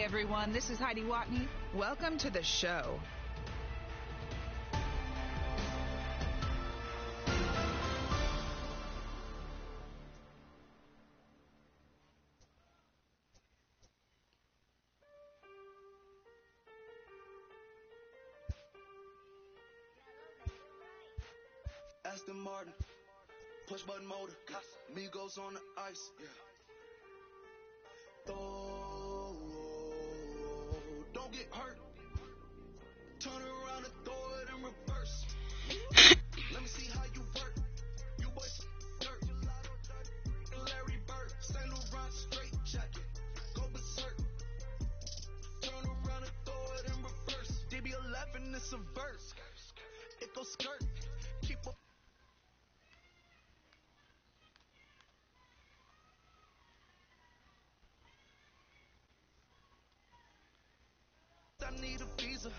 everyone, this is Heidi Watney. Welcome to the show. Aston Martin, push button motor, Migos on the ice, Oh, don't get hurt. Turn around and throw it in reverse. Let me see how you work. You boys dirt. Larry Bird, St. Laurent straight jacket. Go berserk. Turn around and throw it in reverse. DB11 is a verse. It goes skirt. Keep up. I need a visa,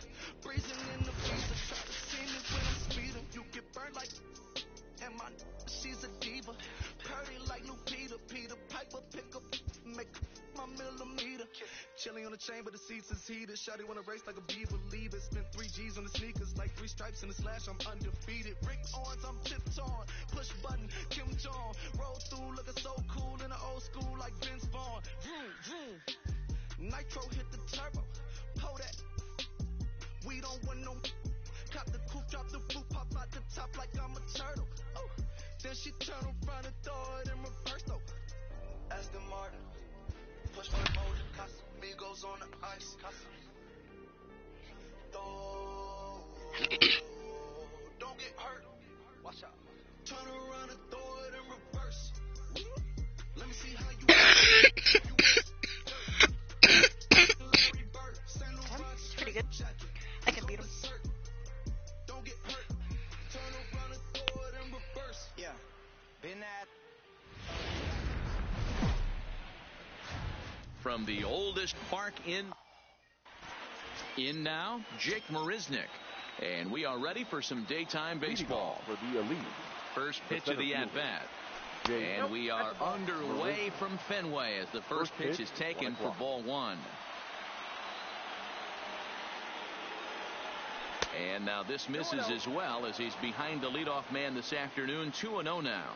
breezing in the visa. Try to see me when I'm speeding. You get burned like, and my she's a diva. Purdy like Lupita, Peter Piper, pick up, make my millimeter. Chilling on the chain, but the seats is heated. Shawty wanna race like a beaver, leave it. Spent 3 G's on the sneakers, like 3 stripes in the slash. I'm undefeated. Rick Owens, I'm tiptoeing. Push button, Kim Jong. Roll through, looking so cool in the old school, like Vince Vaughn. Vroom, vroom. Nitro hit the turbo. Pull that. We don't want no. Cop the coupe, drop the boot, pop out the top like I'm a turtle. Oh, then she turn around and throw it in reverse though. Aston Martin, push my motor, Migos on the ice. Don't get hurt. Watch out. Turn around and throw it in reverse. Let me see how you. It's pretty good. I can beat him. Don't get hurt. Turn around and throw it in reverse. Yeah. Been that. From the oldest park in now, Jake Marisnik. And we are ready for some daytime baseball. For the elite. First pitch of the at-bat. And we are underway from Fenway as the first pitch is taken for ball 1. And now this misses as well as he's behind the leadoff man this afternoon. 2-0 now.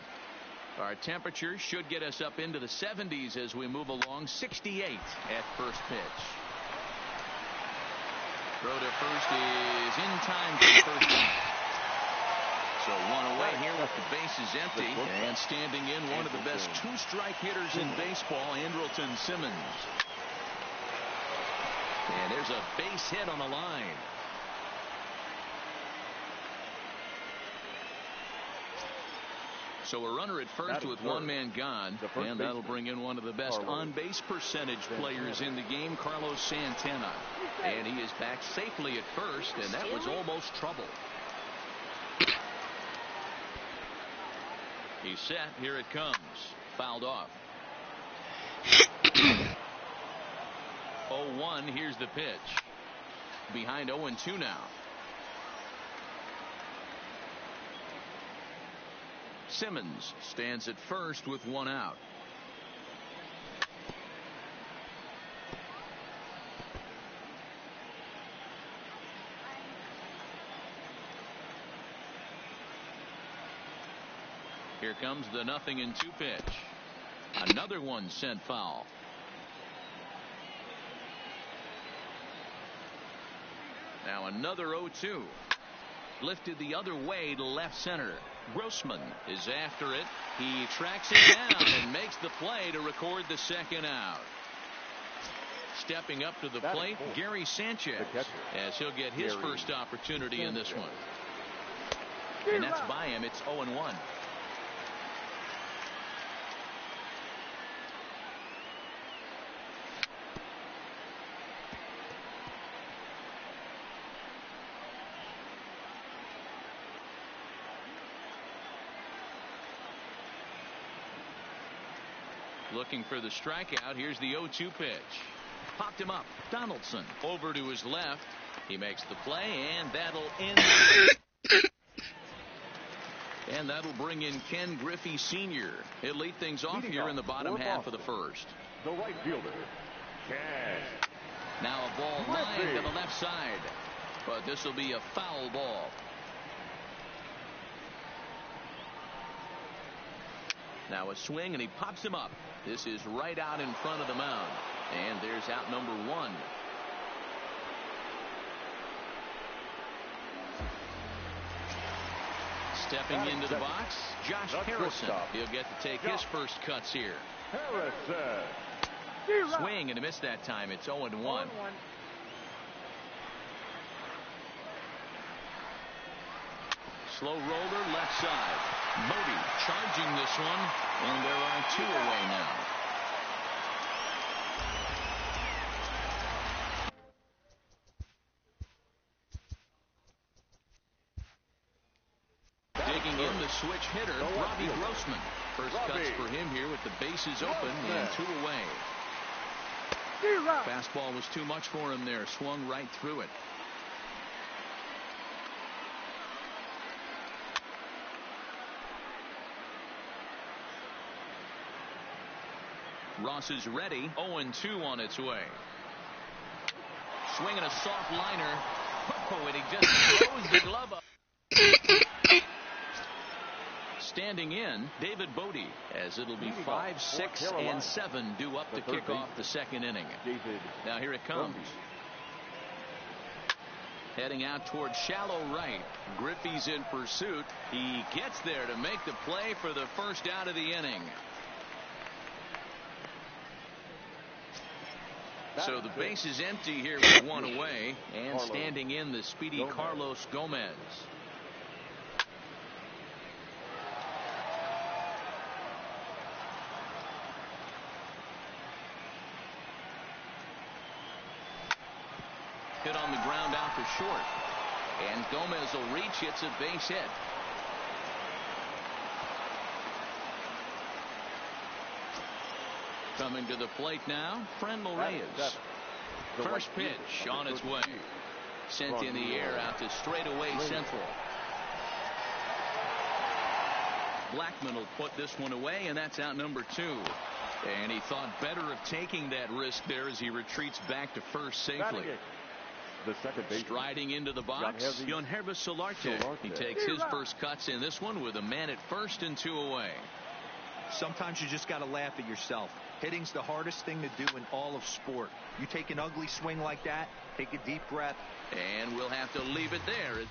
Our temperature should get us up into the 70s as we move along. 68 at first pitch. Throw to first is in time for the first out. So 1 away here with the bases empty. And standing in one of the best 2-strike hitters in baseball, Andrelton Simmons. And there's a base hit on the line. So a runner at first with one man gone, and that'll bring in one of the best on-base percentage players in the game, Carlos Santana. And he is back safely at first, and that was almost trouble. He's set. Here it comes. Fouled off. 0-1. Here's the pitch. Behind 0-2 now. Simmons stands at first with 1 out. Here comes the 0-2 pitch. Another one sent foul. Now another 0-2. Lifted the other way to left center. Grossman is after it. He tracks it down and makes the play to record the second out. Stepping up to the plate, Gary Sanchez, as he'll get his first opportunity in this one. And that's by him. It's 0-1. Looking for the strikeout. Here's the 0-2 pitch. Popped him up. Donaldson over to his left. He makes the play, and that'll end. And that'll bring in Ken Griffey Sr. He'll lead things off here in the bottom half of the first. The right fielder, Ken Now a ball lined to the left side, but this will be a foul ball. Now a swing, and he pops him up. This is right out in front of the mound, and there's out number one. Stepping into the box, Josh Harrison. He'll get to take his first cuts here. Swing and a miss that time. It's 0-1. Slow roller left side. Bodie charging this one, and there are two away now. Digging in the switch hitter, Robbie Grossman. First cuts for him here with the bases open and two away. Fastball was too much for him there. Swung right through it. Ross is ready. 0-2 on its way. Swinging a soft liner. Oh, and he just throws the glove up. Standing in, David Bodie, as it'll be 5, 6, and 7 due up to kick off the second inning. Now here it comes. Heading out towards shallow right. Griffey's in pursuit. He gets there to make the play for the first out of the inning. So the base is empty here with one away, and standing in the speedy Carlos Gomez. Hit on the ground out for short, and Gomez will reach. It's a base hit. Coming to the plate now, Friendly Reyes. First pitch on its way. Sent in the air out to straightaway central. Blackman will put this one away, and that's out number 2. And he thought better of taking that risk there as he retreats back to first safely. The second base. Striding into the box, Yonhervis Solarte. He takes his first cuts in this one with a man at first and 2 away. Sometimes you just got to laugh at yourself. Hitting's the hardest thing to do in all of sport. You take an ugly swing like that, take a deep breath. And we'll have to leave it there.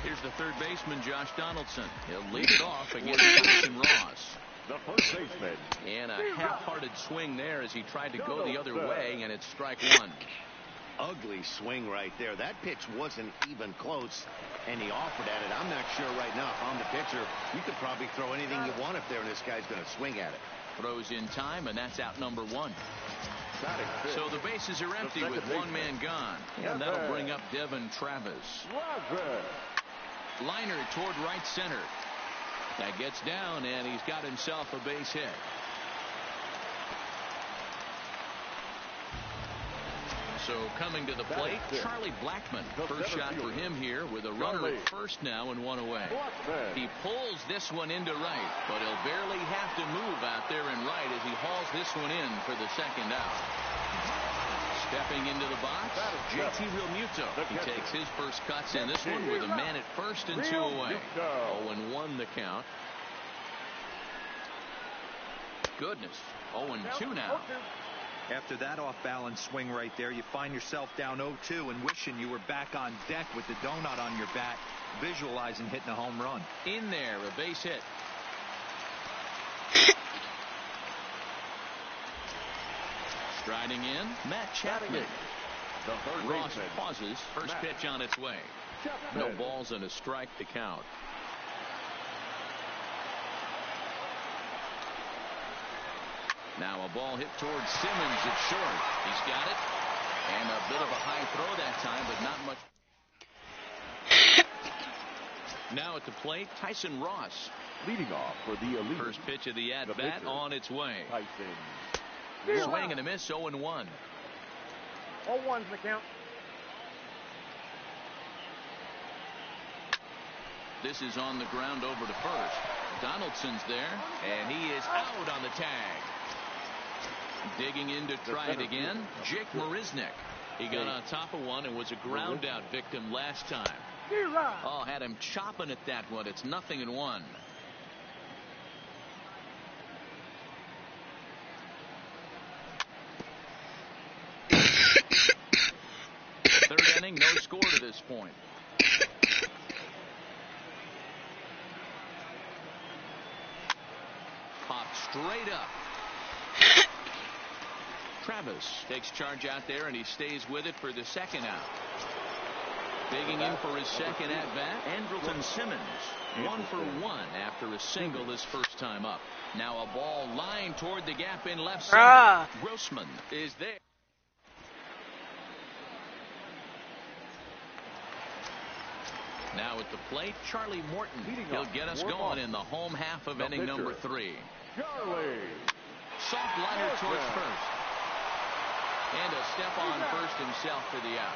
Here's the third baseman, Josh Donaldson. He'll lead it off against Tyson Ross. The first baseman. And a half-hearted swing there as he tried to go the other way, and it's strike one. Ugly swing right there. That pitch wasn't even close, and he offered at it. I'm not sure right now if I'm the pitcher. You could probably throw anything you want up there, and this guy's going to swing at it. Throws in time, and that's out number 1. So the bases are empty with one man gone, and that'll bring up Devin Travis. Liner toward right center. That gets down, and he's got himself a base hit. So coming to the plate, Charlie Blackman. First shot for him here with a runner at first now and 1 away. He pulls this one into right, but he'll barely have to move out there in right as he hauls this one in for the second out. Stepping into the box, JT Realmuto. He takes his first cuts in this one with a man at first and 2 away. 0-1 the count. Goodness, 0-2 now. After that off-balance swing right there, you find yourself down 0-2 and wishing you were back on deck with the donut on your bat, visualizing hitting a home run. In there, a base hit. Striding in, Matt Chapman. Ross pauses. First pitch on its way. No balls and a strike to count. Now a ball hit towards Simmons at short. He's got it. And a bit of a high throw that time, but not much. Now at the plate, Tyson Ross. Leading off for the elite. First pitch of the at-bat on its way. Tyson. Swing and a miss, 0-1. 0-1's the count. This is on the ground over to first. Donaldson's there, and he is out on the tag. Digging in to try it again, Jake Marisnik. He got on top of one and was a ground out victim last time. Oh, had him chopping at that one. It's 0-1. Third inning, no score to this point. Popped straight up. Travis takes charge out there, and he stays with it for the second out. Digging in for his second at-bat, Andrelton Simmons. 1 for 1 after a single his first time up. Now a ball lined toward the gap in left center. Grossman is there. Now at the plate, Charlie Morton. He'll get us going in the home half of inning number 3. Charlie. Soft liner towards first. And a step on first himself for the out.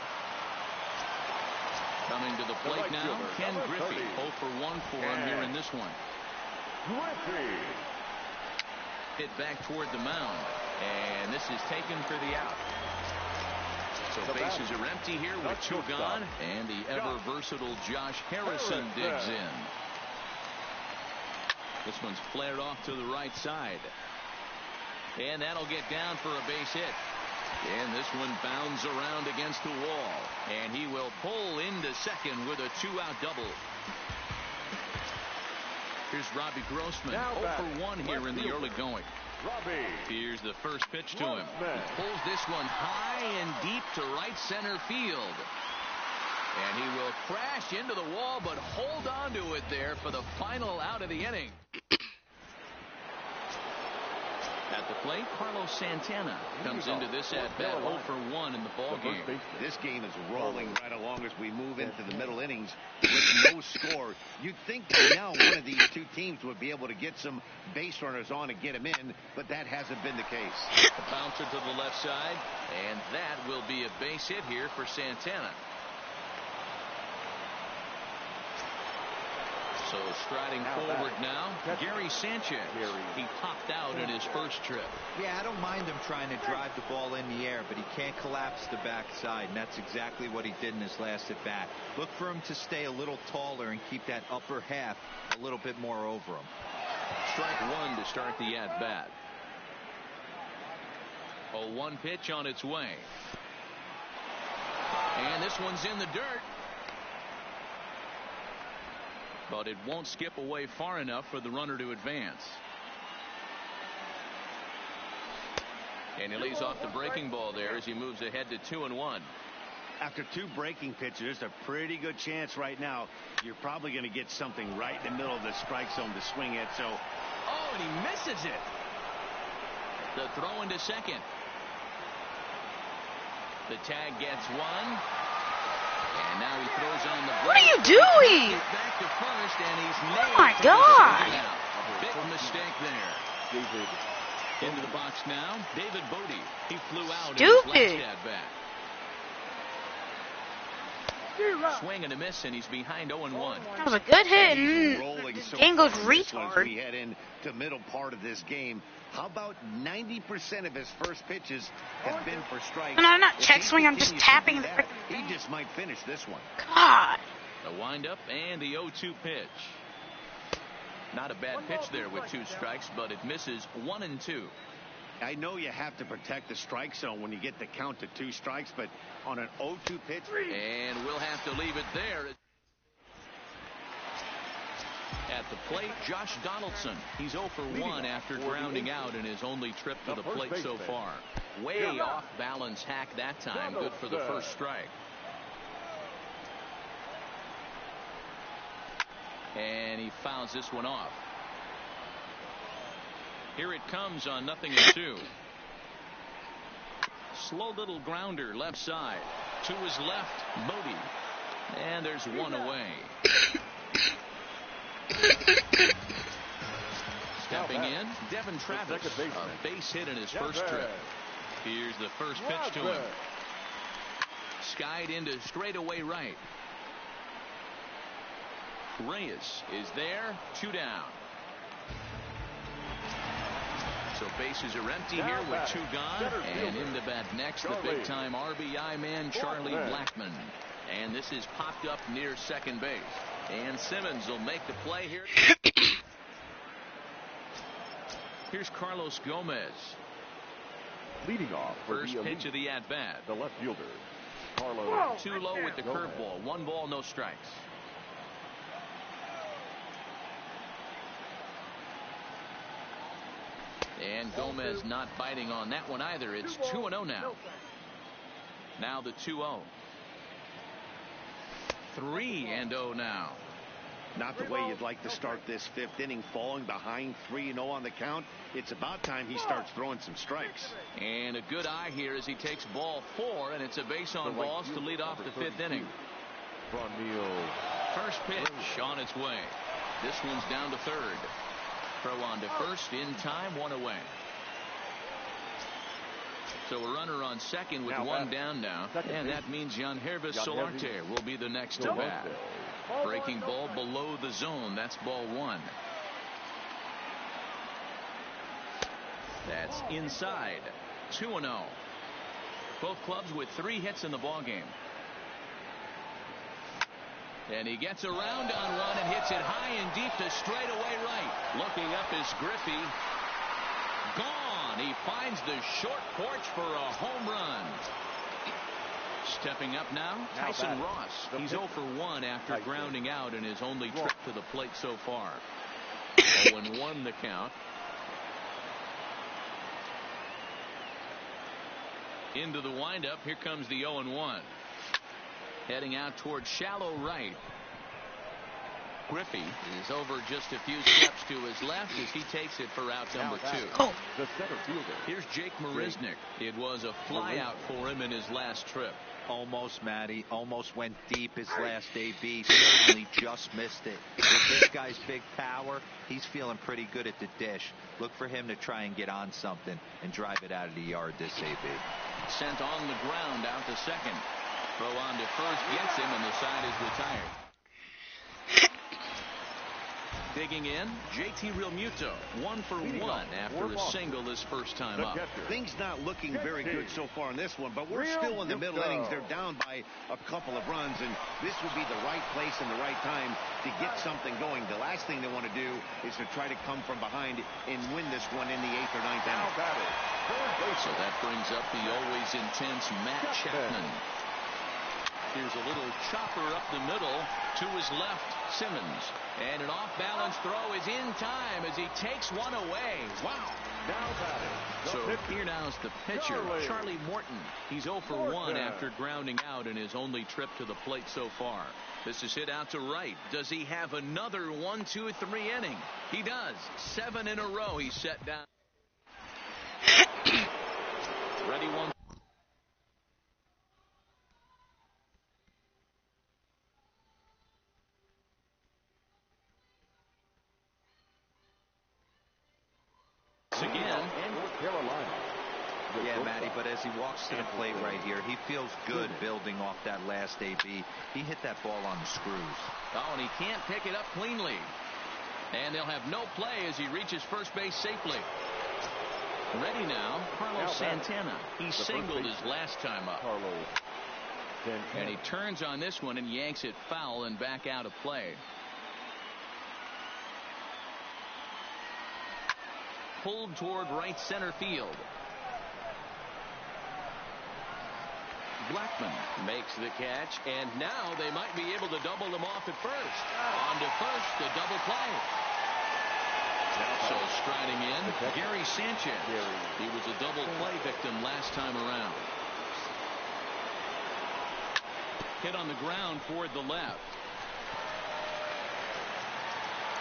Coming to the plate now, Ken Griffey. 0 for 1 for him here in this one. Griffey. Hit back toward the mound. And this is taken for the out. So bases are empty here with 2 gone. And the ever-versatile Josh Harrison digs in. This one's flared off to the right side. And that'll get down for a base hit. And this one bounds around against the wall. And he will pull into second with a 2-out double. Here's Robbie Grossman. 0 for 1 here in the early going. Here's the first pitch to him. He pulls this one high and deep to right center field. And he will crash into the wall, but hold on to it there for the final out of the inning. At the plate, Carlos Santana comes into this at-bat 0 for 1 in the ball game. This game is rolling right along as we move into the middle innings with no score. You'd think by now one of these two teams would be able to get some base runners on and get them in, but that hasn't been the case. A bouncer to the left side, and that will be a base hit here for Santana. So striding forward now, Gary Sanchez. He popped out in his first trip. Yeah, I don't mind him trying to drive the ball in the air, but he can't collapse the backside, and that's exactly what he did in his last at bat. Look for him to stay a little taller and keep that upper half a little bit more over him. Strike 1 to start the at bat. A 1 pitch on its way. And this one's in the dirt. But it won't skip away far enough for the runner to advance. And he lays off the breaking ball there as he moves ahead to 2-1. After 2 breaking pitches, there's a pretty good chance right now you're probably going to get something right in the middle of the strike zone to swing at. So, oh, and he misses it. The throw into second. The tag gets 1. And now he throws on the break. What are you doing? Back to first, and he's oh my God! Big mistake there. Into the box now, David Bodie. He flew out in his last at bat. Swing and a miss, and he's behind 0-1. That was a good hit. Game goes retard. We head into middle part of this game. How about 90% of his first pitches have been for strikes? No, I'm not check swing. I'm just tapping the freaking thing. He just might finish this one. God. A windup and the 0-2 pitch. Not a bad pitch there with 2 strikes, but it misses 1 and 2. I know you have to protect the strike zone when you get the count to 2 strikes, but on an 0-2 pitch. And we'll have to leave it there. At the plate, Josh Donaldson. He's 0 for 1 after grounding out in his only trip to the plate so far. Way off balance hack that time. Good for the first strike. And he fouls this one off. Here it comes on 0-2. Slow little grounder left side. To his left, Bodie. And there's 1 away. Stepping in, Devin Travis. A base hit in his first trip. Here's the first pitch to him. Skied into straightaway right. Reyes is there, 2 down. So bases are empty here with 2 gone. And in the bat next, the big-time RBI man, Charlie Blackmon. And this is popped up near second base. And Simmons will make the play here. Here's Carlos Gomez. Leading off for first pitch of the at-bat. The left fielder, Carlos. Too low with the curveball. 1 ball, no strikes. And Gomez not biting on that one either. It's 2-0 now. Now the 2-0. 3-0 now. Not the way you'd like to start this 5th inning, falling behind 3-0 on the count. It's about time he starts throwing some strikes. And a good eye here as he takes ball 4, and it's a base on balls to lead off the 5th inning. First pitch on its way. This one's down to third. Throw on to first in time, 1 away. So a runner on second with 1 down now, and that means Yangervis Solarte will be the next to bat. Breaking ball below the zone. That's ball 1. That's inside. 2-0. Both clubs with 3 hits in the ballgame. And he gets around on one and hits it high and deep to straightaway right. Looking up is Griffey. Gone. He finds the short porch for a home run. Stepping up now, Tyson Ross. He's 0 for 1 after grounding out in his only trip to the plate so far. 0-1 the count. Into the windup. Here comes the 0-1. Heading out towards shallow right. Griffey is over just a few steps to his left as he takes it for out number 2. The center fielder. Here's Jake Marisnick. It was a flyout for him in his last trip. Almost, Matty. Almost went deep his last AB. Certainly just missed it. With this guy's big power, he's feeling pretty good at the dish. Look for him to try and get on something and drive it out of the yard this AB. Sent on the ground out to second. Throw on to first gets him, and the side is retired. Digging in, JT Realmuto, 1 for 1 after a single his first time up. Things not looking very good so far in this one, but we're still in the middle innings. They're down by a couple of runs, and this would be the right place and the right time to get something going. The last thing they want to do is to try to come from behind and win this one in the 8th or 9th inning. So that brings up the always intense Matt Chapman. Here's a little chopper up the middle to his left, Simmons. And an off-balance throw is in time as he takes one away. Wow. So here now's the pitcher, Charlie Morton. He's 0 for 1 after grounding out in his only trip to the plate so far. This is hit out to right. Does he have another 1, 2, 3 inning? He does. 7 in a row he's set down. Ready, 1. Again. Yeah, Matty, but as he walks to the plate right here, he feels good building off that last AB. He hit that ball on the screws. Oh, and he can't pick it up cleanly. And they'll have no play as he reaches first base safely. Ready now, Carlos Santana. He singled his last time up. And he turns on this one and yanks it foul and back out of play. Pulled toward right center field. Blackmon makes the catch, and now they might be able to double them off at first. On to first, the double play. So striding in, Gary Sanchez. He was a double play victim last time around. Hit on the ground toward the left.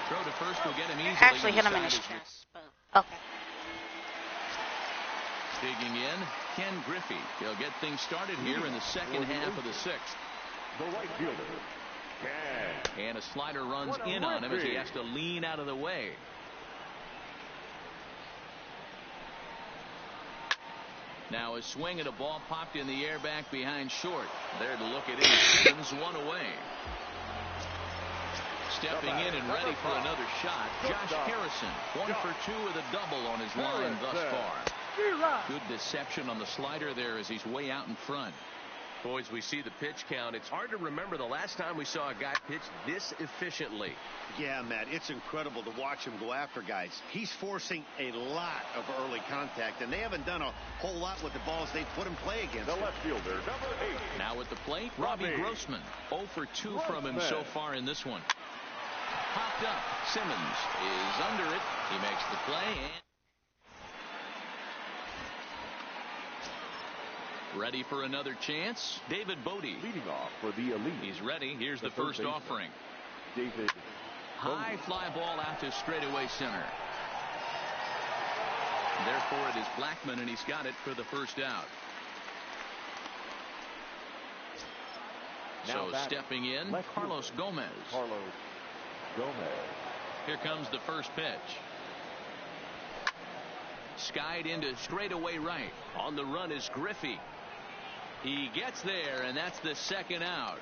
Throw to first will get him easily. Actually hit him in his chest, but okay. Digging in, Ken Griffey. He'll get things started here in the second half of the 6th. The right fielder, Ken. And a slider runs in on him as he has to lean out of the way. Now a swing and a ball popped in the air back behind short. There to look at it. Simmons 1 away. Stepping in and ready for another shot, Josh Harrison. 1 for 2 with a double on his line thus far. Good deception on the slider there as he's way out in front. Boys, we see the pitch count. It's hard to remember the last time we saw a guy pitch this efficiently. Yeah, Matt, it's incredible to watch him go after guys. He's forcing a lot of early contact, and they haven't done a whole lot with the balls they've put in play against The him. left fielder, number 8. Now at the plate, Robbie Grossman. 0 for 2 from him so far in this one. Popped up. Simmons is under it. He makes the play and ready for another chance. David Bodie Leading off for the elite. He's ready. Here's the first offering. David High fly ball out to straightaway center. Therefore it is Blackman, and he's got it for the first out. Now So stepping in, Carlos Gomez. Here comes the first pitch. Skied into straightaway right. On the run is Griffey. He gets there, and that's the second out.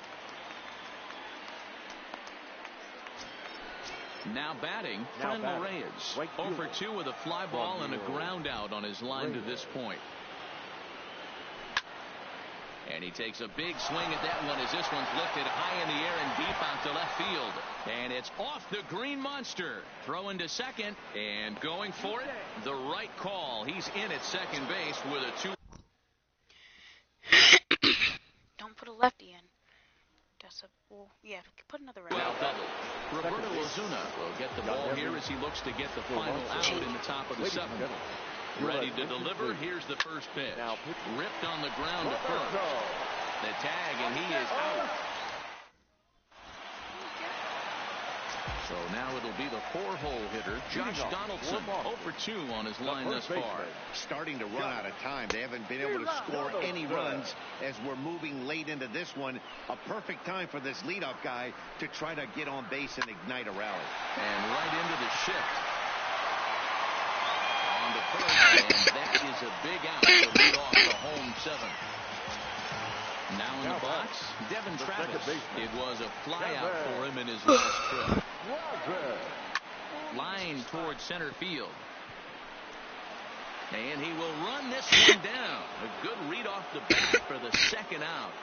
Now batting, Franmil Reyes. 0 for 2 with a fly ball and a ground out on his line to this point. And he takes a big swing at that one as this one's lifted high in the air and deep out to left field. And it's off the green monster. Throwing to second and going for it. The right call. He's in at second base with a 2. Don't put a lefty in. That's a well, yeah. Put another right. Well double. Roberto Ozuna will get the ball here as he looks to get the final out in the top of the 7th. Ready to deliver. Here's the first pitch. Ripped on the ground to first. The tag, and he is out. So now it'll be the 4-hole hitter, Josh Donaldson. 0 for 2 on his line thus far. Starting to run out of time. They haven't been able to score any runs as we're moving late into this one. A perfect time for this leadoff guy to try to get on base and ignite a rally. And right into the shift. On to first, and that is a big out to lead off the home 7th. Now in the box, Devin Travis. It was a fly out for him in his last trip. Line towards center field. And he will run this one down. A good read off the bat for the second out.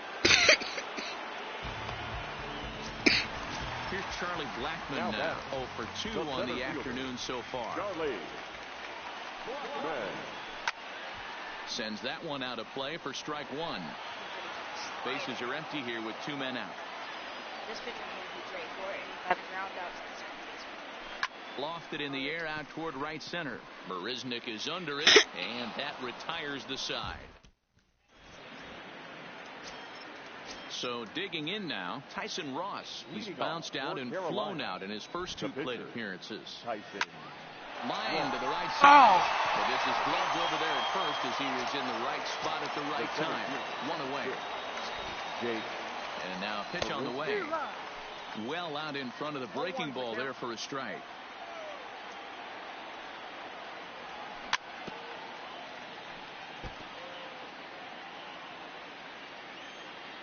Here's Charlie Blackman now. 0 for 2 on the afternoon so far. Sends that one out of play for strike 1. Bases are empty here with 2 men out. This pitcher will be great for it, and he got a ground out to the second baseman. Lofted in the air out toward right center. Marisnik is under it, and that retires the side. So digging in now, Tyson Ross. He's bounced out and flown out in his first 2 plate appearances. Line to the right side. But this is gloved over there at first as he was in the right spot at the right time. 1 away. And now a pitch on the way. Well out in front of the breaking ball there for a strike.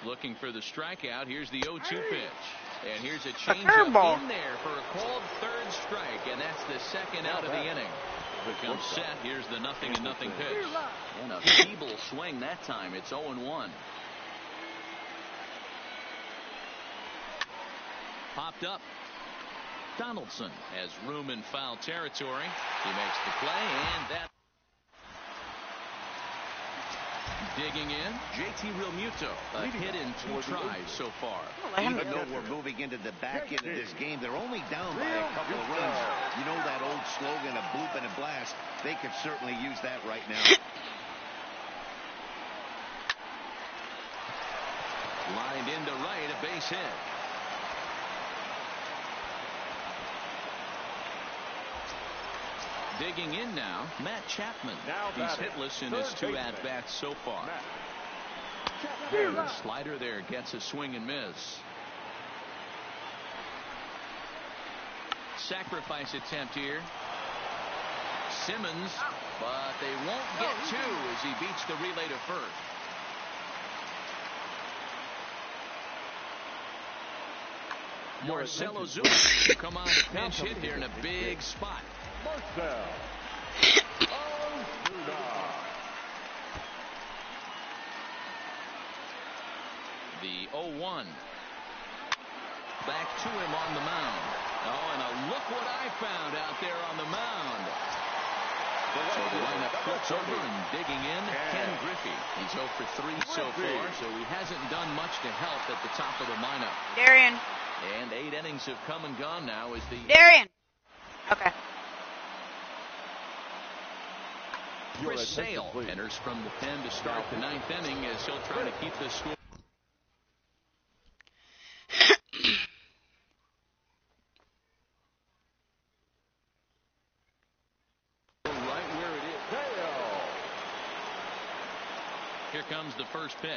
Looking for the strikeout. Here's the 0-2 pitch. And here's a changeup in there for a called 3rd strike. And that's the second out of the inning. Comes set. Here's the 0-0 pitch. And a feeble swing that time. It's 0-1. Popped up. Donaldson has room in foul territory. He makes the play, and that. Digging in, JT Realmuto. A hit in 2 tries so far. Even though we're moving into the back end of this game, they're only down by a couple of runs. You know that old slogan, a bloop and a blast. They could certainly use that right now. Lined into right, a base hit. Digging in now, Matt Chapman. He's hitless in his 2 at-bats so far. The slider there gets a swing and miss. Sacrifice attempt here. Simmons, but they won't get 2 as he beats the relay to first. Marcelo Zuma will come on to pinch hit here in a big spot. Marcel Ozuna. The 0-1. Back to him on the mound. Oh, and look what I found out there on the mound. So the lineup flips over and digging in, Ken Griffey. He's 0 for 3 so far, so he hasn't done much to help at the top of the lineup. Darian. And 8 innings have come and gone now as the... Darian. Okay. Chris Sale enters from the pen to start the 9th inning as he'll try to keep the score. Here comes the first pitch.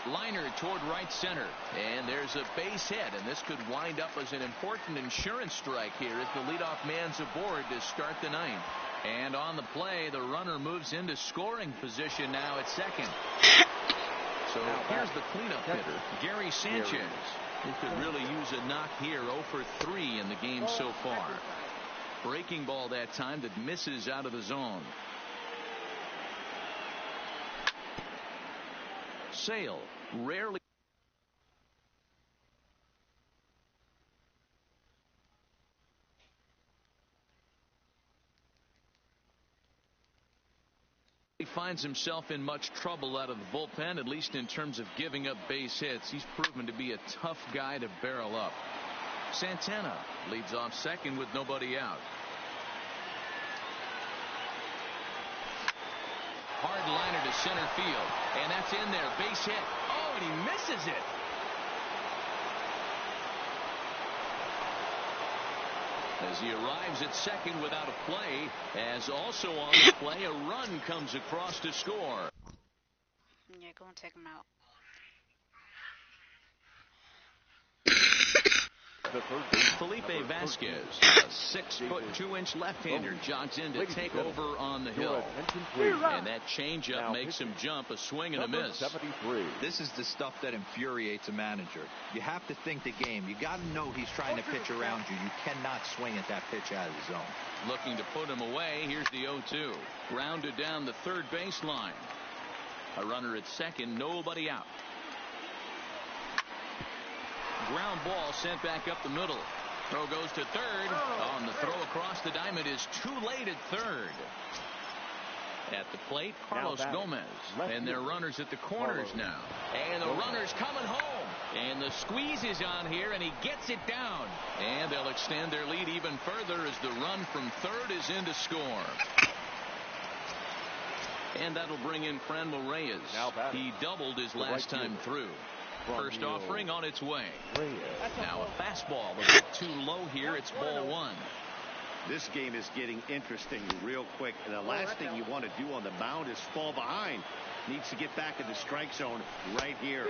Liner toward right center. And there's a base hit. And this could wind up as an important insurance strike here if the leadoff man's aboard to start the 9th. And on the play, the runner moves into scoring position now at second. So here's the cleanup hitter, Gary Sanchez, who could really use a knock here. 0 for 3 in the game so far. Breaking ball that time that misses out of the zone. Sale rarely finds himself in much trouble out of the bullpen, at least in terms of giving up base hits. He's proven to be a tough guy to barrel up. Santana leads off second with nobody out. Hard liner to center field, and that's in there. Base hit. Oh, and he misses it. As he arrives at second without a play, as also on the play, a run comes across to score. Yeah, go and take him out. Felipe Vasquez, a 6-foot 2-inch left-hander, jogs in to take over on the hill. And that changeup makes him jump, a swing and a miss. This is the stuff that infuriates a manager. You have to think the game. You got to know he's trying to pitch around you. You cannot swing at that pitch out of the zone. Looking to put him away. Here's the 0-2. Grounded down the third baseline. A runner at second, nobody out. Ground ball sent back up the middle. Throw goes to third. On the throw across the diamond is too late at third. At the plate, Carlos Gomez. And their runners at the corners now. And the runner's coming home. And the squeeze is on here, and he gets it down. And they'll extend their lead even further as the run from third is in to score. And that'll bring in Franmil Reyes. He doubled his last time through. First offering on its way. Now a fastball a bit too low here. It's ball 1. This game is getting interesting real quick, and the last thing you want to do on the mound is fall behind. Needs to get back in the strike zone right here.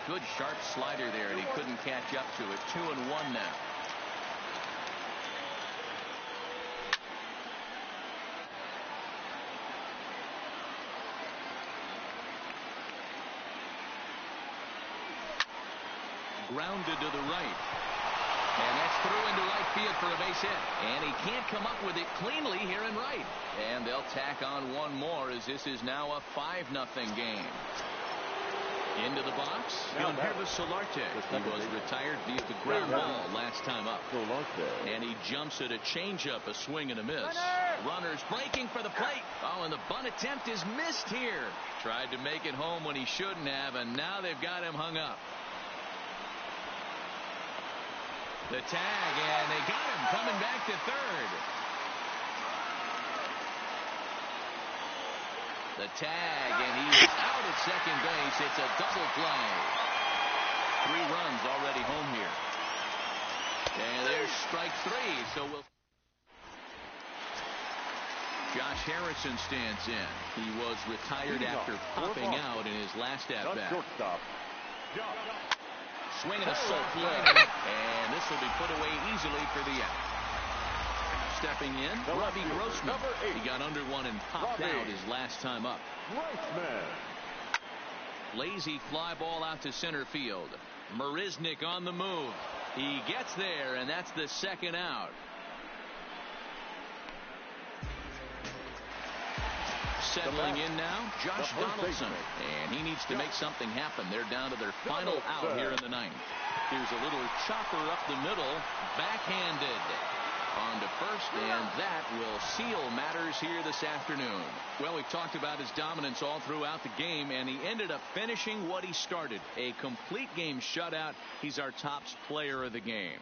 Good sharp slider there, and he couldn't catch up to it. 2-1 now. Grounded to the right. And that's through into right field for a base hit. And he can't come up with it cleanly here in right. And they'll tack on one more as this is now a 5-0 game. Into the box, Gilberto Solarte. He was retired via the ground ball last time up. And he jumps at a changeup, a swing and a miss. Runners breaking for the plate. Oh, and the bunt attempt is missed here. Tried to make it home when he shouldn't have, and now they've got him hung up. The tag, and they got him coming back to third. The tag, and he's out at second base. It's a double play. 3 runs already home here. And there's strike 3, so we'll... Josh Harrison stands in. He was retired after popping out in his last at-bat. Swinging a soft liner, and this will be put away easily for the out. Stepping in, Robbie Grossman. He got under one and popped out his last time up. Lazy fly ball out to center field. Marisnik on the move. He gets there, and that's the second out. Settling in now, Josh Donaldson. And he needs to make something happen. They're down to their final out here in the ninth. Here's a little chopper up the middle, backhanded on to first, and that will seal matters here this afternoon. Well, we've talked about his dominance all throughout the game, and he ended up finishing what he started. A complete game shutout. He's our top player of the game.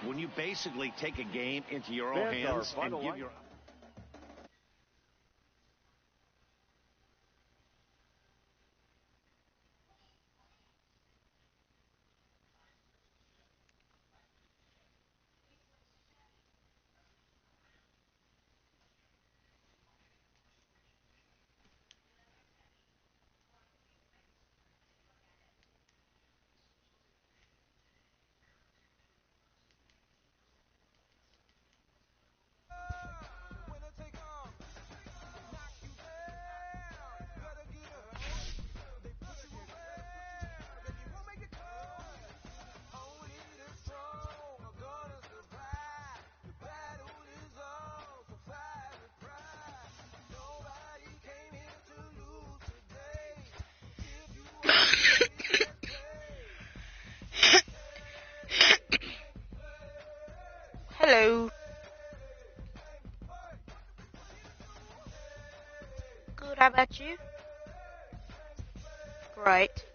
When you basically take a game into your own hands and give your... Hello. Good, how about you? Great.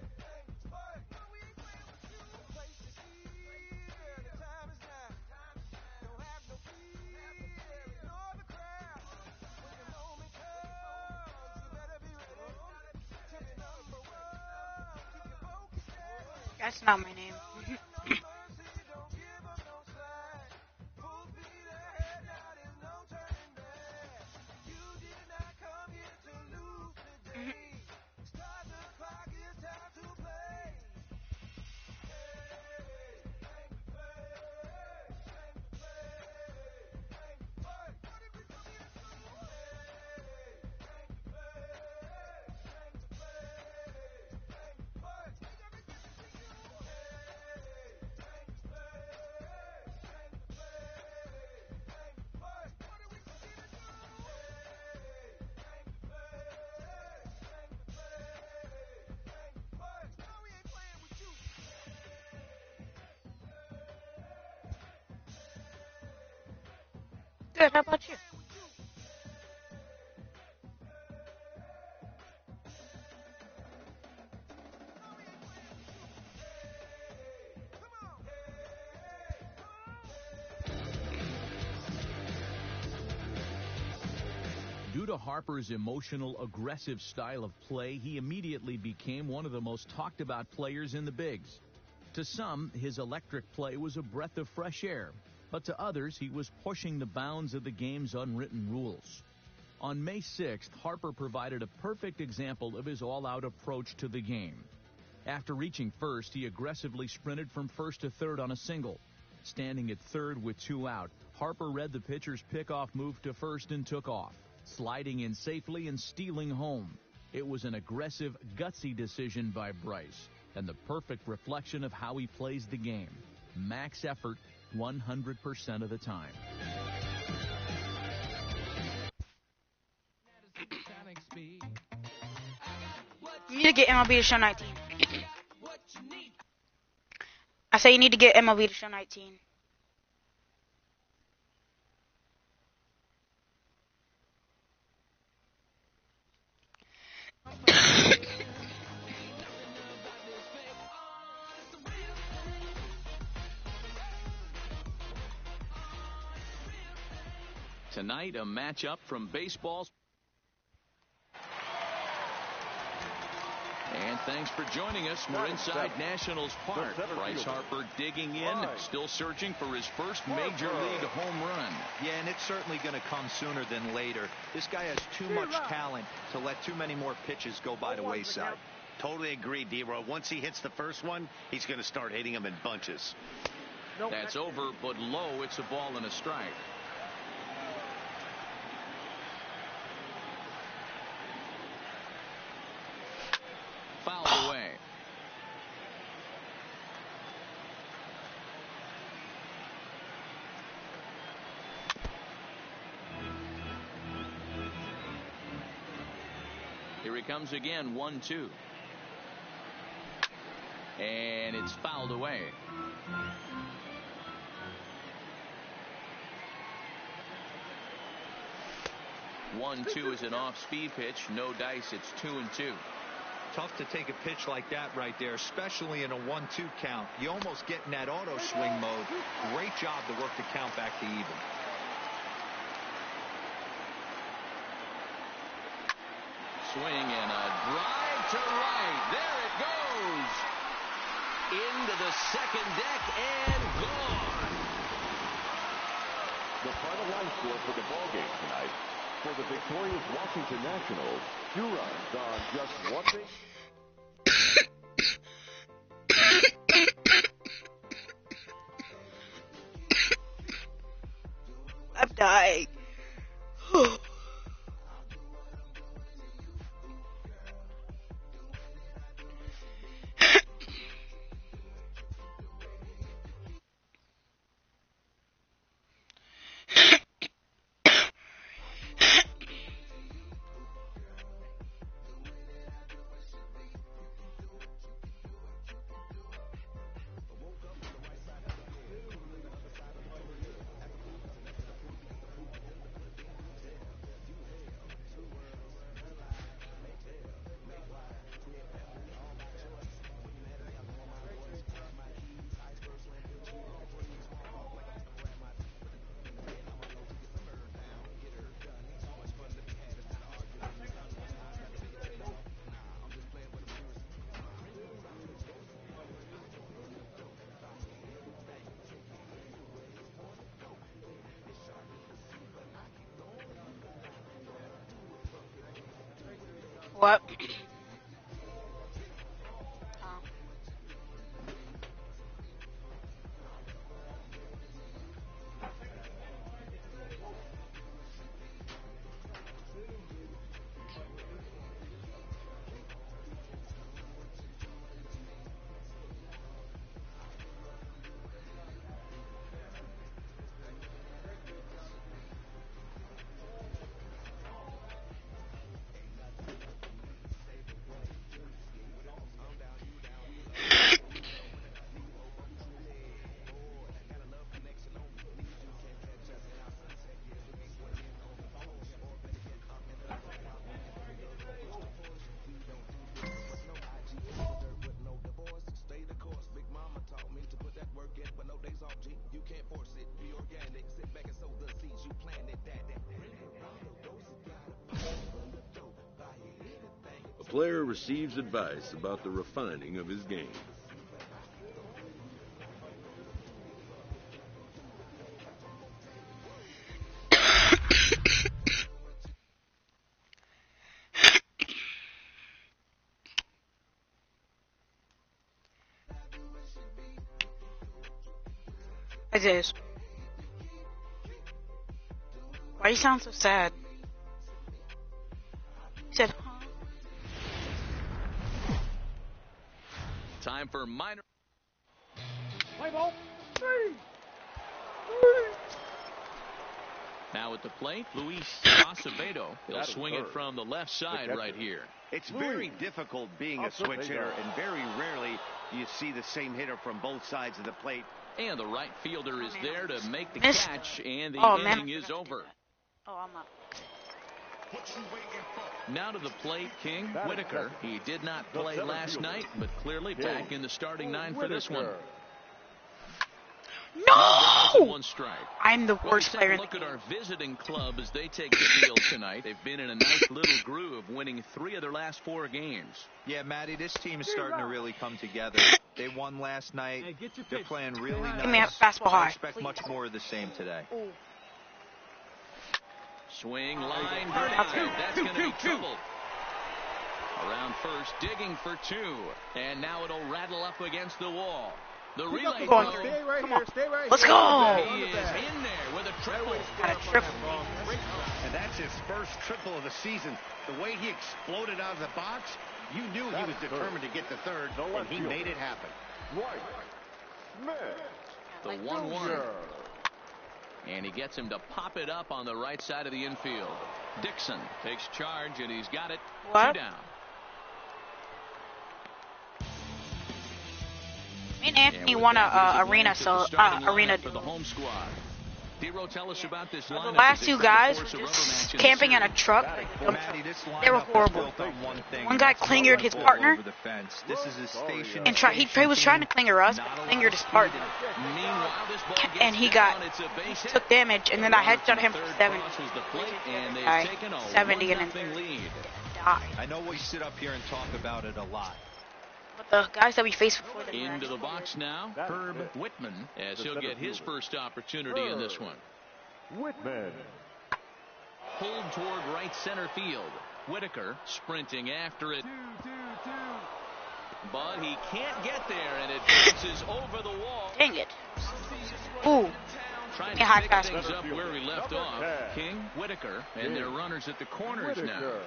That's not my name. Good, how about you? Due to Harper's emotional, aggressive style of play, he immediately became one of the most talked about players in the bigs. To some, his electric play was a breath of fresh air, but to others, he was pushing the bounds of the game's unwritten rules. On May 6th, Harper provided a perfect example of his all-out approach to the game. After reaching first, he aggressively sprinted from first to third on a single. Standing at third with 2 out, Harper read the pitcher's pickoff move to first and took off, sliding in safely and stealing home. It was an aggressive, gutsy decision by Bryce, and the perfect reflection of how he plays the game. Max effort, 100% of the time. You need to get MLB to show 19. I say you need to get MLB to show 19. Tonight, a matchup from baseball's. And thanks for joining us. We're inside Nationals Park. Bryce Harper digging in, still searching for his first major league home run. Yeah, and it's certainly going to come sooner than later. This guy has too much talent to let too many more pitches go by the wayside. Totally agree, D-Row. Once he hits the first one, he's going to start hitting them in bunches. That's over, but low. It's a ball and a strike. Fouled away. Here he comes again, 1-2. And it's fouled away. 1-2 is an off-speed pitch. No dice. It's 2-2. Tough to take a pitch like that right there, especially in a 1-2 count. You almost get in that auto swing mode. Great job to work the count back to even. Swing and a drive to right. There it goes. Into the second deck and gone. The final line score for the ballgame tonight. For the victorious Washington Nationals, 2 runs on just 1 base. I'm dying. What? A player receives advice about the refining of his game. I did. Why you sound so sad? He said, huh? Time for minor. Play ball. 3. Now at the plate, Luis Acevedo. He'll swing it from the left side right here. It's very difficult being a switch hitter, and very rarely do you see the same hitter from both sides of the plate. And the right fielder is there to make the Missed. catch, and the Man, inning is over. Oh, I'm up. Now to the plate, King. Whitaker. He did not play last night, but clearly back in the starting 9 for this one. No! 1 strike. I'm the worst player in the Look game. at our visiting club as they take the field tonight. They've been in a nice little groove, winning 3 of their last 4 games. Yeah, Matty, this team is starting to really come together. They won last night. They're playing really nice. Give me a fastball high. I expect much more of the same today. Ooh. Swing, line, drive. That's going to be trouble. Around first, digging for 2. And now it'll rattle up against the wall. The relay Come on. Stay right Come here. on. Stay right Let's here. go. He is in there with a triple. Got a triple. And that's his first triple of the season. The way he exploded out of the box, you knew he was determined to get the third, and he made it happen. The 1-1. And he gets him to pop it up on the right side of the infield. Dixon takes charge, and he's got it. What? 2 down. Me and Anthony won a arena for the home squad. Hero, tell us about this The lineup. last two guys were just camping in a truck. They were horrible. One guy clingered his partner, and he was trying to clinger us, but clingered his partner. And he took damage, and then I headshot him for 70. 70 and then died. I know we sit up here and talk about it a lot. But the guys that we faced before that. Into the box now, Herb Whitman, as he'll get his first opportunity in this one. Whitman. Pulled toward right center field. Whitaker sprinting after it. But he can't get there, and it bounces over the wall. Dang it. Ooh. Trying to pick things up where he left off. King, Whitaker, and their runners at the corners now.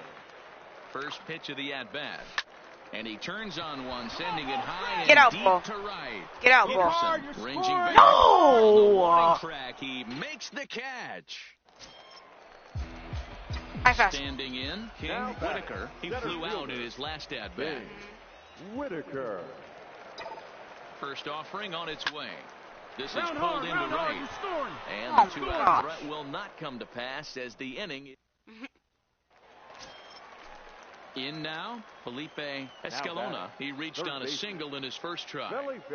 First pitch of the at-bat. And he turns on one, sending it high and deep to right. Get out, ball. Ranging back. No! Track. He makes the catch. High fast. Standing in, King Whitaker. He flew out in his last at-bat. Whitaker. First offering on its way. This is pulled into right. And the two-out threat will not come to pass as the inning. In now, Felipe Escalona. He reached on a single in his first try. Felipe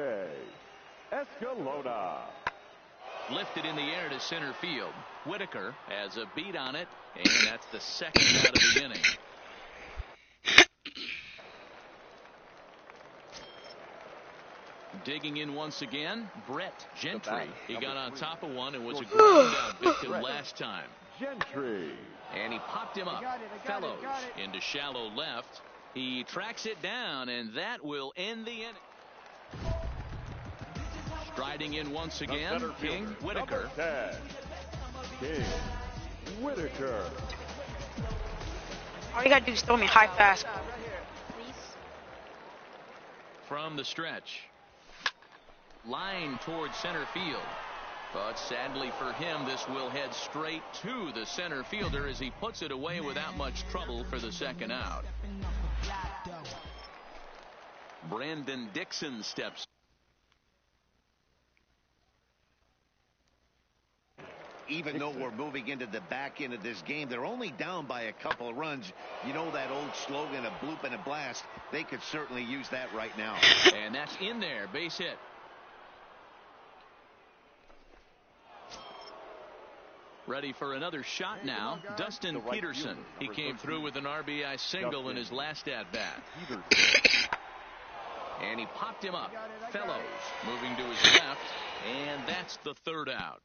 Escalona. Lifted in the air to center field. Whitaker has a beat on it, and that's the second out of the inning. Digging in once again, Brett Gentry. He got on top of one and was a ground-out victim last time. Gentry. And he popped him up. Fellows into shallow left. He tracks it down, and that will end the inning. Striding in once again, King Whitaker. King Whitaker. All you gotta do is throw me high fast, please. From the stretch. Line towards center field. But sadly for him, this will head straight to the center fielder as he puts it away without much trouble for the second out. Brandon Dixon steps. Even though we're moving into the back end of this game, they're only down by a couple of runs. You know that old slogan, a bloop and a blast. They could certainly use that right now. And that's in there, base hit. Ready for another shot now. Dustin Peterson. He came through with an RBI single in his last at-bat. And he popped him up. Fellows moving to his left. And that's the third out.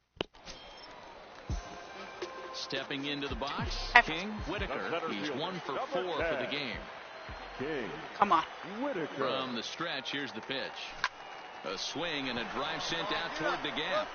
Stepping into the box, King Whitaker. He's 1 for 4 for the game. King. Come on. Whitaker. From the stretch, here's the pitch. A swing and a drive sent out toward the gap.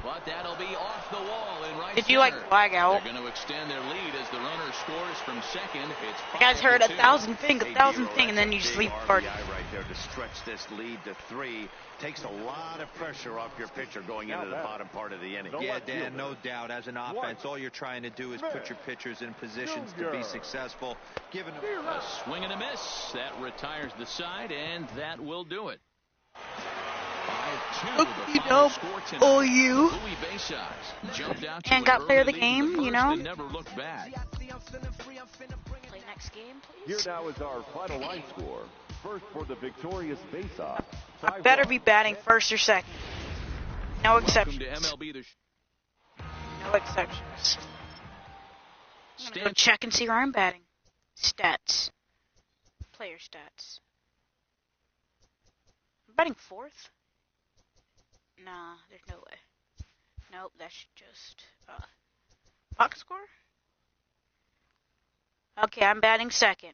But that'll be off the wall in right Did you like flag out? They're going to extend their lead as the runner scores from second. It's you guys heard a thousand thing, and then you just leave the party. Right there to stretch this lead to 3. Takes a lot of pressure off your pitcher going into the bottom part of the inning. Yeah, Dan, no doubt. As an offense, all you're trying to do is put your pitchers in positions to be successful. Giving them a swing and a miss. That retires the side, and that will do it. 5-2. Oh, you. And got player of the game, you know. Never looked back. Play next game, please. Here now is our final line score. First for the victorious face-off. I better be batting first or second. No exceptions. No exceptions. I'm gonna go check and see where I'm batting. Stats. Player stats. I'm batting fourth? Nah, there's no way. Nope, that's just box score. Okay, I'm batting second.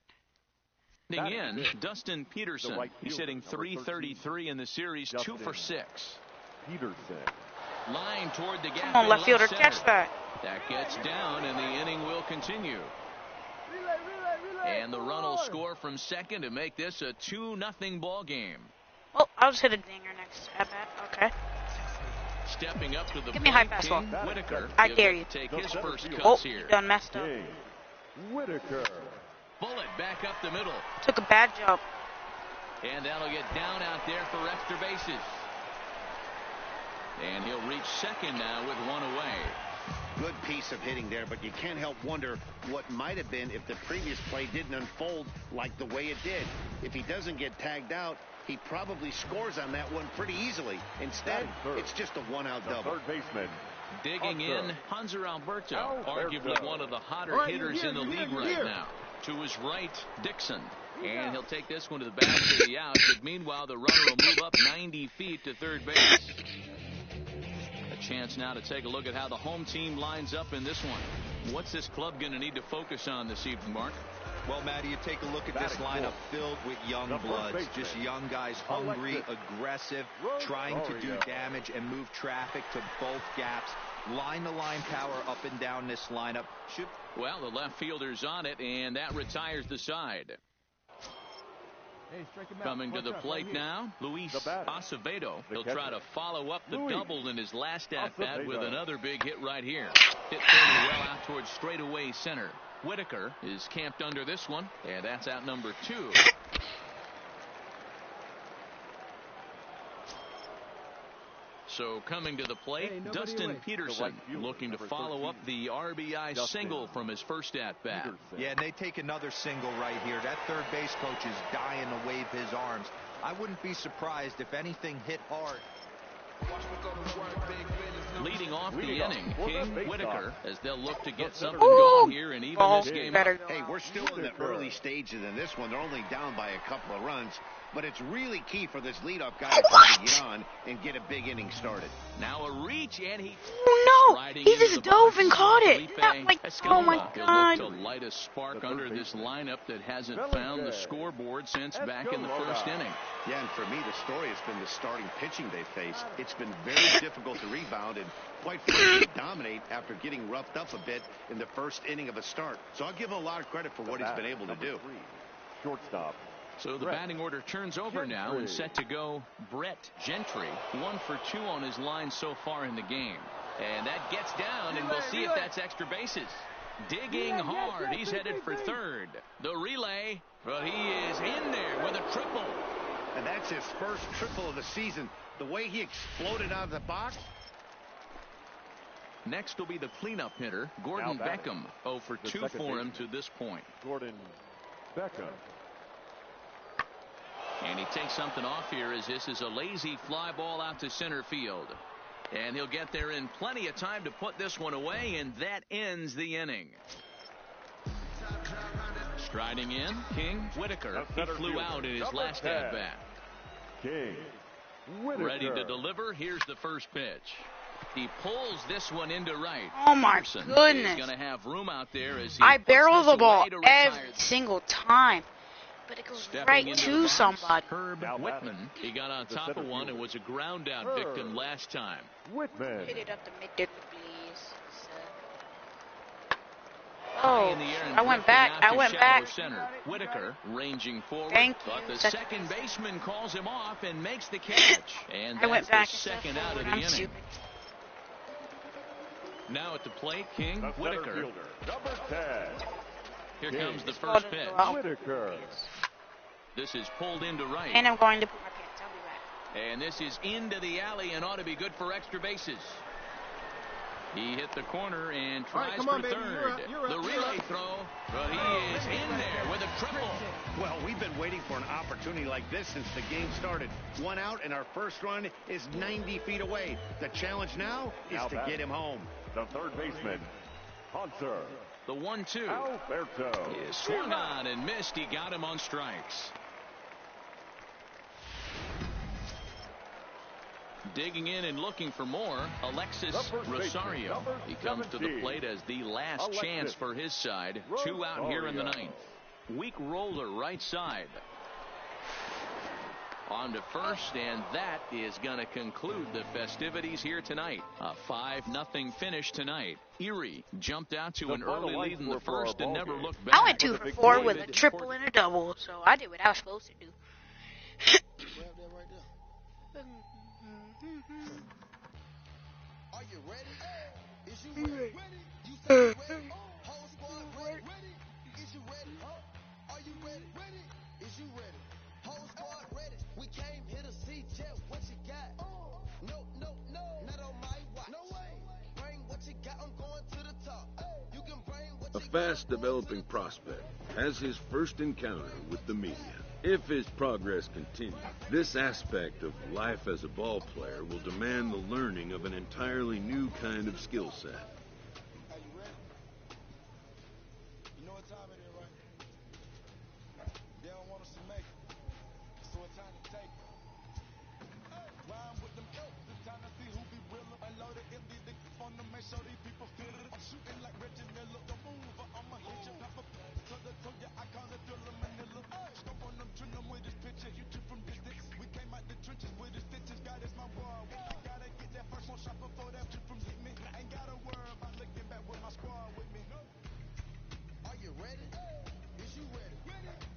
In, Dustin Peterson. He's hitting .333 in the series, 2 for 6. Peterson. Line toward the gap. Come on, left fielder, catch that. That gets down, and the inning will continue. And the run will score from second to make this a 2-0 ball game. Oh, I'll just hit a dinger next at bat. Okay. Stepping up to the Give me a high plate, fastball. King Whitaker. I He'll dare get you. to take his first Oh, cuts here. done messed up. King Whitaker. Bullet back up the middle. Took a bad jump. And that'll get down out there for extra bases. And he'll reach second now with one away. Good piece of hitting there, but you can't help wonder what might have been if the previous play didn't unfold like the way it did. If he doesn't get tagged out, he probably scores on that one pretty easily. Instead, it's just a one-out double. Third baseman. Digging in, Hanser Alberto, arguably one of the hotter hitters in the league right now. To his right, Dixon. And he'll take this one to the back for the out, but meanwhile the runner will move up 90 feet to third base. A chance now to take a look at how the home team lines up in this one. What's this club going to need to focus on this evening, Mark? Well, Matty, you take a look at this lineup filled with young bloods, just young guys, hungry, aggressive, trying to do damage and move traffic to both gaps. Line-to-line power up and down this lineup. Well, the left fielder's on it, and that retires the side. Coming to the plate now, Luis Acevedo. He'll try to follow up the double in his last at-bat with another big hit right here. Hit fairly well out towards straightaway center. Whitaker is camped under this one, and that's out number 2. So coming to the plate, Dustin Peterson looking to follow up the RBI single from his first at-bat. Yeah, and they take another single right here. That third base coach is dying to wave his arms. I wouldn't be surprised if anything hit hard. Leading off the inning, King Whitaker, as they'll look to get something going here and even this game up. Hey, we're still in the early stages in this one. They're only down by a couple of runs, but it's really key for this leadoff guy to get on and get a big inning started. Now a reach, and he... Oh, no! He just dove and caught it! Oh, my God. He'll look to light a spark under this lineup that hasn't found the scoreboard since back in the first inning. Yeah, and for me, the story has been the starting pitching they faced. It's been very difficult to rebound and, quite frankly, dominate after getting roughed up a bit in the first inning of a start. So I'll give him a lot of credit for what he's been able to do. Shortstop. So the batting order turns over now and set to go Brett Gentry. 1 for 2 on his line so far in the game. And that gets down, and we'll see if that's extra bases. Digging hard. He's headed for third. The relay, but he is in there with a triple. And that's his first triple of the season. The way he exploded out of the box. Next will be the cleanup hitter, Gordon Beckham. 0 for 2 for him to this point. Gordon Beckham. And he takes something off here as this is a lazy fly ball out to center field. And he'll get there in plenty of time to put this one away, and that ends the inning. Striding in, King Whitaker. He flew out in his last at-bat. King Whitaker. Ready to deliver. Here's the first pitch. He pulls this one into right. Oh, my Peterson goodness. is going to have room out there as he I barrel the ball to every single time, but it goes right to somebody. Herb Whitman. He got on top of one and was a ground out victim last time. Whitman. Hit it up the mid, please. Oh, I went back. I went back. Center. Whitaker ranging forward. Thank you. But the second baseman calls him off and makes the catch. And I went back the second out of the inning. Stupid. Now at the plate, King Whitaker. Number 10. Here comes the first pitch. Whitaker. This is pulled into right. And I'm going to put my pants. I'll be back. And this is into the alley and ought to be good for extra bases. He hit the corner and tries for third. The relay throw, but he is in there with a triple. Well, we've been waiting for an opportunity like this since the game started. 1 out, and our first run is 90 feet away. The challenge now is to get him home. The third baseman, Hanser. The 1-2 Alberto. is swung on and missed. He got him on strikes. Digging in and looking for more, Alexis Rosario. He comes to the plate as the last chance for his side. 2 out here in the 9th. Weak roller right side. On to first, and that is going to conclude the festivities here tonight. A 5-0 finish tonight. Erie jumped out to an early lead in the first and never looked back. I went 2 for 4 with a triple and a double, so I did what I was supposed to do. A fast-developing prospect has his first encounter with the media. If his progress continues, this aspect of life as a ball player will demand the learning of an entirely new kind of skill set. You know what time it is, right? They don't want us to make it, so it's time to take it. Rhyme with them coats, it's time to see who be realer. Unloaded if these niggas on them, make sure these people feel it. I'm shooting like Reggie Miller, the mover, I'ma hit you, pepper. To ya, I call it Thriller Manila. Scope on them, trim them with this picture, hit you from distance. We came out the trenches with the stitches, God is my war. I gotta get that first one shot before that shit from hit me. I ain't gotta worry about looking back with my squad with me. Are you ready? Is you ready?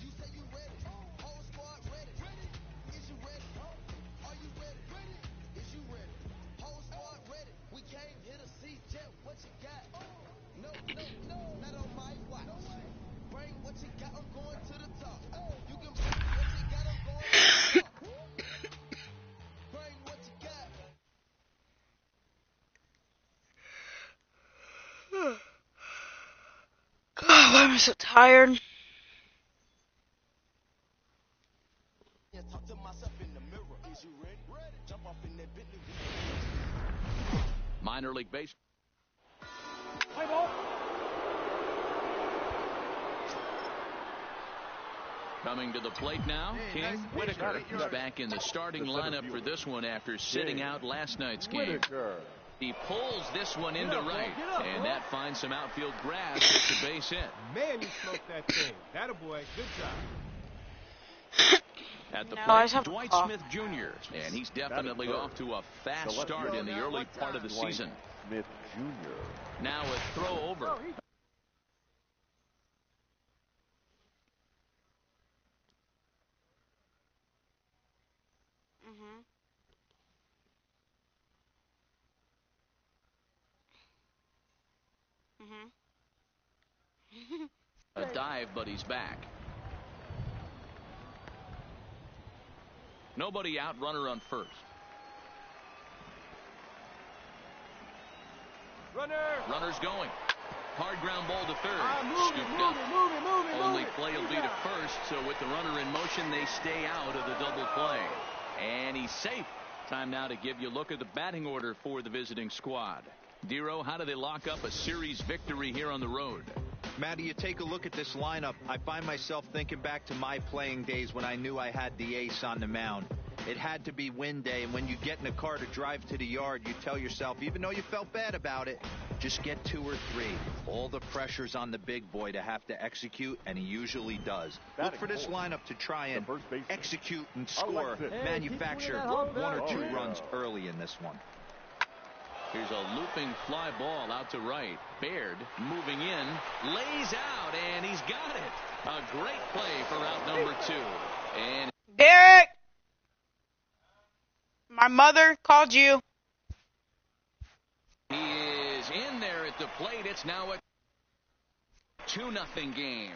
You say you ready? Whole squad ready? Is you ready? Are you ready? Is you ready? Whole squad ready? We came here to see Jeff. What you got? No, not on my watch. Bring what you got. I'm going to the top. You can bring what you got. I'm going to the top. Bring what you got. God, why am I so tired? Talk to myself in the mirror. Is you ready? Jump off in that Bentley. Minor league baseball. Play ball. Coming to the plate now, King Whitaker. He's back in the starting lineup for this one after sitting out last night's game. He pulls this one into right, and that finds some outfield grass. It's a base hit. Man, you smoked that thing. That a boy. Good job. At the No, plate, Dwight Smith Jr., and he's definitely off to a fast start in the early part of the season. Smith Jr. Now a throw over. A dive, but he's back. Nobody out, runner on first. Runner's going. Hard ground ball to third. Scooped up. Only play will be to first, so with the runner in motion, they stay out of the double play. And he's safe. Time now to give you a look at the batting order for the visiting squad. Dero, how do they lock up a series victory here on the road? Matty, you take a look at this lineup. I find myself thinking back to my playing days when I knew I had the ace on the mound. It had to be win day, and when you get in a car to drive to the yard, you tell yourself, even though you felt bad about it, just get 2 or 3. All the pressure's on the big boy to have to execute, and he usually does. Look for this lineup to try and execute and score, manufacture 1 or 2 runs early in this one. Here's a looping fly ball out to right. Baird moving in, lays out, and he's got it. A great play for out number 2. And Derek! My mother called you. he is in there at the plate. It's now a 2-0 game.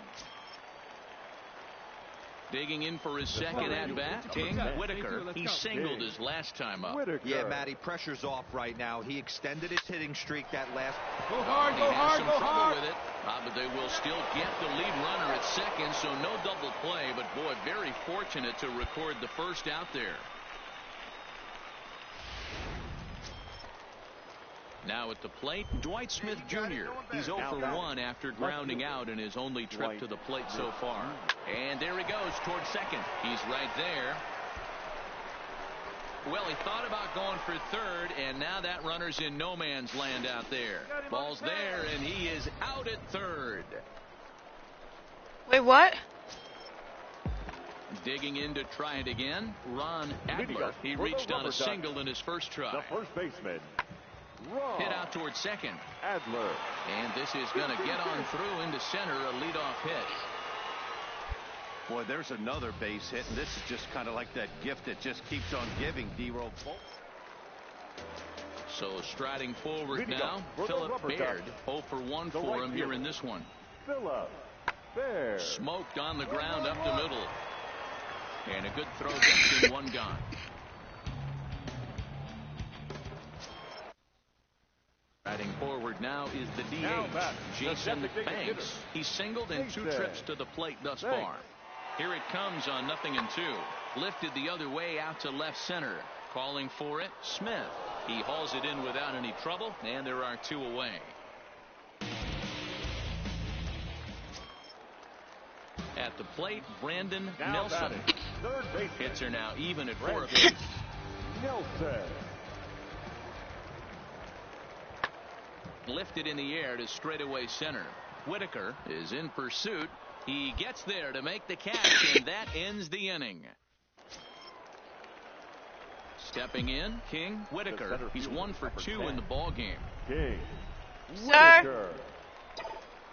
Digging in for his second at-bat, King Whitaker. He singled his last time up. Yeah, Matty, pressure's off right now. He extended his hitting streak that last. Go hard, He go has hard, some go trouble hard. with it, but they will still get the lead runner at second, so no double play. But, boy, very fortunate to record the first out there. Now at the plate, Dwight Smith Jr. He's 0 for 1 after grounding out in his only trip to the plate so far. And there he goes towards second. He's right there. Well, he thought about going for third, and now that runner's in no man's land out there. Ball's there, and he is out at third. Wait, what? Digging in to try it again, Ron Adler. He reached on a single in his first try. The first baseman, Ron Hit out towards second. Adler. And this is going to get on through into center, a leadoff hit. Boy, there's another base hit, and this is just kind of like that gift that just keeps on giving, D-Roll. So striding forward now, Philip Baird. 0 for 1 for him here in this one. Philip Baird. Smoked on the ground up the middle. And a good throw gets in, one gone. Riding forward now is the DH, Jason Banks. He's singled in 2 trips to the plate thus far. Here it comes on 0-2. Lifted the other way out to left center. Calling for it, Smith. He hauls it in without any trouble, and there are 2 away. At the plate, Brandon Nelson. Hits are now even at 4 apiece. Nelson. Lifted in the air to straightaway center. Whitaker is in pursuit. He gets there to make the catch, and that ends the inning. Stepping in, King Whitaker. He's 1 for 2 in the ball game. King Sir.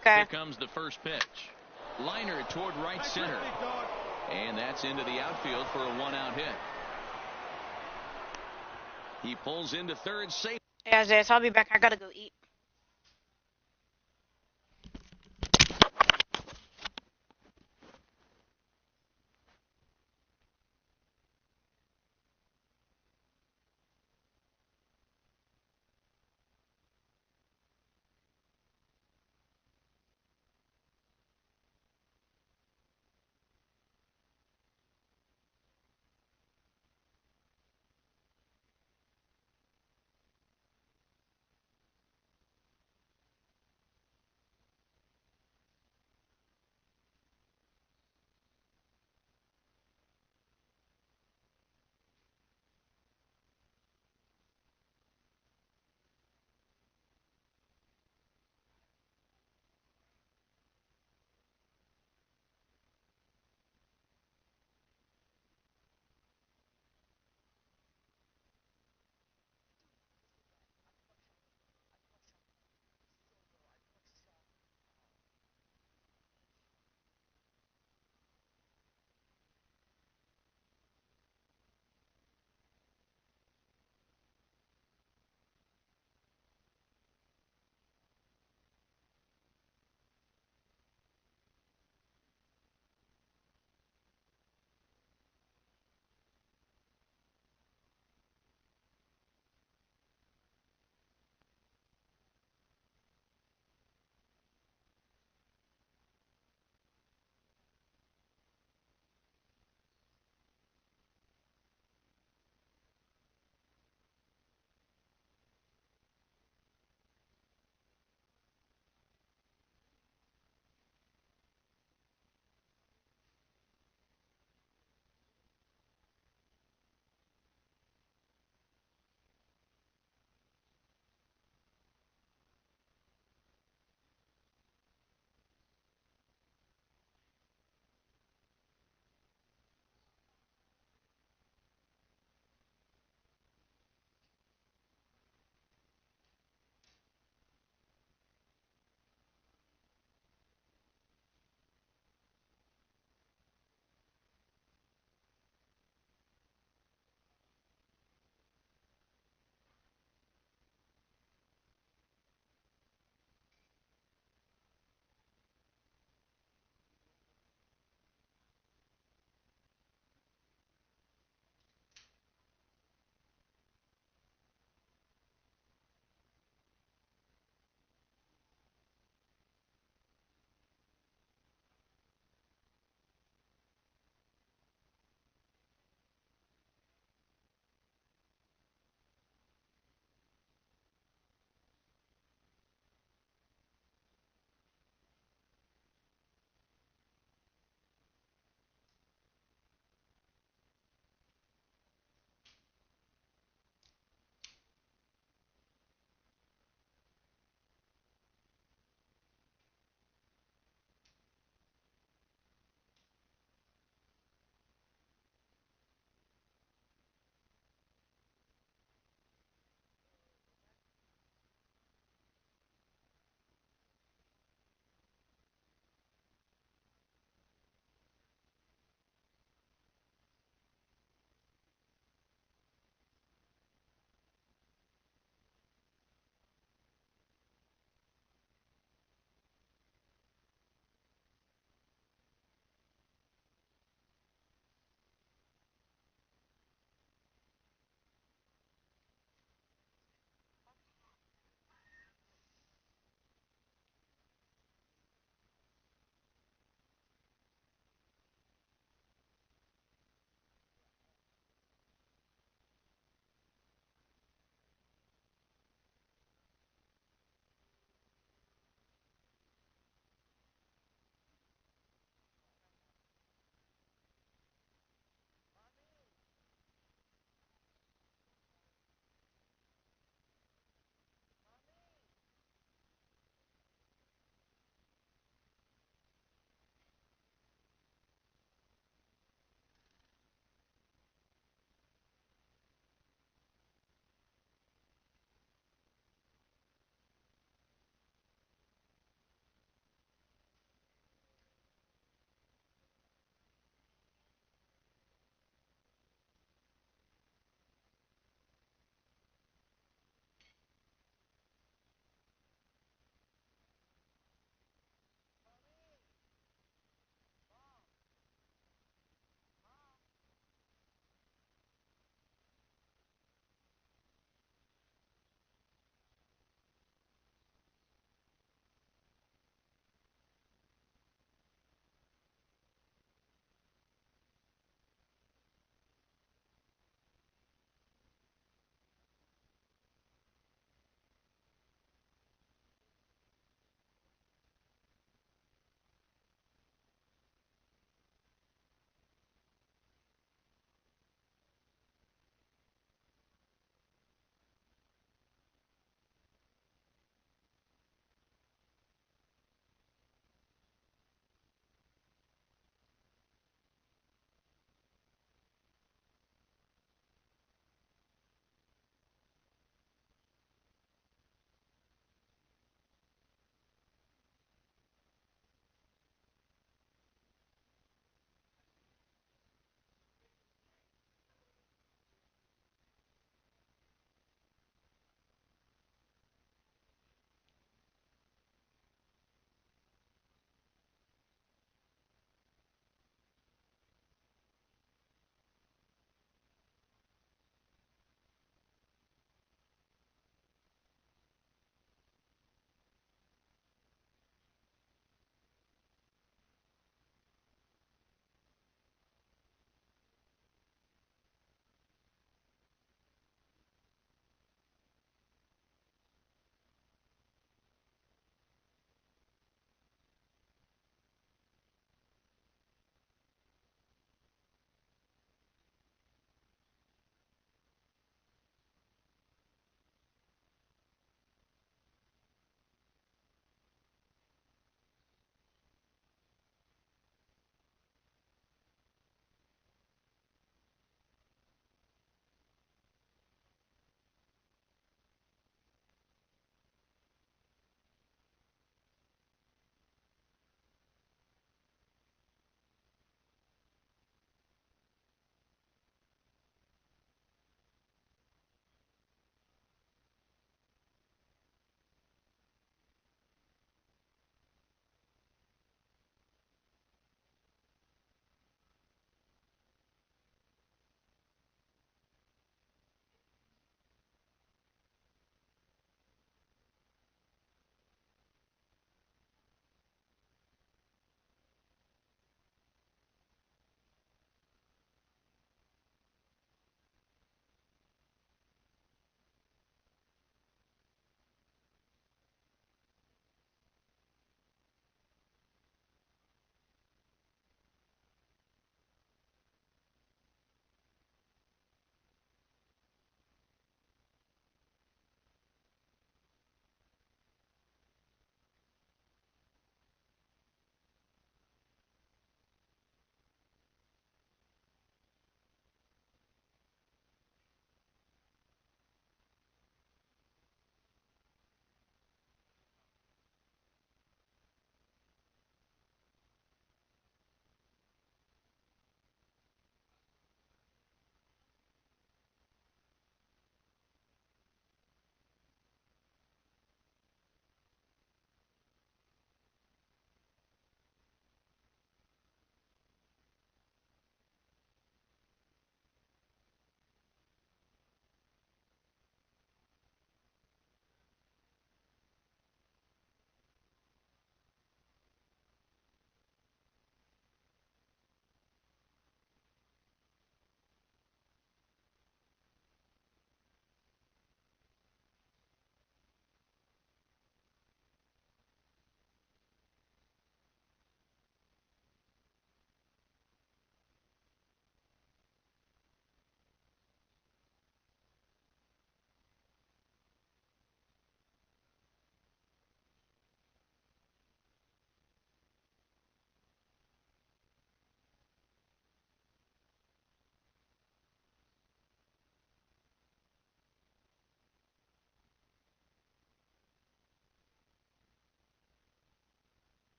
Okay. Here comes the first pitch. Liner toward right center. And that's into the outfield for a 1-out hit. He pulls into third safe. Hey, Isaiah, so I'll be back. I gotta go eat.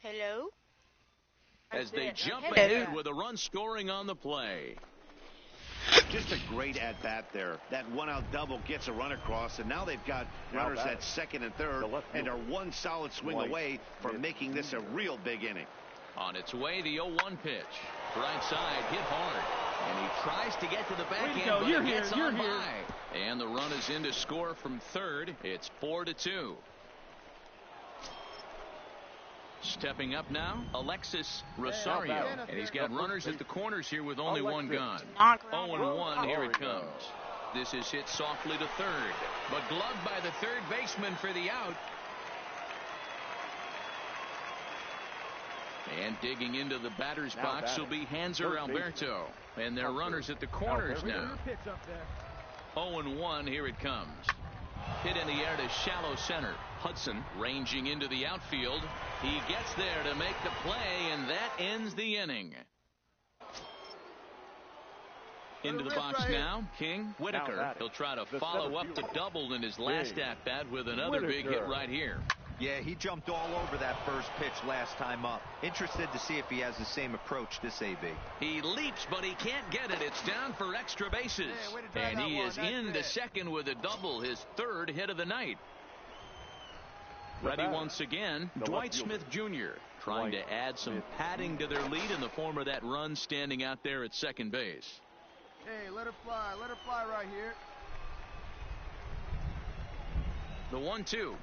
Hello? As they jump ahead with a run scoring on the play. Just a great at-bat there. That one-out double gets a run across, and now they've got runners at second and third and are one solid swing away from making this a real big inning. On its way, the 0-1 pitch. Right side, hit hard. And he tries to get to the backhand, but it gets on by. And the run is in to score from third. It's 4-2. Stepping up now, Alexis Rosario. And he's got runners at the corners here with only one gun. 0-1, here it comes. This is hit softly to third, but gloved by the third baseman for the out. And digging into the batter's box will be Hanser Alberto. And their runners at the corners now. 0-1, here it comes. Hit in the air to shallow center. Hudson ranging into the outfield. He gets there to make the play, and that ends the inning. Into the box now, King Whitaker. He'll try to follow up the double in his last at-bat with another big hit right here. Yeah, he jumped all over that first pitch last time up. Interested to see if he has the same approach this AB. He leaps, but he can't get it. It's down for extra bases. And he is into second with a double, his third hit of the night. Ready once again, Dwight Smith Jr. trying to add some padding to their lead in the form of that run standing out there at second base. Hey, let her fly right here. The 1-2.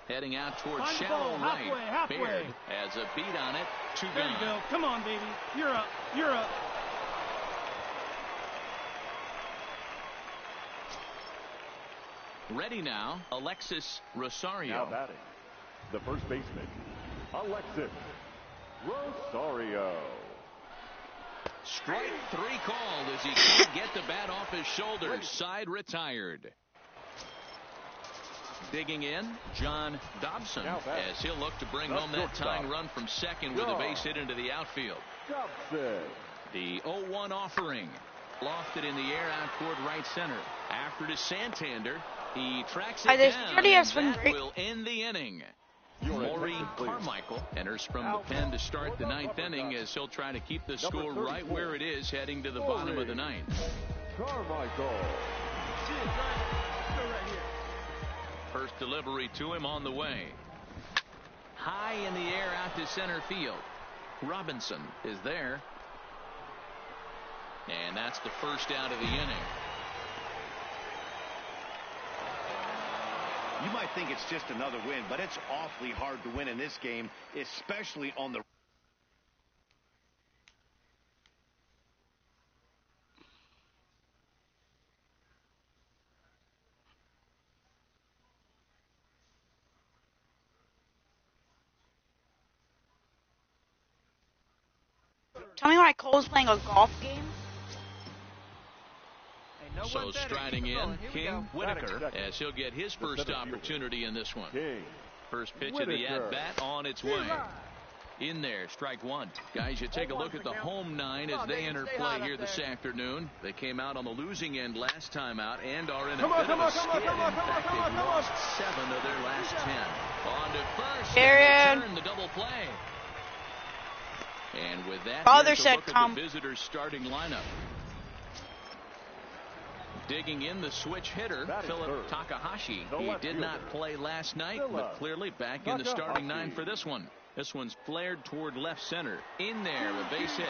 Heading out towards shallow right. Beard has a beat on it. Two gone. There you go. Come on, baby. You're up. You're up. Ready now, Alexis Rosario. Now batting, the first baseman, Alexis Rosario. Strike three called as he can't get the bat off his shoulders. Side retired. Digging in, John Dobson, as he'll look to bring home that tying run from second with a base hit into the outfield. Dobson. The 0-1 offering. Lofted in the air out toward right center. After to Santander. He tracks it down, and that will end the inning. Maury Carmichael enters from the pen to start the ninth inning as he'll try to keep the score right where it is heading to the bottom of the ninth. Carmichael. First delivery to him on the way. High in the air out to center field. Robinson is there. And that's the first out of the inning. You might think it's just another win, but it's awfully hard to win in this game, especially on the... Tell me why Cole's playing a golf game? So striding in, King Whitaker, as he'll get his first opportunity in this one. First pitch of the at-bat on its way. In there, strike one. Guys, you take a look at the home nine as they enter play here this afternoon. They came out on the losing end last time out and are in a bit of a skid. In fact, they've lost 7 of their last 10. On to first, and return the double play. And with that, here's a look at the visitors' starting lineup. Digging in, the switch hitter, Philip Takahashi. He did not play last night, but clearly back in the starting 9 for this one. This one's flared toward left center. In there, a base hit.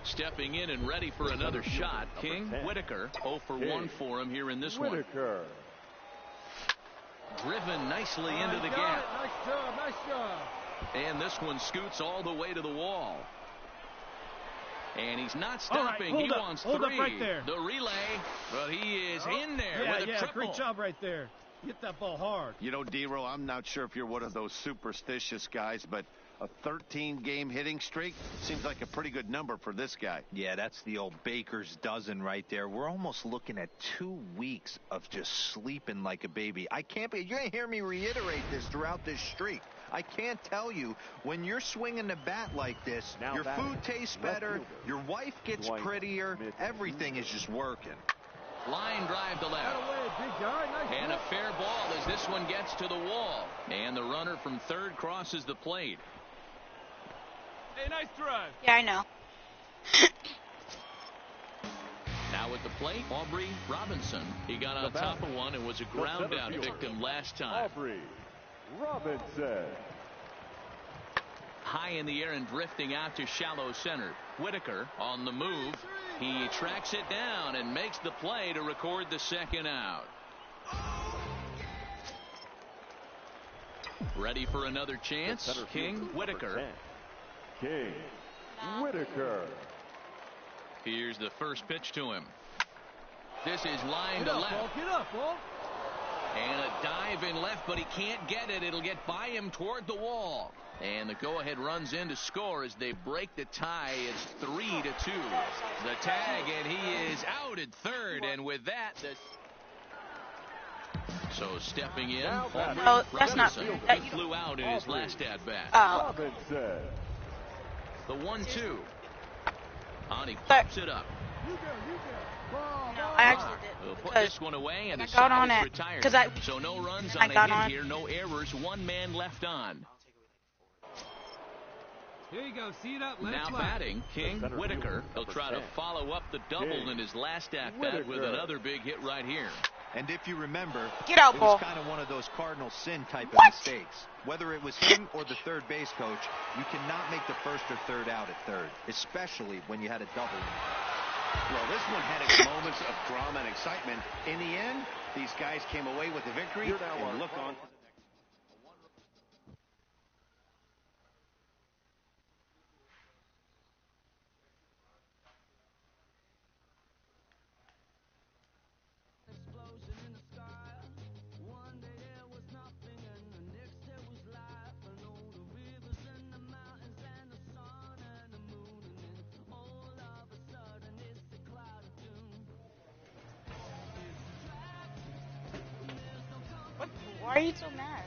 Stepping in and ready for another shot, King Whitaker. 0 for 1 for him here in this one. Driven nicely into the gap. Nice job, nice job. And this one scoots all the way to the wall. And he's not stopping. He wants 3. Hold up right there. The relay, but he is in there with a triple. Great job right there. Hit that ball hard. You know, D-Row, I'm not sure if you're one of those superstitious guys, but a 13-game hitting streak seems like a pretty good number for this guy. Yeah, that's the old baker's dozen right there. We're almost looking at 2 weeks of just sleeping like a baby. I can't be. You're going to hear me reiterate this throughout this streak. I can't tell you, when you're swinging the bat like this, your food tastes better, your wife gets prettier, everything is just working. Line drive to left. Big guy. Nice And hit. a fair ball as this one gets to the wall. And the runner from third crosses the plate. Hey, nice drive. Yeah, I know. Now at the plate, Aubrey Robinson. He got on top of one and was a ground out victim last time. Aubrey Robinson. High in the air and drifting out to shallow center. Whitaker on the move. He tracks it down and makes the play to record the second out. Ready for another chance? King Whitaker. King Whitaker. Here's the first pitch to him. This is line Get to up, left. Ball. Get up, Ball. And a dive in left, but he can't get it. It'll get by him toward the wall. And the go-ahead runs in to score as they break the tie. It's 3-2. The tag, and he is out at third. And with that, so stepping in, No, that's not. Robinson flew out in his last at-bat. Robinson. The 1-2. On, he pops it up. No, I actually We'll did. put Because this one away, and I the got side on is it, retired. 'cause I- So no runs I on got a hit on. here, no errors, one man left on. Here you go. See that? Let Now it fly. batting, King Whitaker. He'll try to follow up the double in his last at-bat with another big hit right here. And if you remember, Get out, it Ball. was kind of one of those cardinal sin type of What? mistakes. Whether it was him or the third base coach, you cannot make the first or third out at third, especially when you had a double. Well, this one had its moments of drama and excitement. In the end, these guys came away with the victory and look on. Why are you so mad?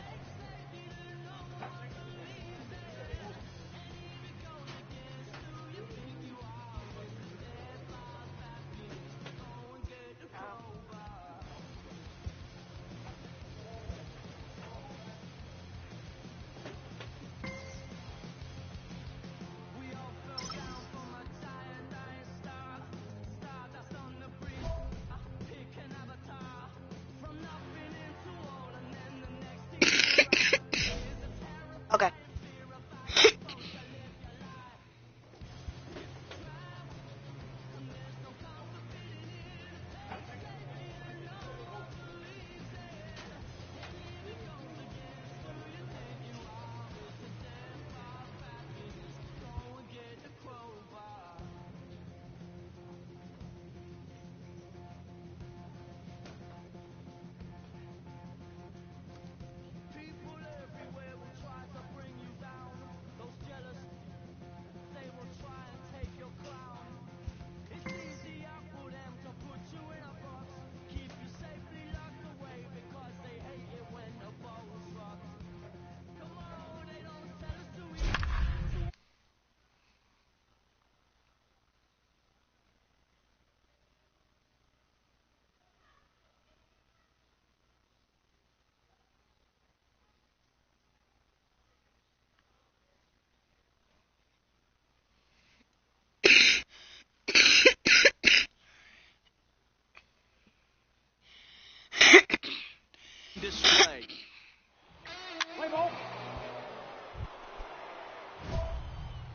Okay. Display.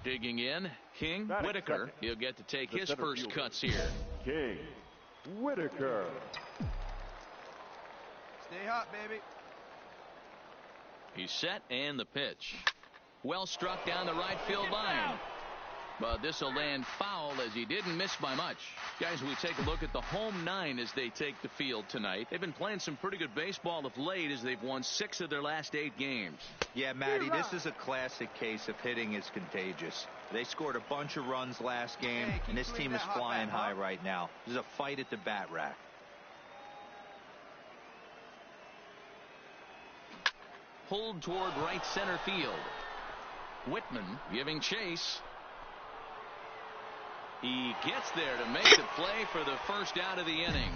Digging in, King Whitaker. He'll get to take his first cuts here. King Whitaker. Stay hot, baby. He's set, and the pitch. Well struck down the right field line. But this will land foul as he didn't miss by much. Guys, we take a look at the home nine as they take the field tonight. They've been playing some pretty good baseball of late as they've won 6 of their last 8 games. Yeah, Matty, this is a classic case of hitting is contagious. They scored a bunch of runs last game, and this team is flying high right now. There's a fight at the bat rack. Pulled toward right center field. Whitman giving chase. He gets there to make the play for the first out of the inning.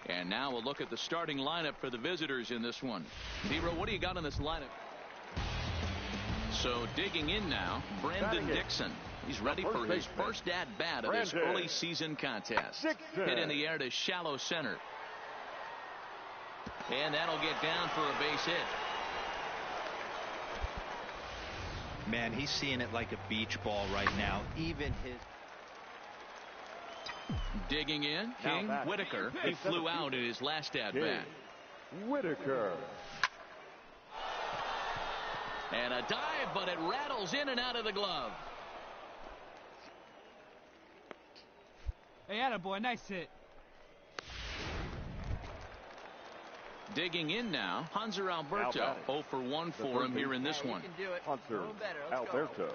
And now we'll look at the starting lineup for the visitors in this one. Nero, what do you got in this lineup? So digging in now, Brandon Dixon. He's ready for his first at-bat of this early season contest. Hit in the air to shallow center. And that'll get down for a base hit. Man, he's seeing it like a beach ball right now. Even his... Digging in, King Whitaker. He flew out in his last at-bat. Whitaker. And a dive, but it rattles in and out of the glove. Hey, attaboy, nice hit. Digging in now, Hanser Alberto. 0 for 1 for him here in this one. Hanser Alberto.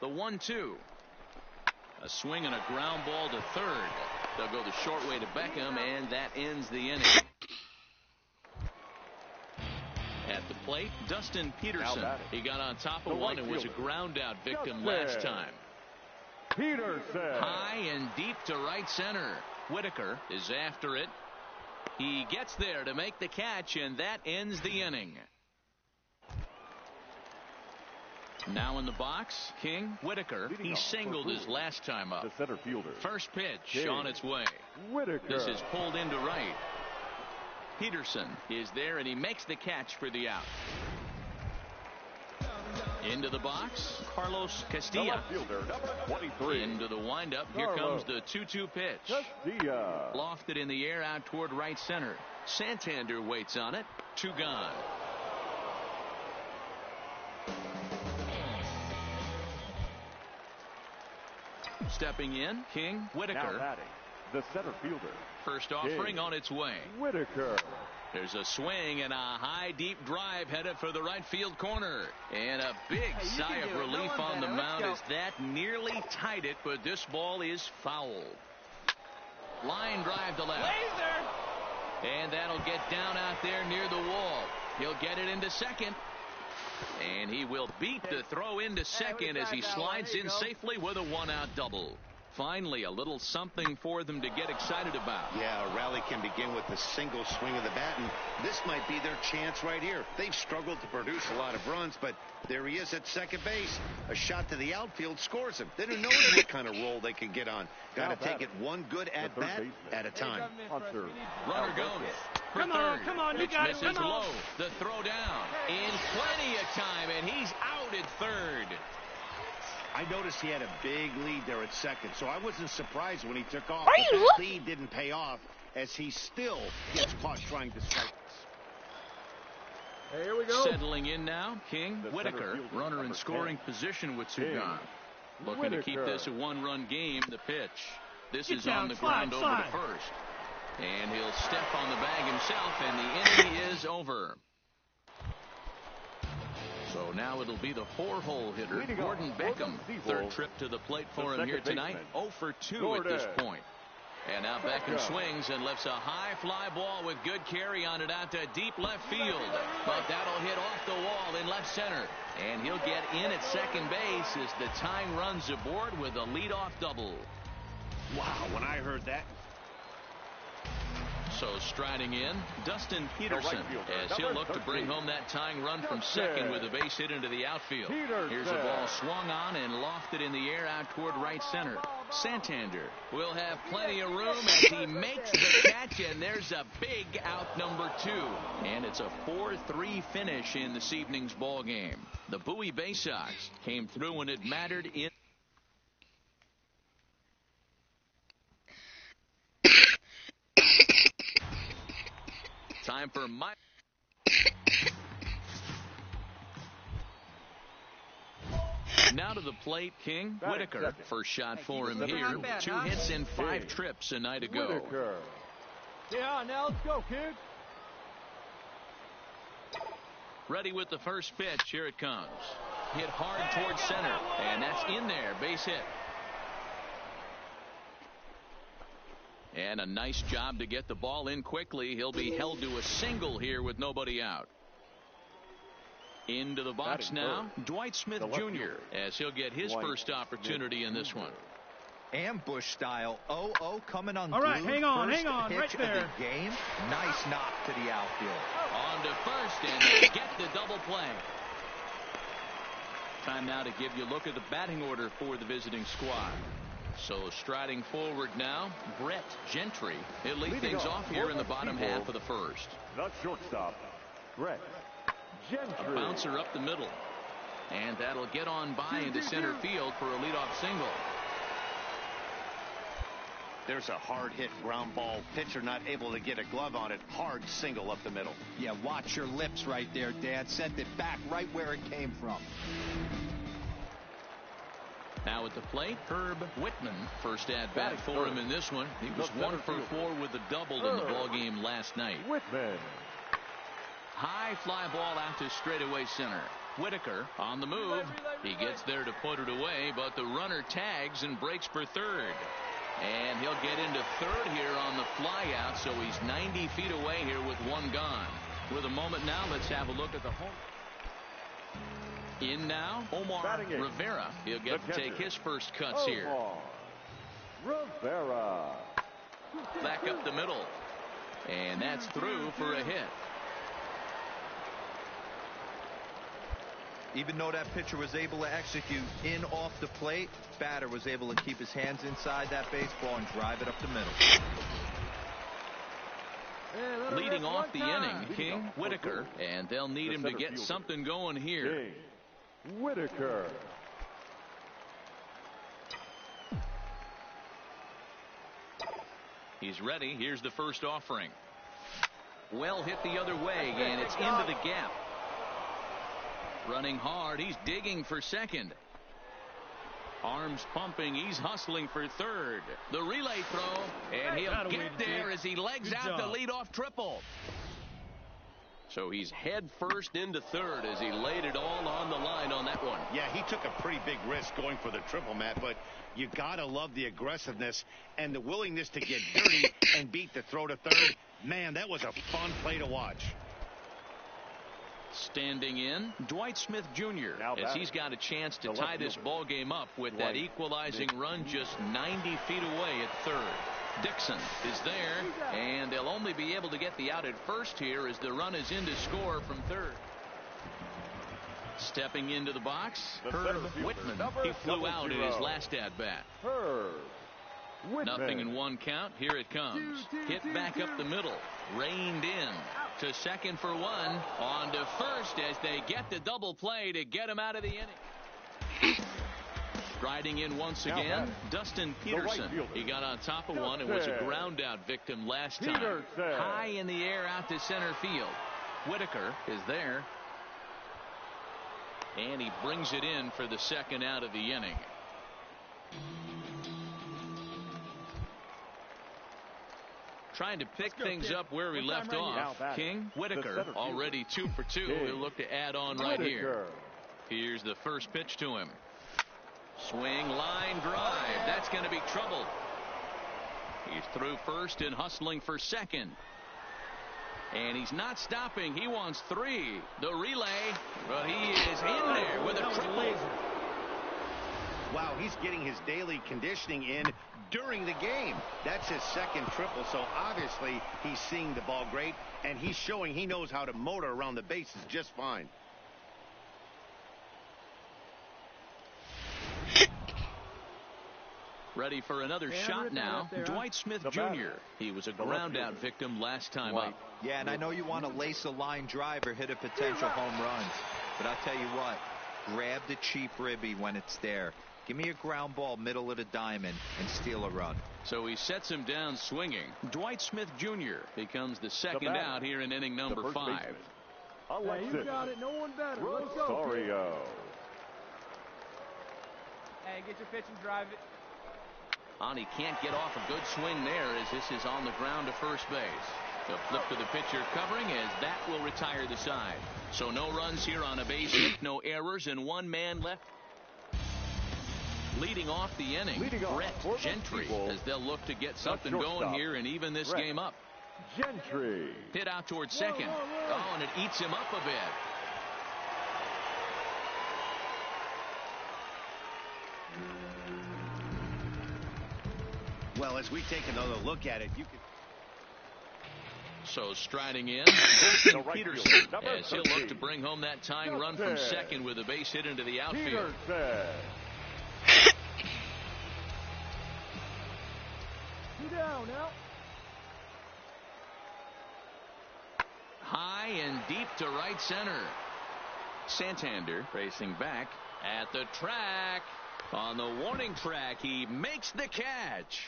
The 1-2. A swing and a ground ball to third. They'll go the short way to Beckham, and that ends the inning. At the plate, Dustin Peterson. He got on top of one and was a ground out victim last time. Peterson. High and deep to right center. Whitaker is after it. He gets there to make the catch, and that ends the inning. Now in the box, King Whitaker. He singled his last time up. The center fielder. First pitch on its way. Whitaker. This is pulled into right. Peterson is there, and he makes the catch for the out. Into the box, Carlos Castilla. Fielder, number 23. Into the windup. Here comes the 2-2 pitch. Castilla. Lofted in the air out toward right center. Santander waits on it. 2 gone. Stepping in, King Whitaker. The center fielder. First offering on its way. Whitaker. There's a swing and a high deep drive headed for the right field corner. And a big sigh of relief on the mound as that nearly tied it, but this ball is foul. Line drive to left. Laser! And that'll get down out there near the wall. He'll get it into second. And he will beat the throw into second as he slides in safely with a 1-out double. Finally, a little something for them to get excited about. Yeah, a rally can begin with a single swing of the bat, and this might be their chance right here. They've struggled to produce a lot of runs, but there he is at second base. A shot to the outfield scores him. They don't know what kind of role they can get on. Got to take it one good at-bat at a time. Runner goes for third. Come on, you Pitch guys, misses come on. low. The throw down in plenty of time, and he's out at third. I noticed he had a big lead there at second, so I wasn't surprised when he took off. Are but you that lead didn't pay off as he still gets caught trying to strike. Hey, here we go. Settling in now, King Whitaker, runner in scoring position with 2 gone. Looking to keep this a 1-run game. The pitch. This is on the ground over to first. And he'll step on the bag himself, and the inning is over. So now it'll be the 4-hole hitter, Gordon Beckham. Third trip to the plate for him here tonight. 0 for 2 at this point. And now Beckham swings and lifts a high fly ball with good carry on it out to deep left field. But that'll hit off the wall in left center. And he'll get in at second base as the tying runs aboard with a leadoff double. Wow, when I heard that. So striding in, Dustin Peterson, as he'll look to bring home that tying run from second with a base hit into the outfield. Here's a ball swung on and lofted in the air out toward right center. Santander will have plenty of room as he makes the catch, and there's a big out number 2. And it's a 4-3 finish in this evening's ball game. The Bowie Bay Sox came through when it mattered in. Time for my. Now to the plate, King Whitaker. First shot for him here. 2 hits in 5 trips a night ago. Yeah, now let's go, kid. Ready with the first pitch. Here it comes. Hit hard towards center, and that's in there. Base hit. And a nice job to get the ball in quickly. He'll be held to a single here with nobody out. Into the box now, Dwight Smith Jr. as he'll get his first opportunity in this one. Ambush style. 0-0 coming unglued. All right, hang on, First right pitch there. of the game. Nice knock to the outfield. On to first, and they get the double play. Time now to give you a look at the batting order for the visiting squad. So striding forward now, Brett Gentry. He'll lead things off here in the bottom half of the first. The shortstop, Brett Gentry. A bouncer up the middle. And that'll get on by into center field for a leadoff single. There's a hard-hit ground ball. Pitcher not able to get a glove on it. Hard single up the middle. Yeah, watch your lips right there, Dad. Sent it back right where it came from. Now at the plate, Herb Whitman. First at bat for him in this one. He was 1 for 4 with a double in the ball game last night. Whitman. High fly ball out to straightaway center. Whitaker on the move. He gets there to put it away, but the runner tags and breaks for third. And he'll get into third here on the fly out, so he's 90 feet away here with one gone. With a moment now, let's have a look at the home. In now, Omar Rivera. He'll get to take his first cuts here. Rivera. Back up the middle. And that's through for a hit. Even though that pitcher was able to execute in off the plate, batter was able to keep his hands inside that baseball and drive it up the middle. Leading off the inning, King Whitaker, and they'll need him to get something going here. Whitaker. He's ready. Here's the first offering. Well hit the other way, and it's into the gap. Running hard. He's digging for second. Arms pumping. He's hustling for third. The relay throw, and he'll get there as he legs out the leadoff triple. So he's head first into third as he laid it all on the line on that one. Yeah, he took a pretty big risk going for the triple, Matt, but you gotta love the aggressiveness and the willingness to get dirty and beat the throw to third. Man, that was a fun play to watch. Standing in, Dwight Smith Jr. as he's got a chance to tie this ball game up with that equalizing run just 90 feet away at third. Dixon is there, and they'll only be able to get the out at first here as the run is in to score from third. Stepping into the box, Herb Whitman. He flew out in his last at bat. Nothing in one count. Here it comes. Hit back up the middle. Reined in to second for one. On to first as they get the double play to get him out of the inning. Striding in once again, Dustin Peterson. He got on top of one and was a ground out victim last time. High in the air out to center field. Whitaker is there. And he brings it in for the second out of the inning. Trying to pick things up where we left off. King Whitaker already 2 for 2. He'll look to add on right here. Here's the first pitch to him. Swing, line drive. That's going to be trouble. He's through first and hustling for second. And he's not stopping. He wants 3. The relay, but he is in there with a triple. Wow, he's getting his daily conditioning in during the game. That's his second triple, so obviously he's seeing the ball great, and he's showing he knows how to motor around the bases just fine. Ready for another shot now. Dwight Smith Jr. He was a ground out victim last time up. Yeah, and I know you want to lace a line drive or hit a potential home run, but I'll tell you what, grab the cheap ribby when it's there. Give me a ground ball middle of the diamond and steal a run. So he sets him down swinging. Dwight Smith Jr. becomes the second out here in inning number 5. Alexis. Hey, you got it. No one better. Let's go. Rosario. Hey, get your pitch and drive it. He can't get off a good swing there as this is on the ground to first base. He'll flip to the pitcher covering as that will retire the side. So no runs here on a base hit, no errors, and one man left. Leading off the inning, Brett Gentry, as they'll look to get something going here and even this game up. Gentry. Hit out towards second. Oh, and it eats him up a bit. Well, as we take another look at it, you can... So striding in, Peterson, as he'll look to bring home that tying run from second with a base hit into the outfield. Down now. High and deep to right center. Santander racing back at the track. On the warning track, he makes the catch.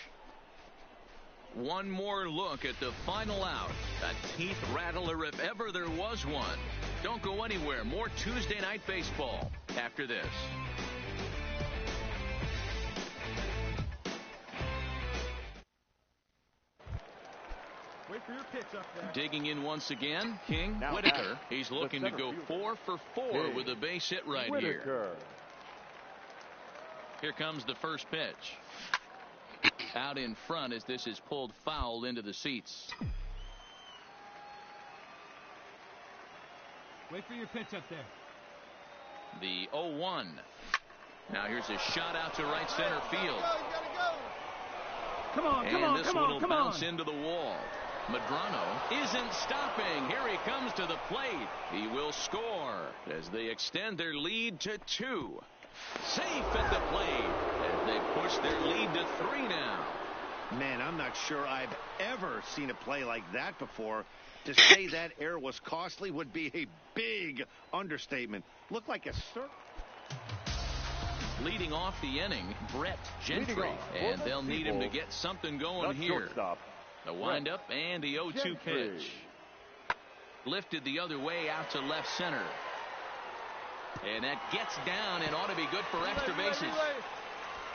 One more look at the final out. A teeth rattler if ever there was one. Don't go anywhere. More Tuesday Night Baseball after this. Wait for your pitch up there. Digging in once again, King Whitaker. He's looking to go 4 for 4 with a base hit right here. Here comes the first pitch. Out in front as this is pulled foul into the seats. Wait for your pitch up there. The 0-1. Now here's a shot out to right center field. Come on, come and on, this come one on, will come bounce on. into the wall. Medrano isn't stopping. Here he comes to the plate. He will score as they extend their lead to 2. Safe at the plate as they push their lead to 3 now. Man, I'm not sure I've ever seen a play like that before. To say that error was costly would be a big understatement. Looked like a circle. Leading off the inning, Brett Gentry, and they'll need him to get something going here. The windup and the 0-2 pitch. Lifted the other way out to left center. And that gets down and ought to be good for extra bases.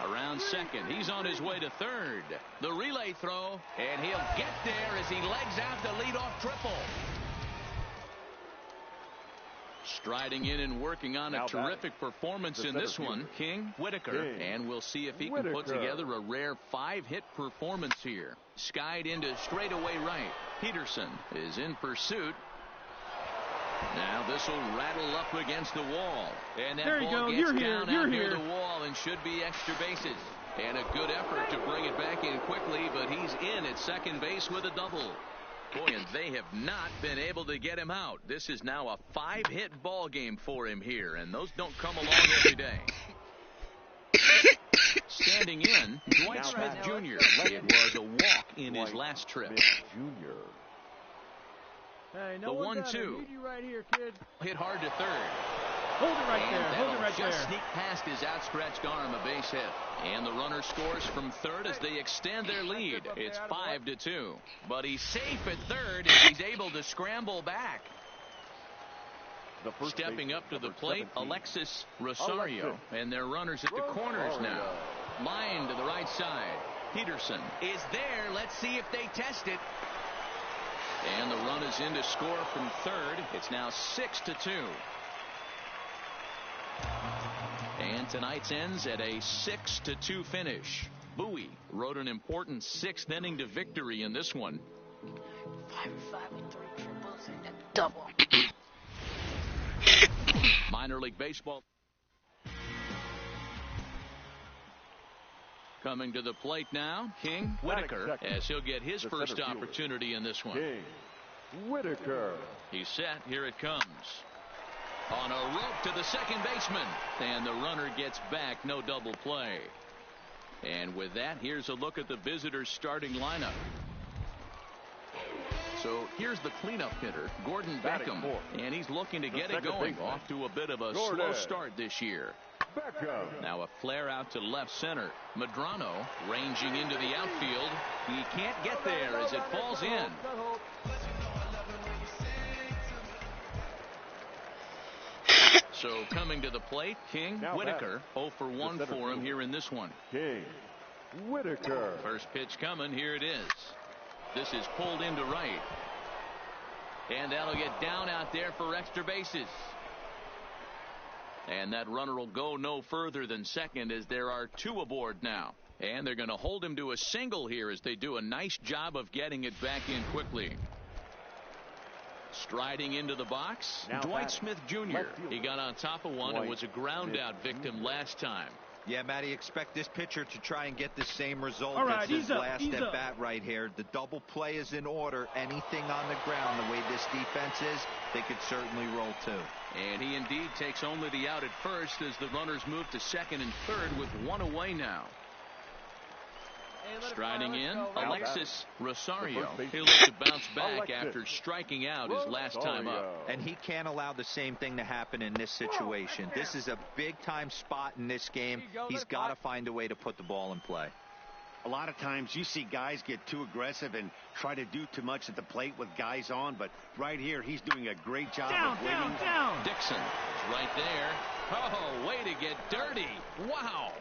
Around second, he's on his way to third. The relay throw, and he'll get there as he legs out the leadoff triple. Striding in and working on a terrific performance in this one, King Whitaker. And we'll see if he can put together a rare 5-hit performance here. Skied into straightaway right. Peterson is in pursuit. Now this will rattle up against the wall. And that ball gets down out near the wall and should be extra bases. And a good effort to bring it back in quickly, but he's in at second base with a double. Boy, and they have not been able to get him out. This is now a 5-hit ball game for him here, and those don't come along every day. Standing in, Dwight Smith Jr. It was a walk in his last trip. Hey, the 1-2. Right here, kid. Hit hard to third. Hold it right there. Hold it right there. Just sneak past his outstretched arm, a base hit. And the runner scores from third as they extend their lead. It's 5-2. But he's safe at third as he's able to scramble back. Stepping up to the plate, Alexis Rosario. And their runners at the corners now. Line to the right side. Peterson is there. Let's see if they test it. And the run is in to score from third. It's now 6-2. And tonight's ends at a 6-2 finish. Bowie wrote an important 6th inning to victory in this one. 5 with 3 triples and a double. Minor league baseball. Coming to the plate now, King Whitaker, as he'll get his first opportunity in this one. Whitaker. He's set. Here it comes. On a rope to the second baseman. And the runner gets back. No double play. And with that, here's a look at the visitors' starting lineup. So here's the cleanup hitter, Gordon Beckham. And he's looking to get it going. Off to a bit of a slow start this year. Now a flare out to left center. Medrano ranging into the outfield. He can't get there as it falls in. So coming to the plate, King Whitaker. 0 for 1 for him here in this one. King Whitaker. First pitch coming. Here it is. This is pulled into right. And that'll get down out there for extra bases. And that runner will go no further than second as there are 2 aboard now. And they're going to hold him to a single here as they do a nice job of getting it back in quickly. Striding into the box, Dwight Smith Jr. He got on top of one and was a ground out victim last time. Yeah, Matty, expect this pitcher to try and get the same result All right, as his last ease up. at-bat right here. The double play is in order. Anything on the ground, the way this defense is, they could certainly roll too. And he indeed takes only the out at first as the runners move to second and third with one away now. Striding in, Alexis Rosario. He'll look to bounce back after striking out his last time up. And he can't allow the same thing to happen in this situation. This is a big-time spot in this game. He's got to find a way to put the ball in play. A lot of times you see guys get too aggressive and try to do too much at the plate with guys on, but right here he's doing a great job of waiting. Dixon is right there. Oh, way to get dirty. Wow.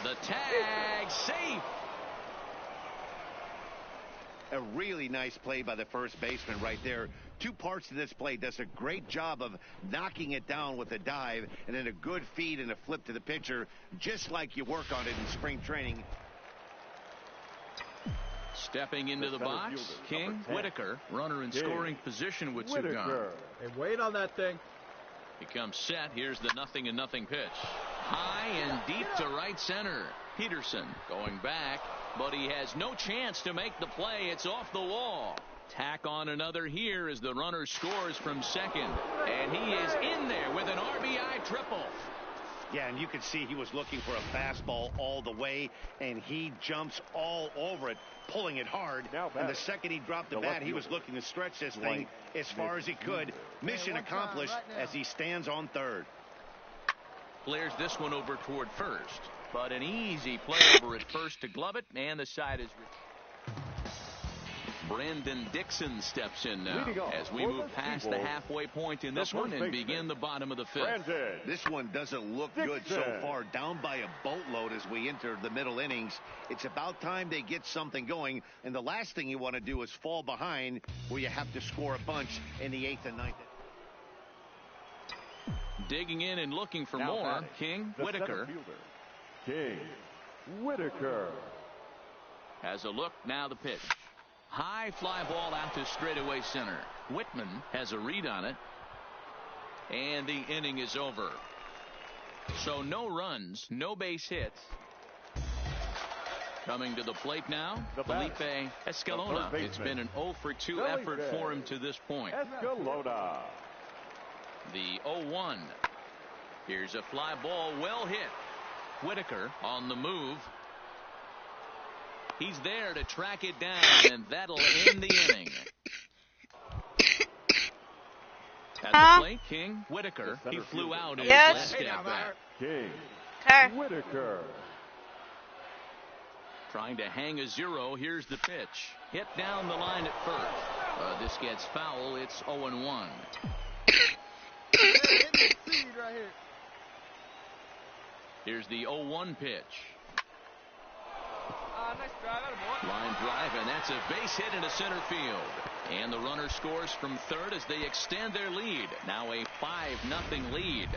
The tag safe. A really nice play by the first baseman right there. Two parts to this play. Does a great job of knocking it down with a dive and then a good feed and a flip to the pitcher, just like you work on it in spring training. Stepping into the box, King, Whitaker, runner in scoring position with two gone. Hey, wait on that thing. He comes set. Here's the 0-0 pitch. High and deep to right center. Peterson going back, but he has no chance to make the play. It's off the wall. Tack on another here as the runner scores from second. And he is in there with an RBI triple. Yeah, and you can see he was looking for a fastball all the way, and he jumps all over it, pulling it hard. And the second he dropped the bat, he was looking to stretch this thing as far as he could. Mission accomplished as he stands on third. Flares this one over toward first, but an easy play over at first to glove it, and the side is... Brandon Dixon steps in now as we move past the halfway point in this one and begin the bottom of the fifth. This one doesn't look good so far. Down by a boatload as we enter the middle innings. It's about time they get something going, and the last thing you want to do is fall behind where you have to score a bunch in the 8th and 9th. Digging in and looking for more, King, Whitaker. King, Whitaker. Has a look, now the pitch. High fly ball out to straightaway center. Whitman has a read on it. And the inning is over. So no runs, no base hits. Coming to the plate now, Felipe Escalona. It's been an 0-for-2 effort for him to this point. Escalona. The 0-1. Here's a fly ball well hit. Whitaker on the move. He's there to track it down, and that'll end the inning. At the plate, King, Whitaker. He flew out in his last at bat. King, Whitaker. Trying to hang a 0. Here's the pitch. Hit down the line at first. This gets foul. It's 0-1. Here's the 0-1 pitch. Nice drive, line drive, and that's a base hit into center field. And the runner scores from third as they extend their lead. Now a 5-0 lead.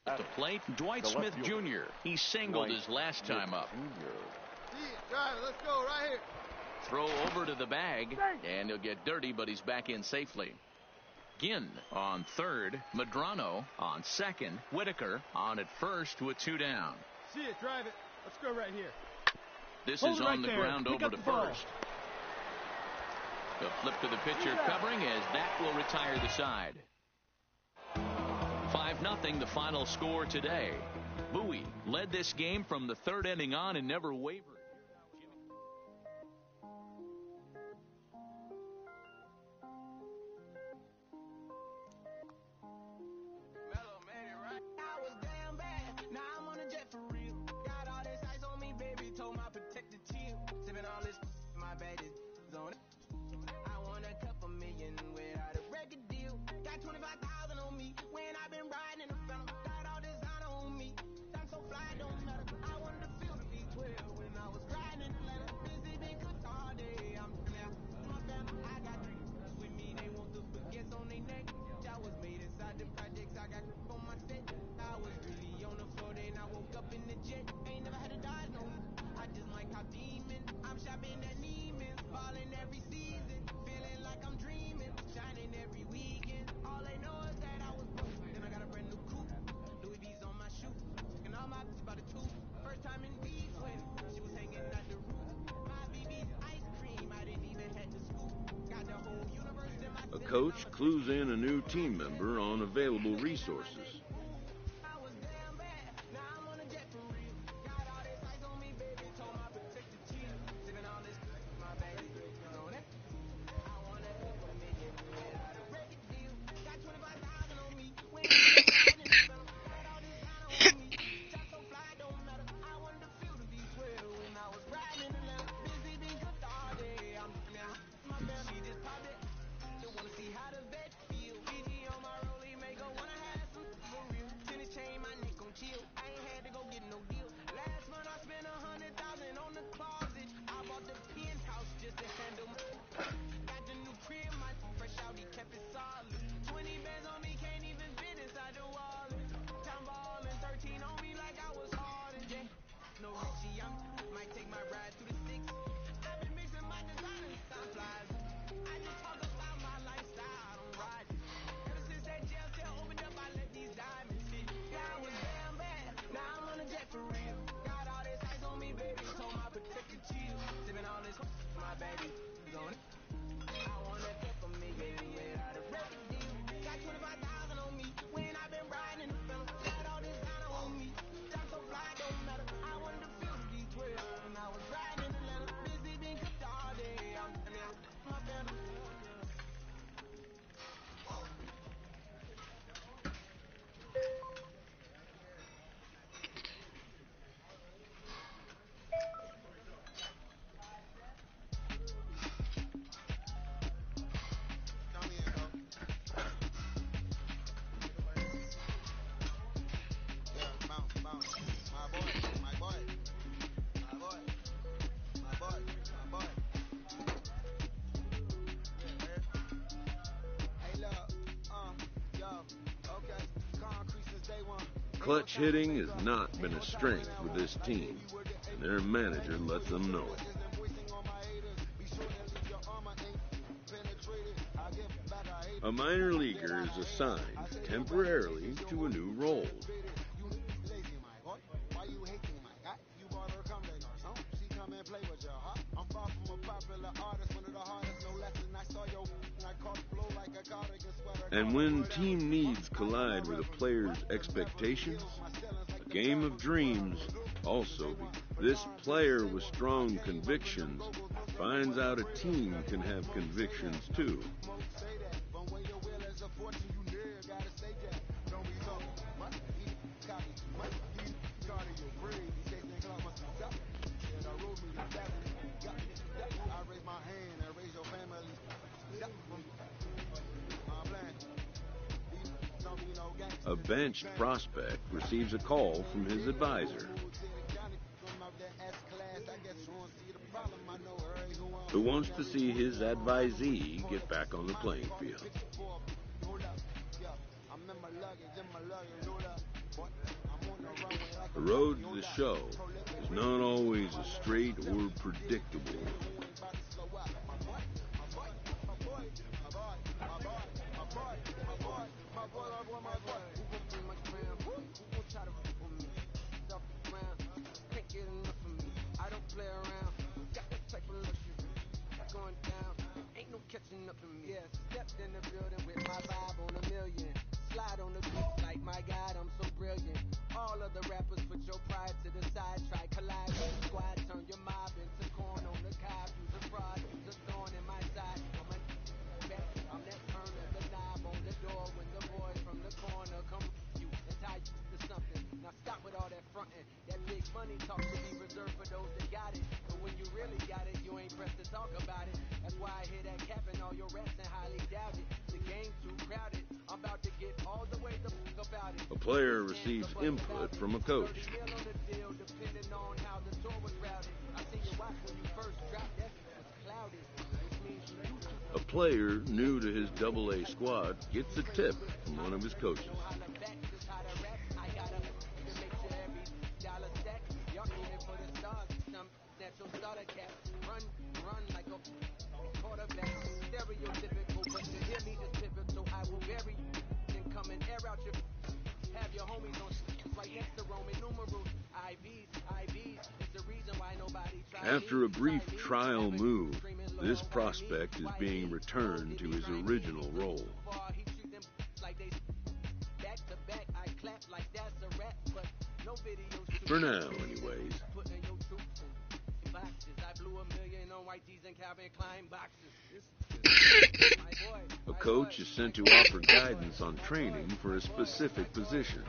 At the plate, Dwight Smith Jr. He singled his last time up. Let's go right here. Throw over to the bag, and he'll get dirty, but he's back in safely. Ginn on third, Medrano on second, Whitaker on at first with 2 down. See it, drive it. Let's go right here. This is on the ground over to first. The flip to the pitcher covering as that will retire the side. 5-0 the final score today. Bowie led this game from the third inning on and never wavered. I want a couple million without a record Got 25,000 on me when I've been riding in the phantom. Got all designer on me. I'm so fly, don't matter. I wanted to feel the V12 when I was riding in Atlanta. Busy been cooked all day. I'm now my family. I got with me. They want the baguettes on their neck. I was made inside the projects. I got on my set. I was really on the floor. Then I woke up in the jet. Ain't never had a dodge no. I just might cop demon. I'm shopping at Neiman's, balling every season, feeling like I'm dreaming, shining every weekend. All they know is that I was broke. Then I got a brand new coupe, Louis V's on my shoe, and all my bitches by the two. First time in D20, she was hanging at the roof. My BB's ice cream, I didn't even have to scoop. Got the whole universe in my. A coach clues in a new team member on available resources. Clutch hitting has not been a strength with this team, and their manager lets them know it. A minor leaguer is assigned temporarily to a new role. And when team needs collide with a player's expectations, a game of dreams also begins. This player with strong convictions finds out a team can have convictions too. A benched prospect receives a call from his advisor, who wants to see his advisee get back on the playing field. The road to the show is not always a straight or predictable one. Catching up to me. Yeah, stepped in the building with my vibe on a million. Slide on the beat like my God, I'm so brilliant. All of the rappers put your pride to the side. Try collide with the squad, turn your mob into corn on the cob. Use a fraud, use a thorn in my side. I'm that turn of the knob on the door when the boys from the corner come you and tie you to something. Now stop with all that fronting. That big money talk to be reserved for those that got it. But when you really got it, you ain't pressed to talk about it. That's why I hear that cap and all your raps and highly doubt it. The A player receives input from a coach. A player new to his AA squad gets a tip from one of his coaches. After a brief trial move, this prospect is being returned to his original role. For now, anyways. A coach is sent to offer guidance on training for a specific position.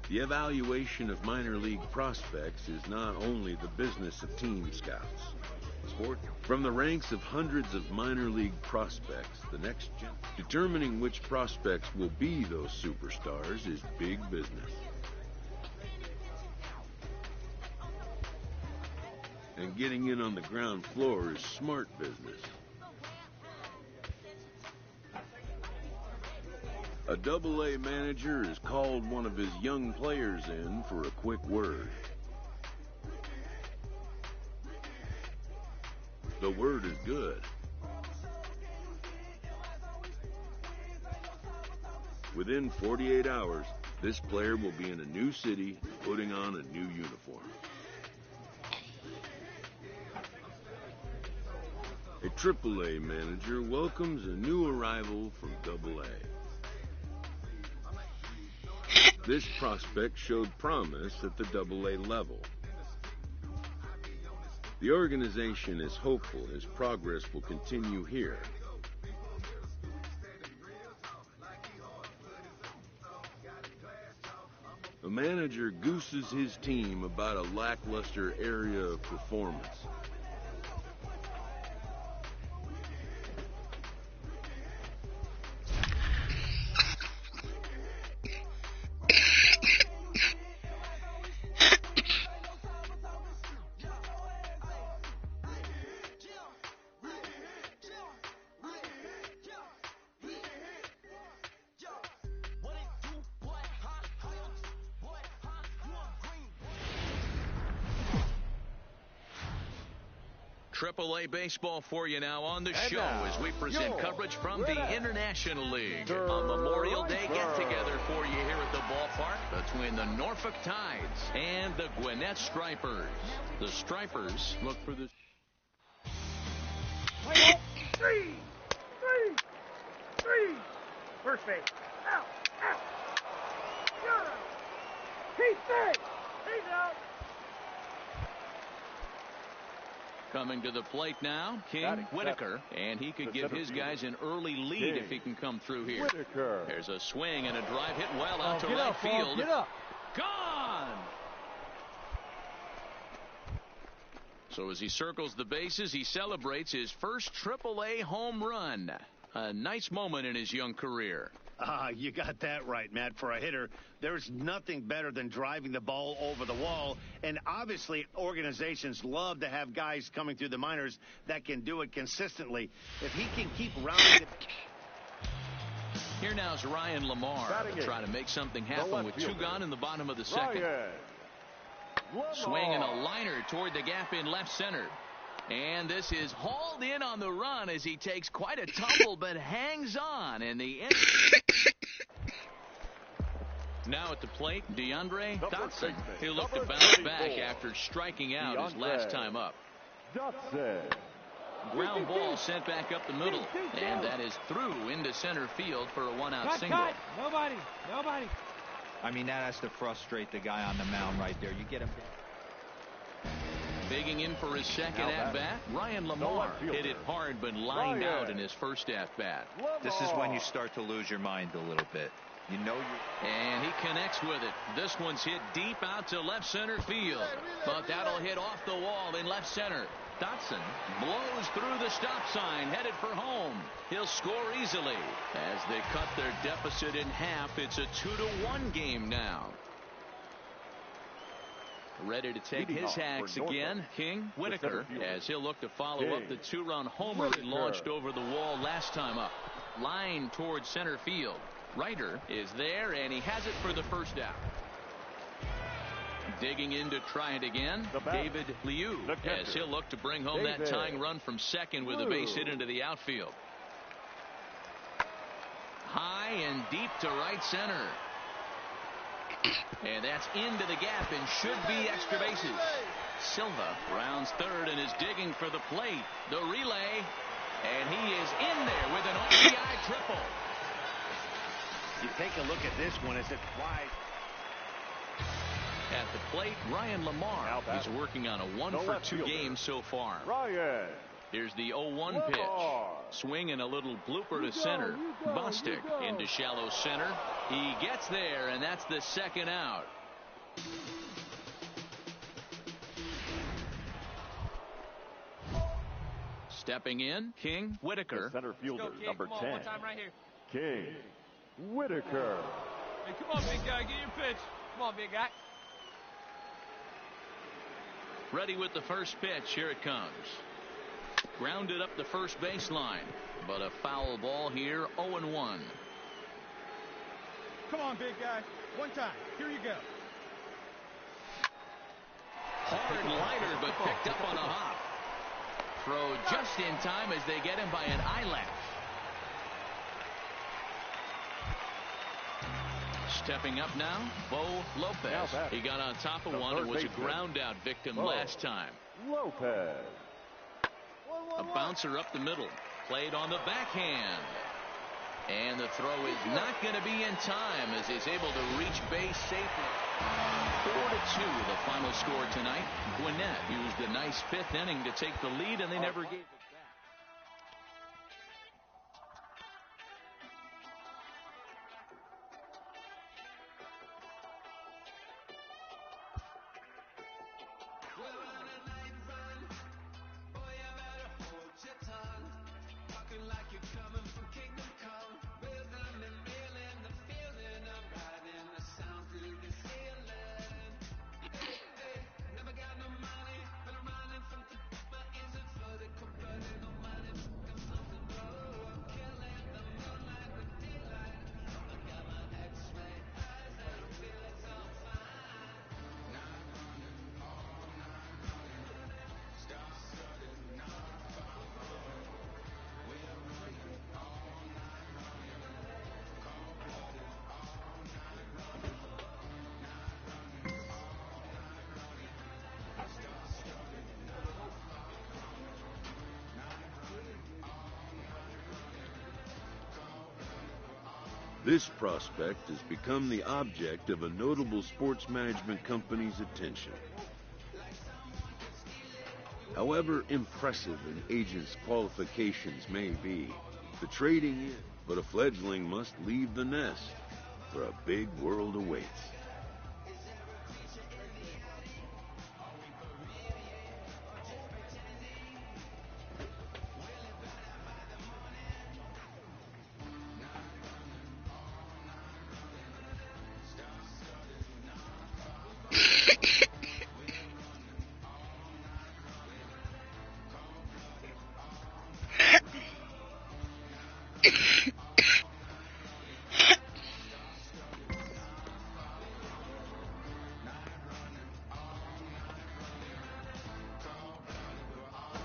The evaluation of minor league prospects is not only the business of team scouts. From the ranks of hundreds of minor league prospects, the next gen, determining which prospects will be those superstars is big business. And getting in on the ground floor is smart business. A AA manager has called one of his young players in for a quick word. The word is good. Within 48 hours, this player will be in a new city, putting on a new uniform. A AAA manager welcomes a new arrival from AA. This prospect showed promise at the AA level. The organization is hopeful his progress will continue here. The manager gooses his team about a lackluster area of performance. AAA baseball for you now on the show as we present coverage from the International League. A Memorial Day get-together for you here at the ballpark between the Norfolk Tides and the Gwinnett Stripers. The Stripers look for the... Three! First base. Out! He's safe! He's out! Coming to the plate now, King Whitaker, and he could give his guys an early lead if he can come through here. Whitaker. There's a swing and a drive hit well out to right field. Get up. Gone! So as he circles the bases, he celebrates his first AAA home run. A nice moment in his young career. You got that right, Matt. For a hitter, there's nothing better than driving the ball over the wall. And obviously, organizations love to have guys coming through the minors that can do it consistently. If he can keep rounding it. Here now is Ryan Lamar trying to make something happen with two gone in the bottom of the second. Swinging a liner toward the gap in left center. And this is hauled in on the run as he takes quite a tumble but hangs on in the end. Now at the plate, DeAndre Dotson. He'll look to bounce back after striking out his last time up. Ground ball sent back up the middle, and that is through into center field for a one-out single. Nobody. I mean, that has to frustrate the guy on the mound right there. You get him. Bigging in for his second at-bat, Ryan Lamar hit it hard but lined out in his first at-bat. This is when you start to lose your mind a little bit. You know you. And he connects with it. This one's hit deep out to left center field. But that'll hit off the wall in left center. Dotson blows through the stop sign, headed for home. He'll score easily. As they cut their deficit in half, it's a 2-1 game now. Ready to take his hacks again, King Whitaker, as he'll look to follow up the two-run homer he launched over the wall last time up. Line towards center field. Ryder is there, and he has it for the first out. Digging in to try it again, David Liu, as he'll look to bring home that tying run from second with a base hit into the outfield. High and deep to right center. And that's into the gap and should be extra bases. Silva rounds third and is digging for the plate. The relay, and he is in there with an RBI triple. You take a look at this one as it flies. At the plate, Ryan Lamar. He's working on a 1-for-2 game so far. Here's the 0-1 pitch. Swing and a little blooper to center. Bostic into shallow center. He gets there, and that's the second out. Stepping in, King Whitaker. Center fielder, number 10. One time right here. King Whitaker. Hey, come on, big guy. Get your pitch. Come on, big guy. Ready with the first pitch. Here it comes. Grounded up the first baseline, but a foul ball here. 0-1. Come on, big guy. One time. Here you go. Hard liner, but picked up on a hop. Throw just in time as they get him by an eyelash. Stepping up now, Bo Lopez. He got on top of one and was a ground out victim last time. Lopez. A bouncer up the middle. Played on the backhand. And the throw is not going to be in time as he's able to reach base safely. 4-2 the final score tonight. Gwinnett used a nice fifth inning to take the lead, and they never gave it back. This prospect has become the object of a notable sports management company's attention. However impressive an agent's qualifications may be, the trading in, but a fledgling must leave the nest, for a big world awaits.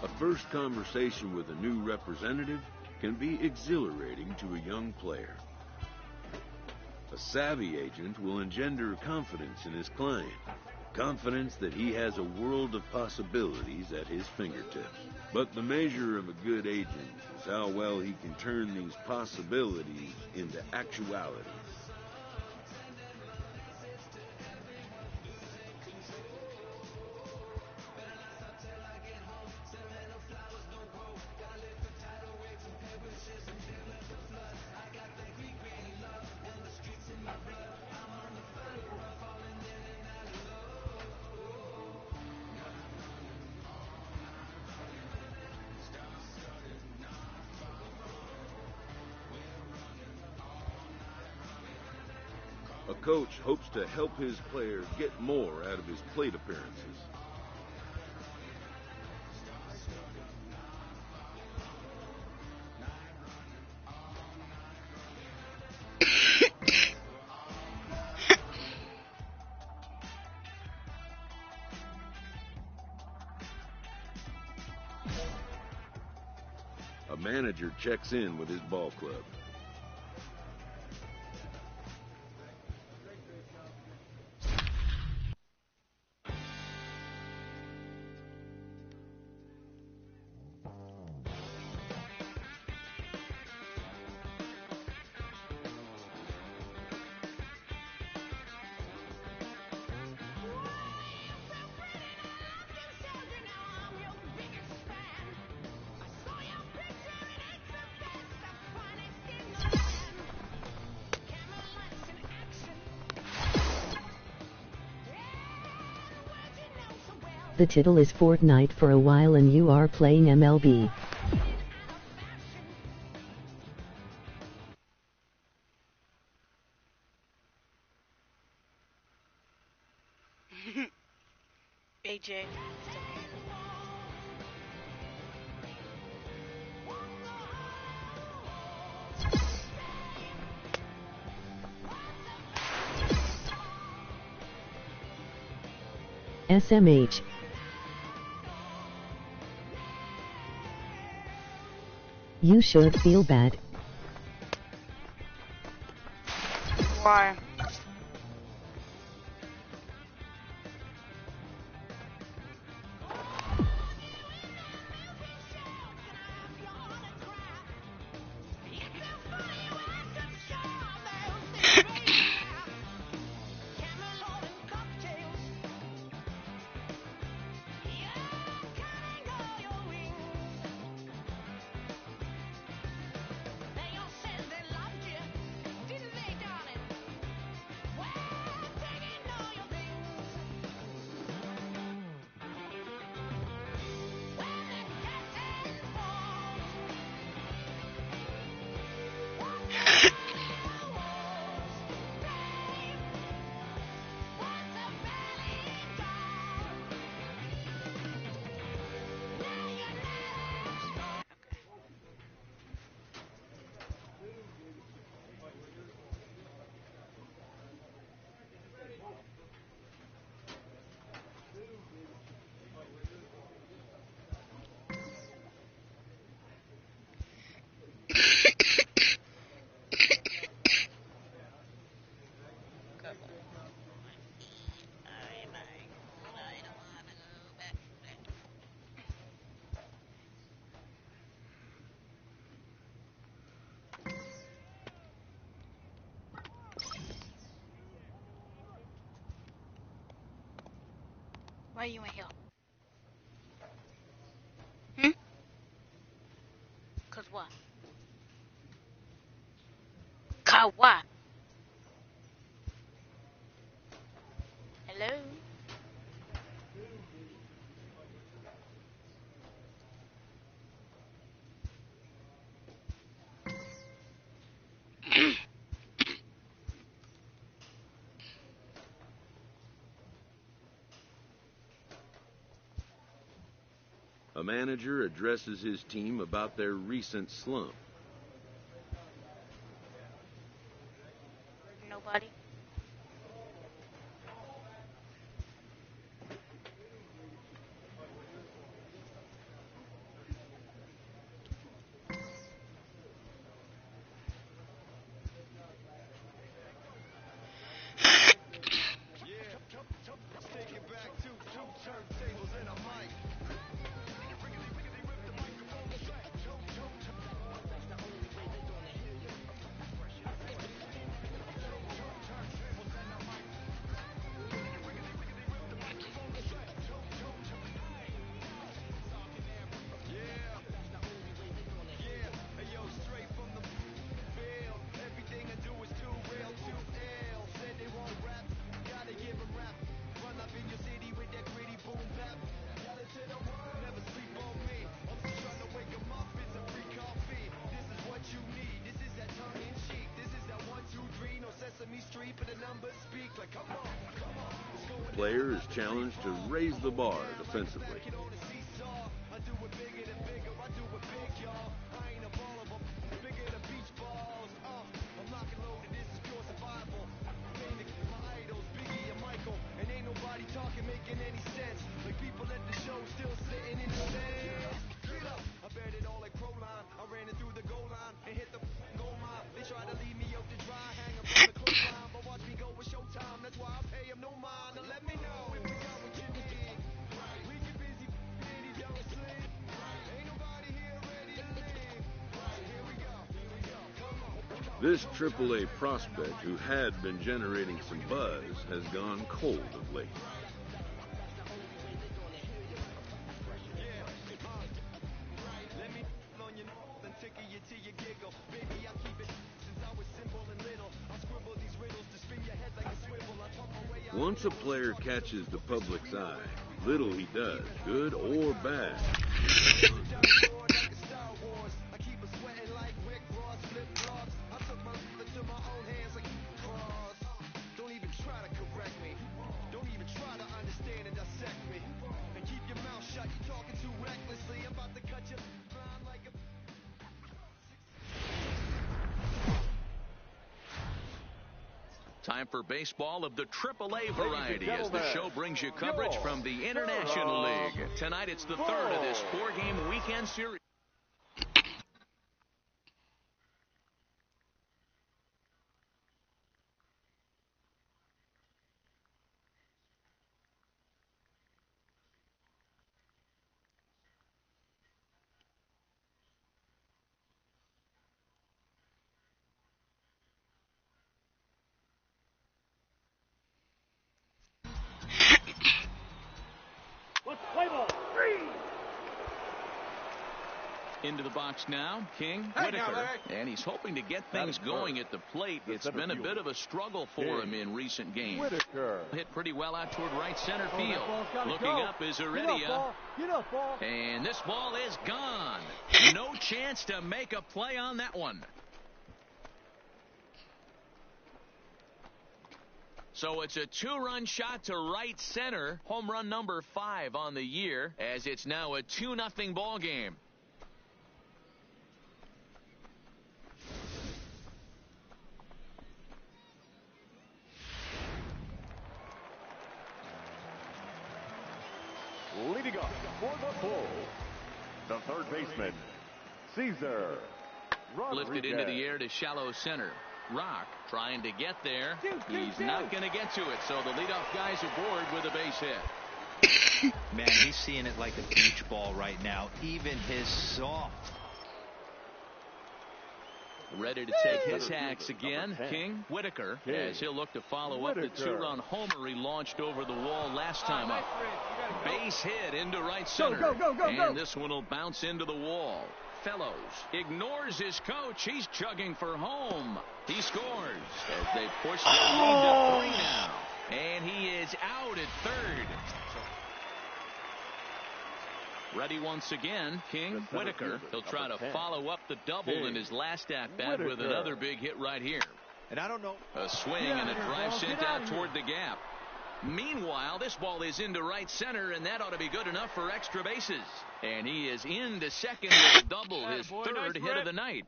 A first conversation with a new representative can be exhilarating to a young player. A savvy agent will engender confidence in his client, confidence that he has a world of possibilities at his fingertips. But the measure of a good agent is how well he can turn these possibilities into actuality. A coach hopes to help his player get more out of his plate appearances. A manager checks in with his ball club. The title is Fortnite for a while and you are playing MLB. AJ. SMH. You should feel bad. Why? Why are you in here? Hmm? Cause what? Cause what? Hello? A manager addresses his team about their recent slump. Nobody. The player is challenged to raise the bar defensively. This AAA prospect, who had been generating some buzz, has gone cold of late. Once a player catches the public's eye, little he does, good or bad. Time for baseball of the AAA variety as the show brings you coverage from the International League. Tonight it's the third of this four-game weekend series. Into the box now, King, Whitaker, and he's hoping to get things going at the plate. It's been a bit of a struggle for him in recent games. Hit pretty well out toward right center field. Looking up is Heredia, and this ball is gone. No chance to make a play on that one. So it's a two-run shot to right center. Home run number 5 on the year, as it's now a 2-0 ball game. Leading up for the pull, the third baseman, Cesar Rodriguez. Lifted into the air to shallow center. Rock trying to get there. He's not going to get to it, so the leadoff guy's aboard with a base hit. Man, he's seeing it like a beach ball right now. Even his soft. Ready to take his hacks again. King, Whitaker, as he'll look to follow up the 2-run homer he launched over the wall last time up. Base hit into right center. And this one will bounce into the wall. Fellows ignores his coach. He's chugging for home. He scores as they push their lead to 3 now. And he is out at third. Ready once again, King, Whitaker. He'll try to follow up the double in his last at-bat with another big hit right here. And I don't know. A swing and a drive sent out toward the gap. Meanwhile, this ball is into right center, and that ought to be good enough for extra bases. And he is into second with a double, his third hit of the night.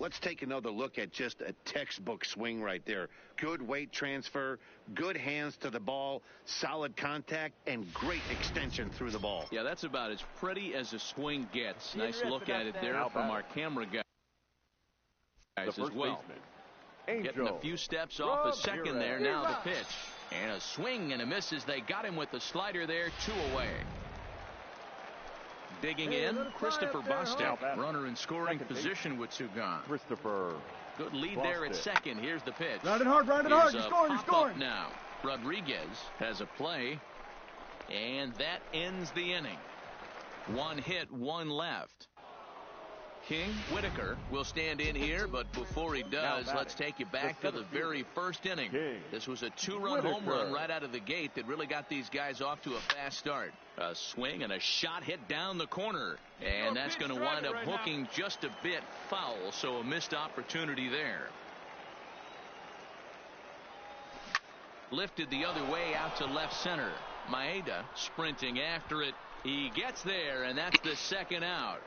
Let's take another look at just a textbook swing right there. Good weight transfer, good hands to the ball, solid contact, and great extension through the ball. Yeah, that's about as pretty as a swing gets. Nice look at it there from our camera guys as well. Getting a few steps off a second there. Now the pitch. And a swing and a miss as they got him with the slider there. 2 away. Digging in, Christopher Bostic. Runner in scoring position with 2 gone. Christopher. Good lead there at second. Here's the pitch. Run it hard, run it hard. You're scoring, you're scoring. Now, Rodriguez has a play. And that ends the inning. 1 hit, 1 left. King Whitaker will stand in here, but before he does, let's take you back to the very first inning. This was a 2-run home run right out of the gate that really got these guys off to a fast start. A swing and a shot hit down the corner, and that's going to wind up hooking just a bit foul, so a missed opportunity there. Lifted the other way out to left center. Maeda sprinting after it. He gets there, and that's the second out.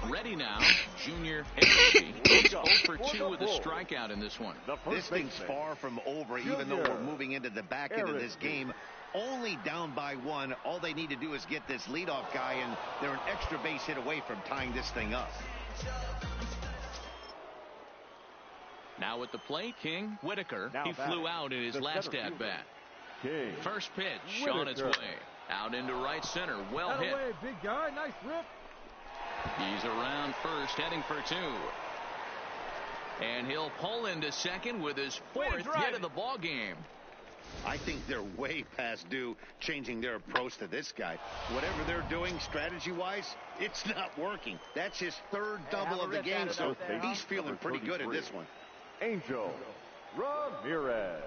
Ready now, Junior Harrison. 0 for 2 with a strikeout in this one. This thing's far from over, even though we're moving into the back end of this game. Only down by 1. All they need to do is get this leadoff guy, and they're an extra base hit away from tying this thing up. Now at the plate, King Whitaker. He flew out in his last at-bat. First pitch on its way. Out into right center. Well hit. Away, big guy. Nice rip. He's around first, heading for 2. And he'll pull into second with his 4th hit of the ball game. I think they're way past due changing their approach to this guy. Whatever they're doing strategy-wise, it's not working. That's his 3rd double of the game, so he's feeling pretty good in this one. Angel Ramirez.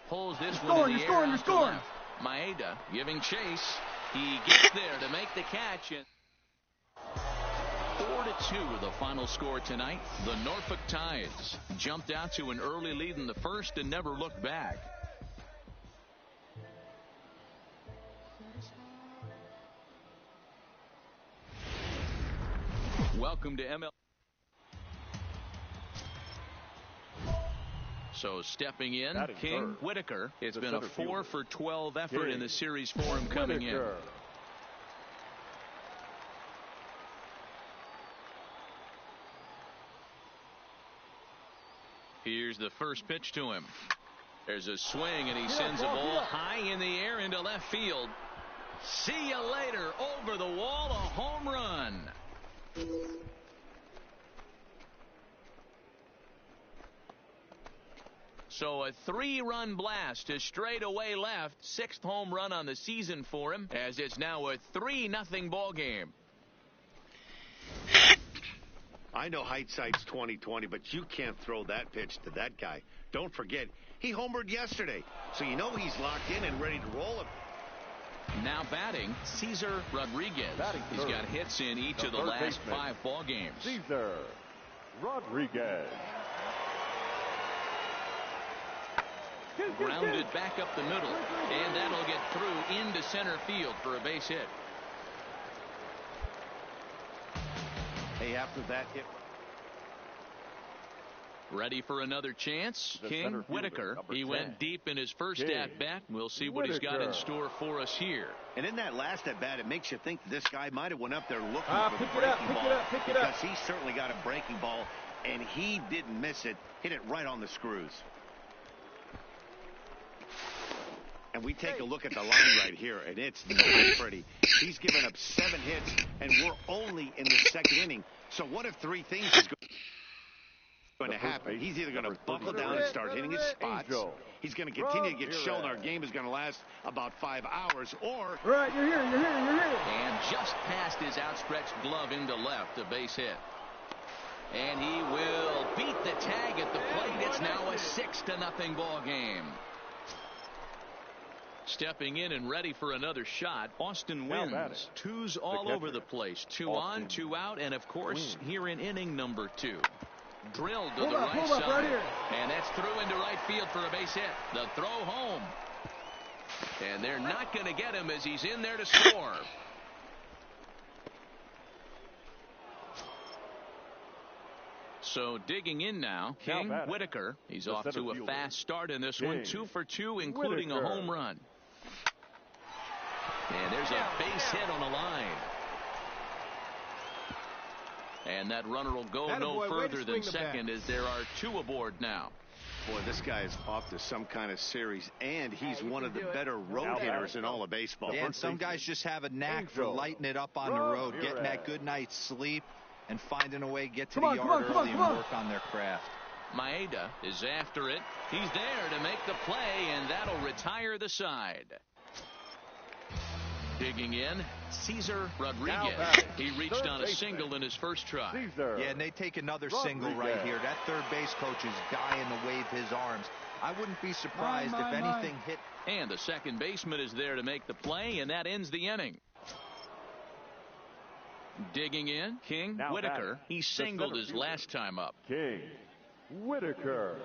Pulls this one in the air out to left. Maeda giving chase. He gets there to make the catch. And 4-2 the final score tonight. The Norfolk Tides jumped out to an early lead in the first and never looked back. Welcome to ML. So stepping in, King Whitaker. It's been a 4 for 12 effort in the series for him coming in. Here's the first pitch to him. There's a swing, and he sends a ball high in the air into left field. See you later. Over the wall, a home run. So a 3-run blast to straightaway left. 6th home run on the season for him, as it's now a 3-0 ball game. I know hindsight's 20/20, but you can't throw that pitch to that guy. Don't forget, he homered yesterday, so you know he's locked in and ready to roll it. Now batting, Cesar Rodriguez. He's got hits in each of the last 5 ball games. Cesar Rodriguez. Grounded back up the middle, and that'll get through into center field for a base hit. Hey, after that hit. Ready for another chance? King Whitaker. He went deep in his first at-bat. We'll see what he's got in store for us here. And in that last at-bat, it makes you think this guy might have went up there looking for the breaking ball. Because he certainly got a breaking ball, and he didn't miss it. Hit it right on the screws. And we take a look at the line right here, and it's not pretty. He's given up 7 hits, and we're only in the 2nd inning. So what if 3 things is going to happen? He's either going to buckle down and start hitting his spots. He's going to continue to get shown our game is going to last about 5 hours, or... Right, you're here. And just past his outstretched glove into left, a base hit. And he will beat the tag at the plate. It's now a 6-0 ball game. Stepping in and ready for another shot. Austin wins. Twos all over the place. 2 on, 2 out, and of course here in inning number 2. Drilled to the right side. Right here. And that's through into right field for a base hit. The throw home. And they're not going to get him as he's in there to score. So digging in now, King Whitaker. He's off to a fast start in this one. 2 for 2, including a home run. And there's a base hit on the line. And that runner will go no further than second as there are 2 aboard now. Boy, this guy is off to some kind of series, and he's one of the better road hitters in all of baseball. Yeah, and some guys just have a knack for lighting it up on the road, getting that good night's sleep, and finding a way to get to the yard early and work on their craft. Maeda is after it. He's there to make the play, and that'll retire the side. Digging in, Cesar Rodriguez. He reached on a single in his first try. Yeah, and they take another single right here. That third base coach is dying to wave his arms. I wouldn't be surprised if anything hit. And the second baseman is there to make the play, and that ends the inning. Digging in, King Whitaker. He singled his last time up. King Whitaker.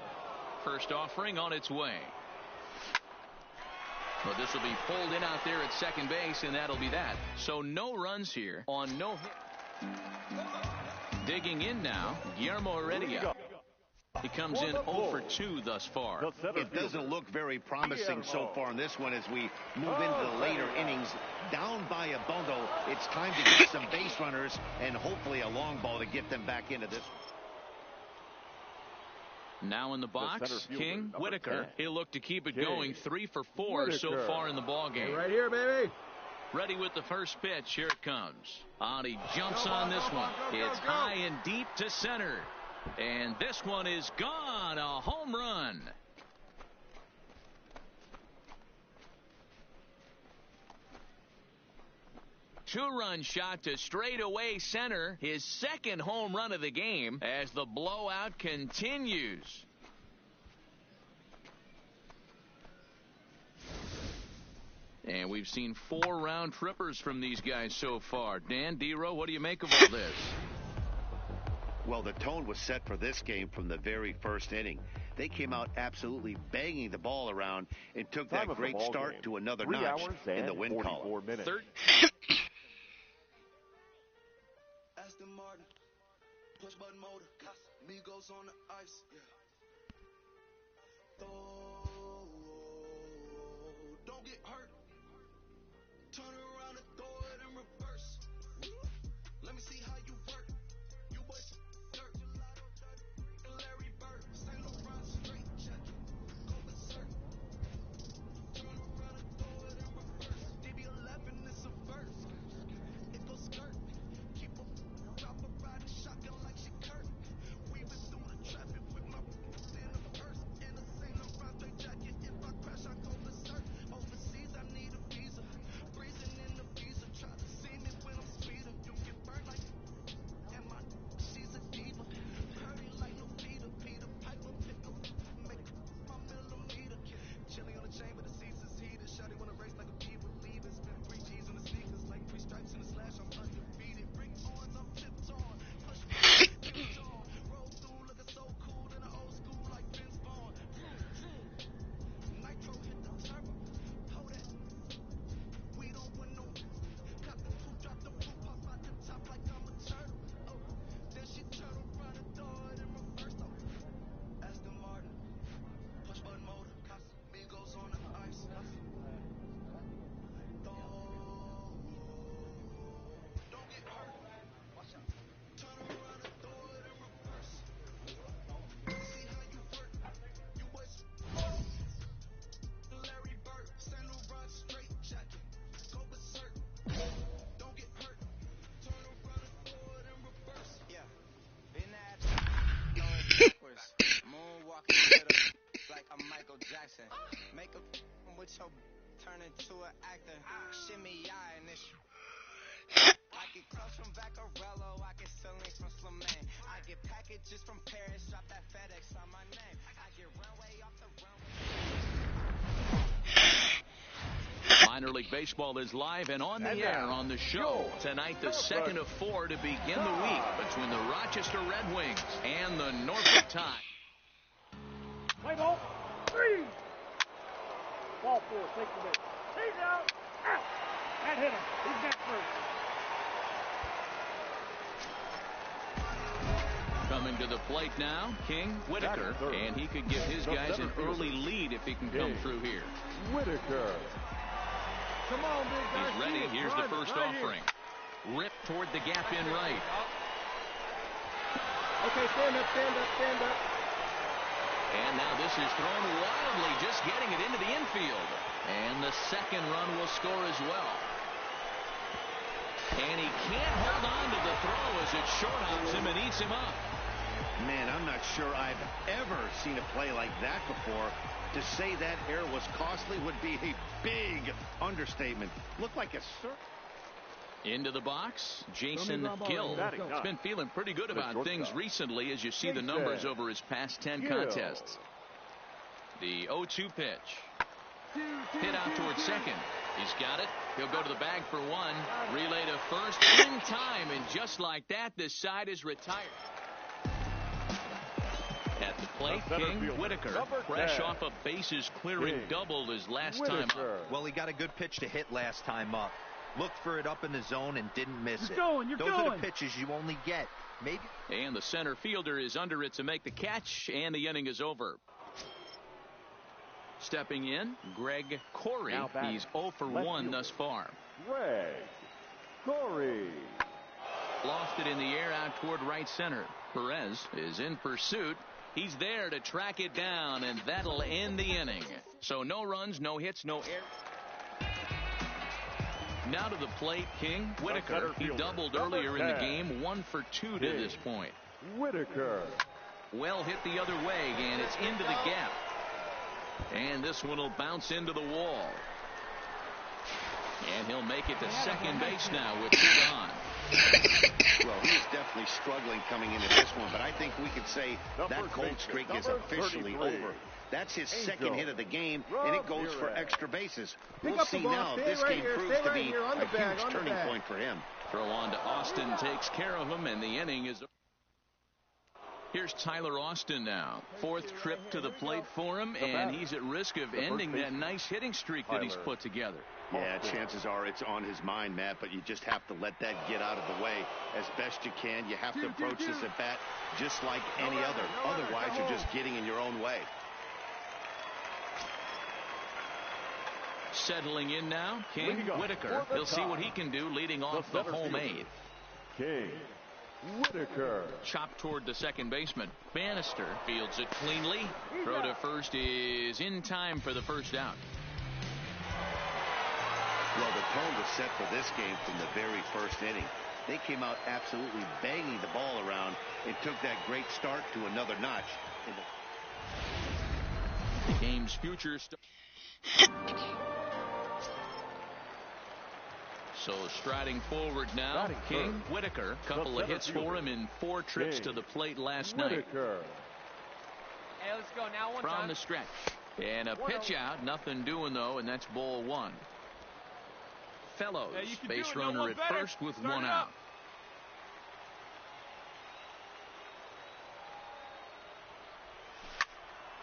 First offering on its way. Well, this will be pulled in out there at second base, and that'll be that. So no runs here on no hit. Digging in now, Guillermo Heredia. He comes in 0 for 2 thus far. It doesn't look very promising so far in this one as we move into the later innings. Down by a bundle, it's time to get some base runners and hopefully a long ball to get them back into this. Now in the box, King Whitaker. He'll look to keep it going. 3 for 4 so far in the ball game. Right here, baby. Ready with the first pitch. Here it comes. He jumps on this one. It's high and deep to center. And this one is gone. A home run. Two-run shot to straightaway center. His second home run of the game as the blowout continues. And we've seen 4 round trippers from these guys so far. Dan, D-Row, what do you make of all this? Well, the tone was set for this game from the very first inning. They came out absolutely banging the ball around and took that great start to another notch in the win column. Aston Martin, push button motor, Migos on the ice. Don't get hurt. Turn around and throw it in reverse. Let me see how you work. You boys dirt. Larry Bird, St. Laurent straight jacket. Go berserk. Turn around and throw it in reverse. DB11 is a verse. It goes skirt. Keep a drop a riding shotgun like she Kurt. Weaving through the traffic with my in the purse. In a St. Laurent straight jacket. If I crash, I go berserk. Overseas, I need a visa. Breezing in the visa. Try to see me when I'm speeding. You get burned like and my she's a diva. Purdy like no Peter. Peter Piper pick up. Make my millimeter. Chilling on the chain with the seats is heated. Shawty wanna race like a diva. Leave it. Spend 3 G's on the sneakers. Like 3 stripes in the slash. I'm undefeated. Bring ons, I'm tipped on. Push me, tipped on. Roll through looking so cool in the old school like Vince Vaughn. Nitro hit the turbo. Hold that. We don't want no. Cut the coupe, drop the roof, pop out the top like I'm a turtle. Oh, then she turn around and throw it in reverse. Oh, Aston Martin, push button motor, Migos on the ice. Don't get hurt. Watch out. Turn around and throw it in reverse. Let me see how you work. You boys. Larry Bird, St. Laurent straight jacket. Go berserk. Don't get hurt. Turn around and throw it in reverse. Yeah. Been that. Go backwards. Moonwalking to the like I'm Michael Jackson. Make a with your turn into an actor. Shimmy eye and this. I get clothes from Vaccarello. I get ceilings from Slimane. I get packages from Paris. Drop that FedEx on my name. I get runway off the runway. Minor League Baseball is live and on the air on the show. Tonight, the second of 4 to begin the week between the Rochester Red Wings and the Norfolk Tide. Play ball. 3. Ball 4. Take the base. He's out. That hit him. He's got first. Coming to the plate now, King Whitaker, and he could give his guys an early lead if he can come through here. Whitaker. Come on, big guy. He's ready. Here's the first offering. Ripped toward the gap in right. Okay, stand up, stand up, stand up. And now this is thrown wildly, just getting it into the infield. And the second run will score as well. And he can't hold on to the throw as it short hops him and eats him up. Man, I'm not sure I've ever seen a play like that before. To say that error was costly would be a big understatement. Looked like a into the box, Jason Gill. He's been feeling pretty good about things recently as you see the numbers over his past 10 contests. The 0-2 pitch. Hit out towards second. He's got it. He'll go to the bag for one. Relay to first in time. And just like that, this side is retired. At the plate, King Whitaker, fresh off a bases clearing double his last time up. Well, he got a good pitch to hit last time up. Looked for it up in the zone and didn't miss it. You're Those are the pitches you only get. Maybe. And the center fielder is under it to make the catch, and the inning is over. Stepping in, Greg Corey. He's 0 for 1 thus far. Greg Corey. Lofted in the air out toward right center. Perez is in pursuit. He's there to track it down, and that'll end the inning. So no runs, no hits, no air. Now to the plate, King Whitaker. He doubled earlier in the game, 1 for 2 to this point. Whitaker. Well hit the other way, and it's into the gap. And this one will bounce into the wall. And he'll make it to second base now with 2 gone. Well, he's definitely struggling coming into this one, but I think we could say that cold streak is officially over. That's his second hit of the game, and it goes for extra bases. We'll see now if this game proves to be a huge turning point for him. Rolanda Austin takes care of him, and the inning is... Here's Tyler Austin now. 4th trip to the plate for him, and he's at risk of ending that nice hitting streak that he's put together. Yeah, chances are it's on his mind, Matt, but you just have to let that get out of the way as best you can. You have to approach this at bat just like any other. Otherwise, you're just getting in your own way. Settling in now, King Whitaker. He'll see what he can do leading off the home 8th. King Whitaker. Chopped toward the second baseman. Bannister fields it cleanly. Throw to first is in time for the first out. Well, the tone was set for this game from the very first inning. They came out absolutely banging the ball around and took that great start to another notch. The game's future. So striding forward now, King Whitaker. Couple of hits for him in 4 trips to the plate last night. Hey, let's go now. From the stretch. And a pitch out. Nothing doing, though, and that's ball 1. Fellows, base runner at first with 1 out.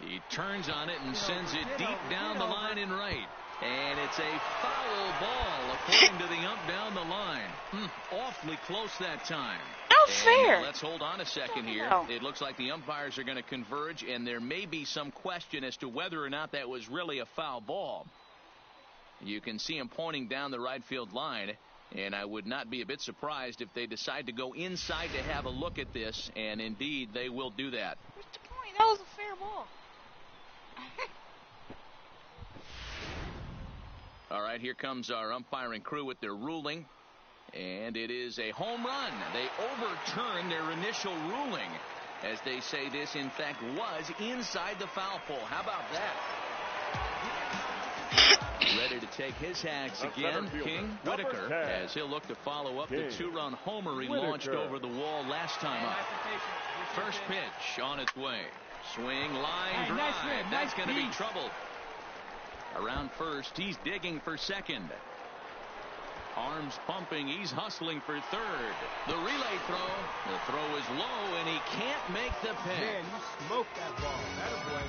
He turns on it and sends it deep down the line in right. And it's a foul ball, according to the ump down the line. Awfully close that time. No fair. Let's hold on a second here. It looks like the umpires are going to converge, and there may be some question as to whether or not that was really a foul ball. You can see him pointing down the right field line, and I would not be a bit surprised if they decide to go inside to have a look at this, and indeed they will do that. What's the point? That was a fair ball. All right, here comes our umpiring crew with their ruling, and it is a home run. They overturn their initial ruling as they say this, in fact, was inside the foul pole. How about that? Ready to take his hacks again, King Whitaker, as he'll look to follow up the 2-run homer he launched over the wall last time up. First pitch on its way. Swing, line drive. That's going to be trouble. Around first, he's digging for second. Arms pumping, he's hustling for third. The relay throw. The throw is low, and he can't make the pick. Man, you smoked that ball. Attaboy.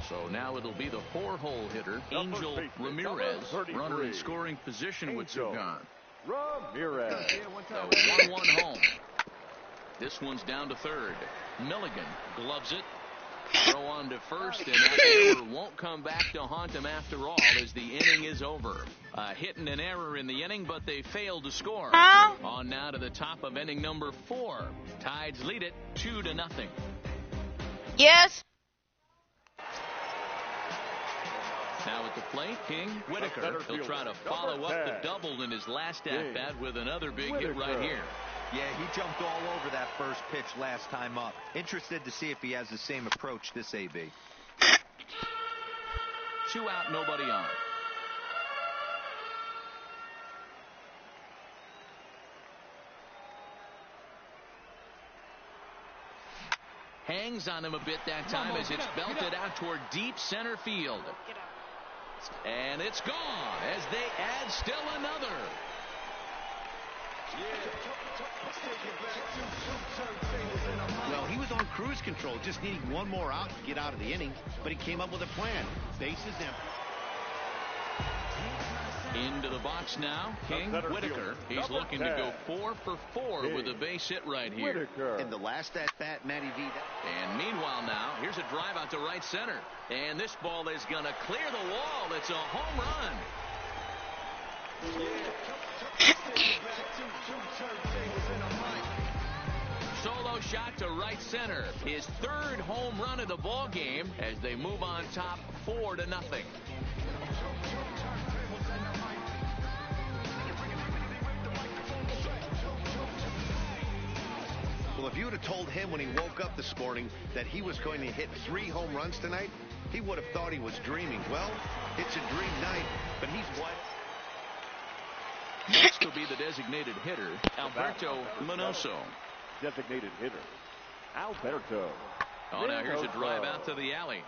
So now it'll be the 4-hole hitter, Angel Ramirez, runner in scoring position with two gone. Ramirez. The 1-1 home. This one's down to third. Milligan gloves it. Throw on to first, and that error won't come back to haunt him after all as the inning is over. A hit and an error in the inning, but they failed to score. On now to the top of inning number 4. Tides lead it 2-0. Yes. Now at the plate, King Whitaker. He'll try to follow up the double in his last at-bat with another big hit right here. Yeah, he jumped all over that first pitch last time up. Interested to see if he has the same approach this AB. 2 out, nobody on. Hangs on him a bit that time as it's belted out toward deep center field. And it's gone as they add still another. Well, he was on cruise control, just needing one more out to get out of the inning, but he came up with a plan. Bases empty. Into the box now, King Whitaker. He's looking to go 4 for 4 with a base hit right here. In the last at-bat, Matty V. And meanwhile now, here's a drive out to right center. And this ball is going to clear the wall. It's a home run. Solo shot to right center. His 3rd home run of the ball game as they move on top 4-0. Well, if you would have told him when he woke up this morning that he was going to hit 3 home runs tonight, he would have thought he was dreaming. Well, it's a dream night, but he's what? Next will be the designated hitter, Alberto Manoso. Designated hitter, Alberto. Oh, now here's a drive out to the alley.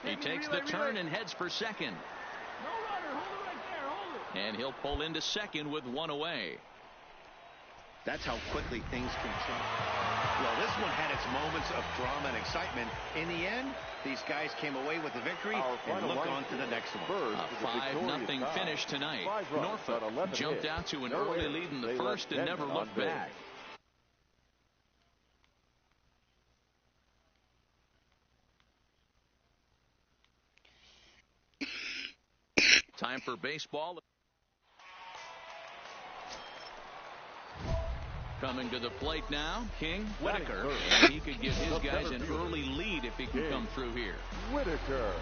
He takes the turn and heads for second. No runner. Hold it right there. Hold it. And he'll pull into second with 1 away. That's how quickly things can change. Well, this one had its moments of drama and excitement. In the end, these guys came away with the victory and look on to the next one. A 5-0 finish tonight. Norfolk jumped out to an early lead in the first and never looked back. Time for baseball. Coming to the plate now, King Whitaker. And he could give his guys an early lead if he can come through here. Whitaker.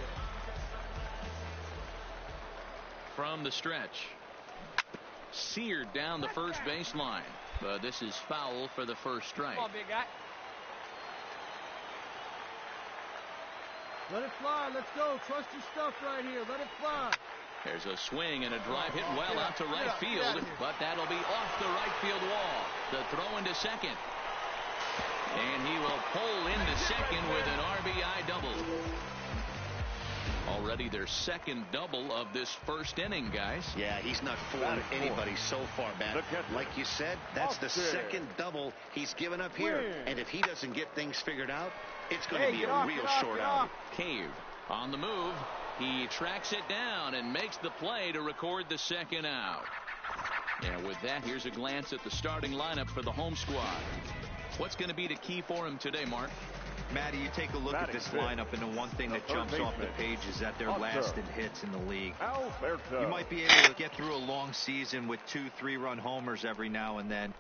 From the stretch. Seared down the first baseline. But this is foul for the first strike. Come on, big guy. Let it fly. Let's go. Trust your stuff right here. Let it fly. There's a swing and a drive hit well out to right field, but that'll be off the right field wall. The throw into second. And he will pull into second with an RBI double. Already their second double of this first inning, guys. Yeah, he's not fooling anybody so far, man. Like you said, that's the second double he's given up here. And if he doesn't get things figured out, it's going to be a real short outing. Cave on the move. He tracks it down and makes the play to record the second out. And with that, here's a glance at the starting lineup for the home squad. What's going to be the key for him today, Mark? Matty, you take a look at this lineup, and the one thing that jumps off the page is that they're last in hits in the league. You might be able to get through a long season with 2 3-run homers every now and then.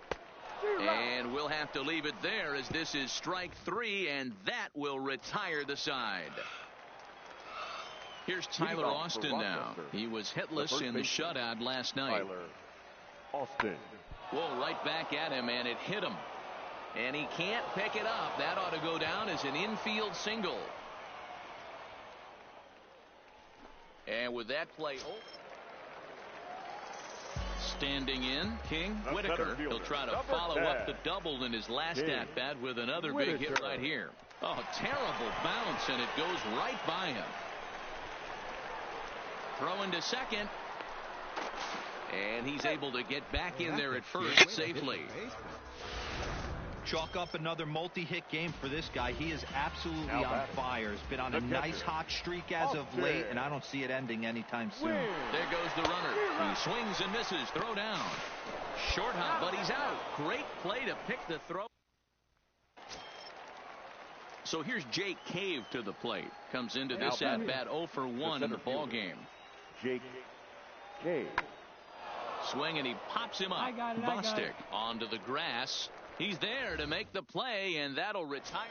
And we'll have to leave it there as this is strike 3, and that will retire the side. Here's Tyler Austin now. He was hitless in the shutout last night. Tyler Austin. Well, right back at him, and it hit him. And he can't pick it up. That ought to go down as an infield single. And with that play, Standing in, King Whitaker. He'll try to follow up the double in his last at-bat with another big hit right here. Oh, terrible bounce, and it goes right by him. Throw into second. And he's able to get back in there at first safely. Chalk up another multi-hit game for this guy. He is absolutely on fire. He's been on a nice hot streak as of late, and I don't see it ending anytime soon. There goes the runner. He swings and misses. Throw down. Short hop, but he's out. Great play to pick the throw. So here's Jake Cave to the plate. Comes into this at-bat 0 for 1 in the ball game. Jake Cave. Swing, and he pops him up. Bustic onto the grass. He's there to make the play, and that'll retire.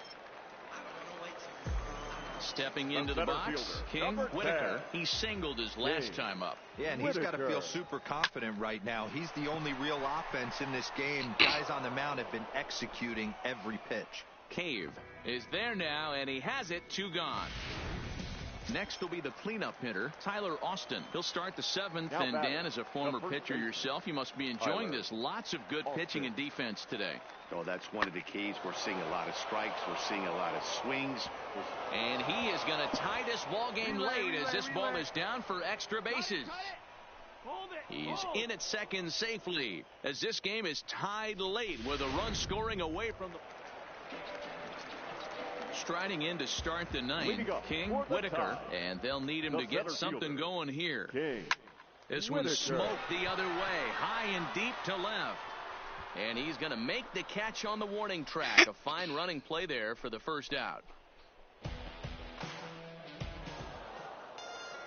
Stepping into the box, King Whitaker. He singled his last time up. Yeah, and he's got to feel super confident right now. He's the only real offense in this game. Guys on the mound have been executing every pitch. Cave is there now, and he has it. 2 gone. Next will be the cleanup hitter, Tyler Austin. He'll start the 7th, and Dan, as a former pitcher yourself, you must be enjoying this. Lots of good pitching and defense today. Oh, that's one of the keys. We're seeing a lot of strikes. We're seeing a lot of swings. And he is going to tie this ball game late as this ball is down for extra bases. He's in at second safely as this game is tied late with a run scoring away from the... Striding in to start the 9th, King Whitaker, and they'll need him to get something going here. This one's smoked the other way, high and deep to left. And he's going to make the catch on the warning track. A fine running play there for the first out.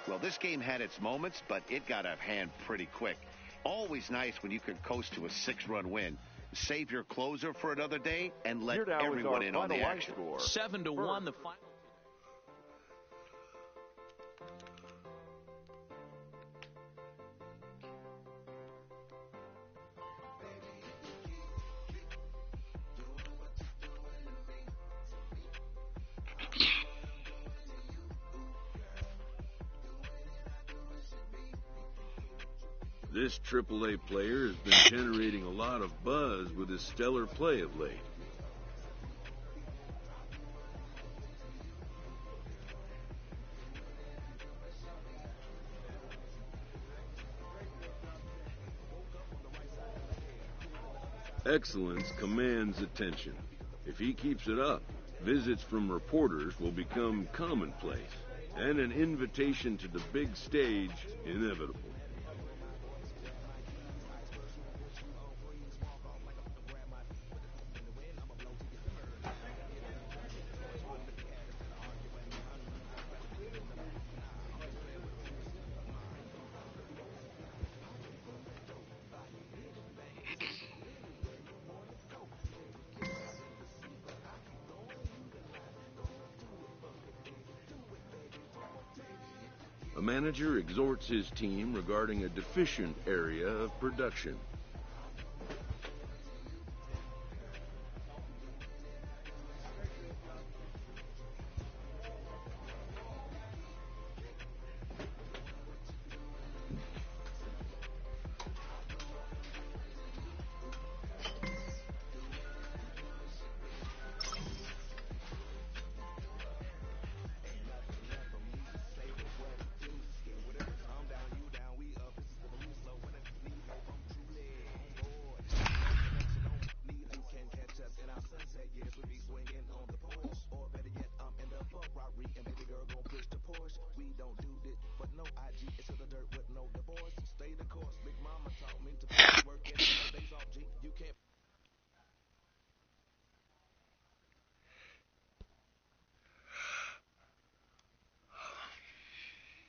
Well, this game had its moments, but it got out of hand pretty quick. Always nice when you can coast to a 6-run win. Save your closer for another day and let everyone in on the action. 7-1 the final. This AAA player has been generating a lot of buzz with his stellar play of late. Excellence commands attention. If he keeps it up, visits from reporters will become commonplace, and an invitation to the big stage inevitable. A manager exhorts his team regarding a deficient area of production.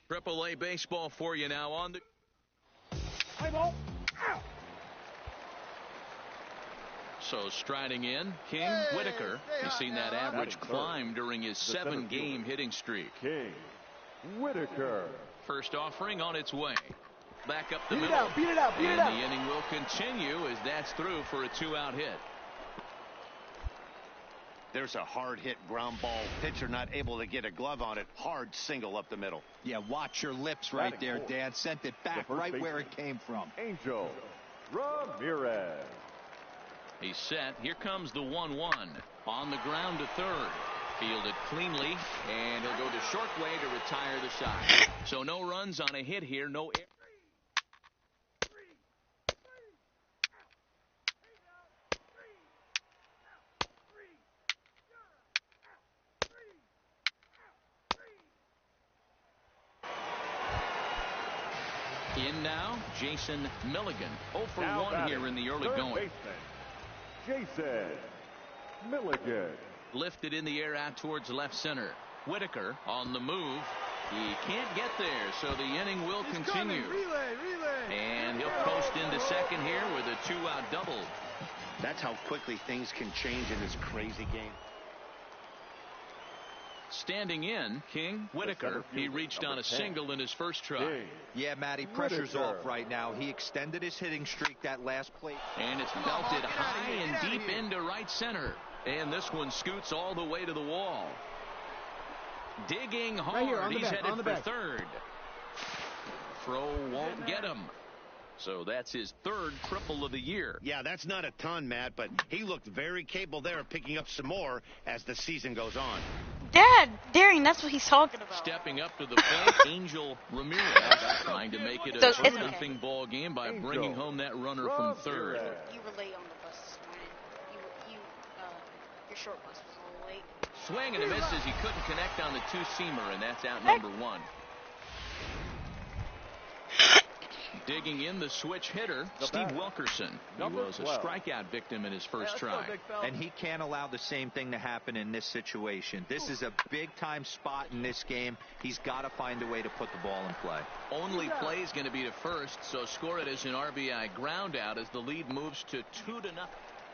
AAA baseball for you now on the... So striding in, King Whitaker. You've seen that average climb during his 7-game hitting streak. King Whitaker. First offering on its way. Back up the middle. And the inning will continue as that's through for a 2-out hit. There's a hard hit ground ball. Pitcher not able to get a glove on it. Hard single up the middle. Yeah, watch your lips right there, Dan. Sent it back right where it came from. Angel Ramirez. He's set. Here comes the 1-1. On the ground to third. Fielded cleanly, and he'll go the short way to retire the side. So no runs on a hit here. No error. In now, Jason Milligan. 0 for 1 here in the early going. Jason Milligan. Lifted in the air out towards left center. Whitaker on the move. He can't get there, so the inning will continue. Relay. And he'll post into second here with a 2-out double. That's how quickly things can change in this crazy game. Standing in, King Whitaker. He reached on a single in his first try. Yeah, Matty, pressure's off right now. He extended his hitting streak that last plate. And it's belted high and deep into right center. And this one scoots all the way to the wall. Digging hard. He's headed for third. Throw won't get him. So that's his third triple of the year. Yeah, that's not a ton, Matt, but he looked very capable there of picking up some more as the season goes on. Dad, Darian, that's what he's talking about. Stepping up to the plate, Angel Ramirez trying to make it a nothing ball game by bringing home that runner from third. You were late on the bus this morning. Your short bus was a little late. Swing and a miss as he couldn't connect on the two-seamer, and that's out number 1. Digging in the switch hitter, Steve Wilkerson. He was a strikeout victim in his first try. And he can't allow the same thing to happen in this situation. This is a big-time spot in this game. He's got to find a way to put the ball in play. Only play is going to be to first, so score it as an RBI ground out as the lead moves to 2-0.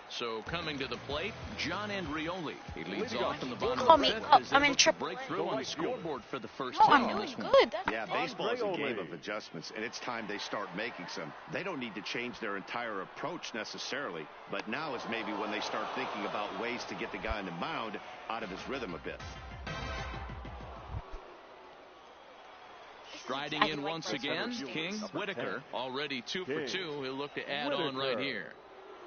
So coming to the plate, John Andrioli. He leads off in the bottom of the fifth. I'm in triple. Breakthrough on the scoreboard for the first Oh, time I'm on doing this one. good. Yeah, baseball is a game of adjustments, and it's time they start making some. They don't need to change their entire approach necessarily, but now is maybe when they start thinking about ways to get the guy on the mound out of his rhythm a bit. Striding in once again, King Whitaker, already 2 for 2. He'll look to add on right here.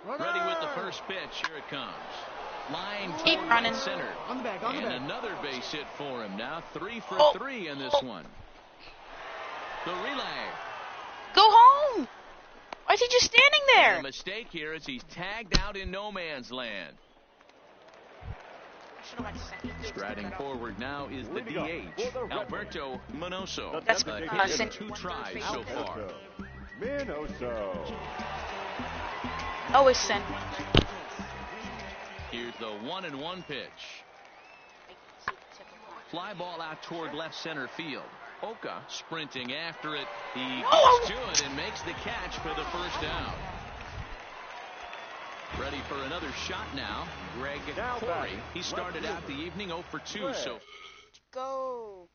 Ready with the first pitch. Here it comes. Line toward right center. On the back. And another base hit for him. Now 3 for 3 in this one. The relay. Go home. Why is he just standing there? A mistake here as he's tagged out in no man's land. Striding forward now is the DH, Alberto Minoso. That's a hit 2 tries so far. Minoso. Always send. Here's the 1-1 pitch. Fly ball out toward left center field. Oka sprinting after it. He gets to it and makes the catch for the first out. Ready for another shot now. Greg Corey. He started out the evening 0 for 2. So go.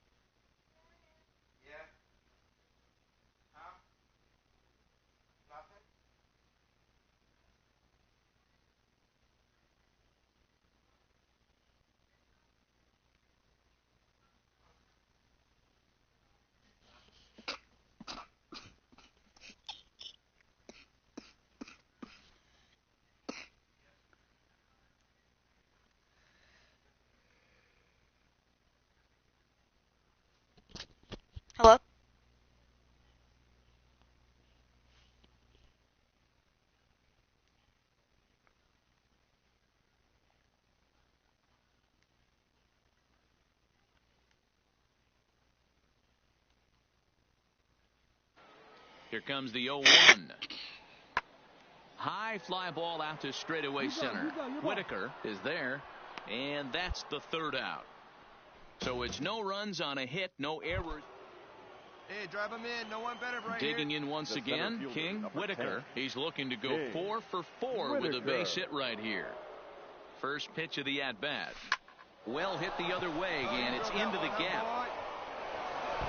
Hello? here comes the 0-1. High fly ball out to straightaway center. Whitaker is there, and that's the third out. So it's no runs on a hit, no errors. Hey, drive him in. No one better right Digging here. in once again, King Whitaker. He's looking to go 4 for 4 with a base hit right here. First pitch of the at-bat. Well hit the other way, and it's into the gap.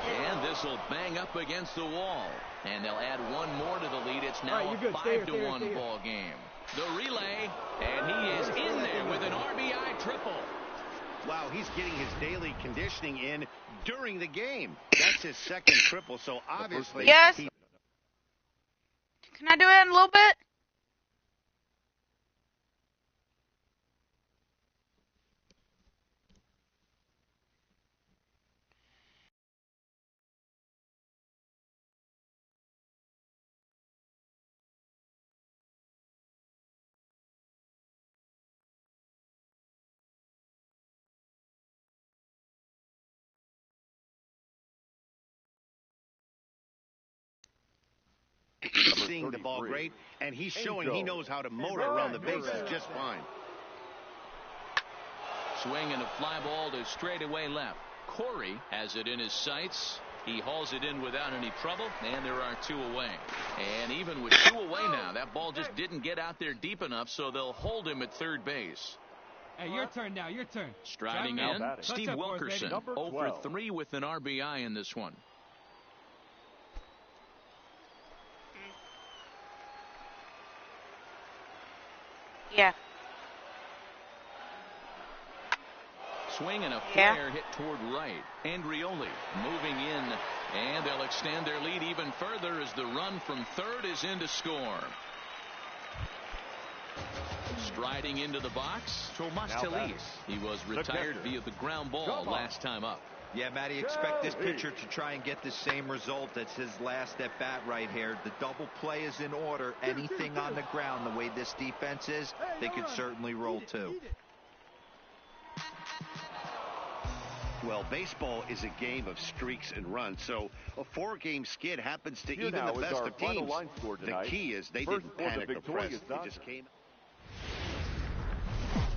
And this will bang up against the wall. And they'll add one more to the lead. It's now a 5-1 ball game. The relay, and he is in there with an RBI triple. Wow, he's getting his daily conditioning in during the game. That's his second triple, so obviously... Yes. Can I do it in a little bit? Seeing the ball great, and he's showing he knows how to motor around the bases just fine. Swing and a fly ball to straightaway left. Corey has it in his sights. He hauls it in without any trouble, and there are 2 away. And even with 2 away now, that ball just didn't get out there deep enough, so they'll hold him at third base. Hey, your turn now, your turn. Striding in, Steve Wilkerson, 0 for 3 with an RBI in this one. Yeah. Swing and a flare hit toward right. Andrioli moving in, and they'll extend their lead even further as the run from third is in to score. Striding into the box, Tomas Telis. He was retired via the ground ball last time up. Yeah, Matty, expect this pitcher to try and get the same result as his last at bat right here. The double play is in order. Anything on the ground, the way this defense is, they could certainly roll too. Well, baseball is a game of streaks and runs, so a 4-game skid happens to even the best of teams. The key is they didn't panic or press. They just came.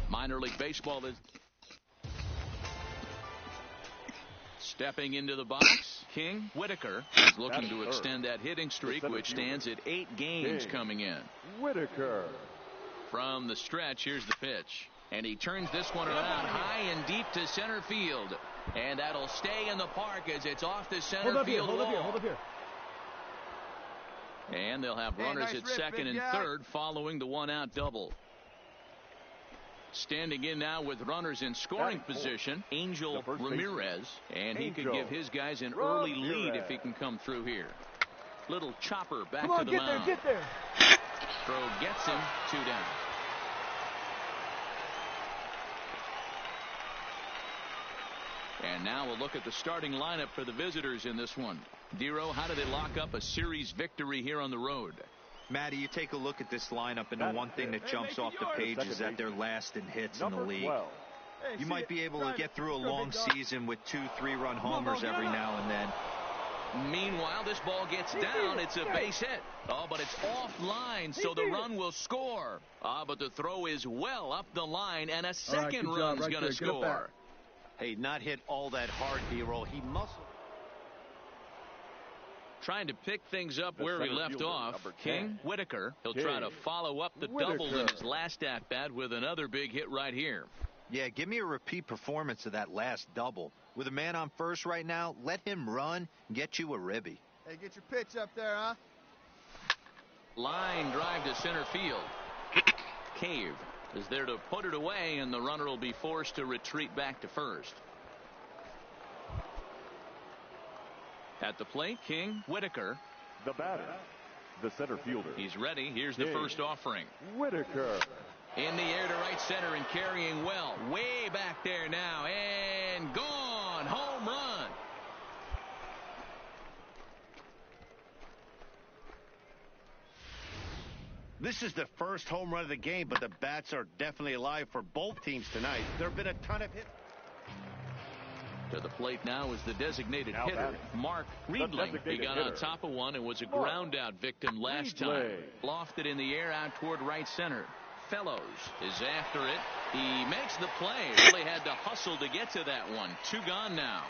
Minor League Baseball is stepping into the box. King Whitaker is looking to extend that hitting streak, which stands at 8 games coming in. Whitaker. From the stretch, here's the pitch. And he turns this one around high and deep to center field. And that'll stay in the park as it's off the center field wall. Hold up here. And they'll have runners at second and third following the 1-out double. Standing in now with runners in scoring position, Angel Ramirez. And he could give his guys an early lead if he can come through here. Little chopper back to the mound. Get there. Throw gets him, 2 down. And now we'll look at the starting lineup for the visitors in this one. Dero, how do they lock up a series victory here on the road? Matty, you take a look at this lineup, and the one thing that jumps off the page is that they're last in hits in the league. You might be able to get through a long season with 2-3-run homers every now and then. Meanwhile, this ball gets down. It's a base hit. Oh, but it's offline, so the run will score. But the throw is well up the line, and a second run's going to score. Hey, not hit all that hard, D-roll. He muscled. Trying to pick things up where he left off. King Whitaker. He'll try to follow up the double in his last at-bat with another big hit right here. Yeah, give me a repeat performance of that last double. With a man on first right now, let him run and get you a ribby. Hey, get your pitch up there, huh? Line drive to center field. Cave is there to put it away, and the runner will be forced to retreat back to first. At the plate, King Whitaker. The batter, the center fielder. He's ready. Here's the first offering. Whitaker. In the air to right center and carrying well. Way back there now, and gone. Home run. This is the first home run of the game, but the bats are definitely alive for both teams tonight. There have been a ton of hits. To the plate now is the designated hitter, Mark Riedling. He got on top of one and was a ground out victim last time. Lofted in the air out toward right center. Fellows is after it. He makes the play. Really had to hustle to get to that one. 2 gone now.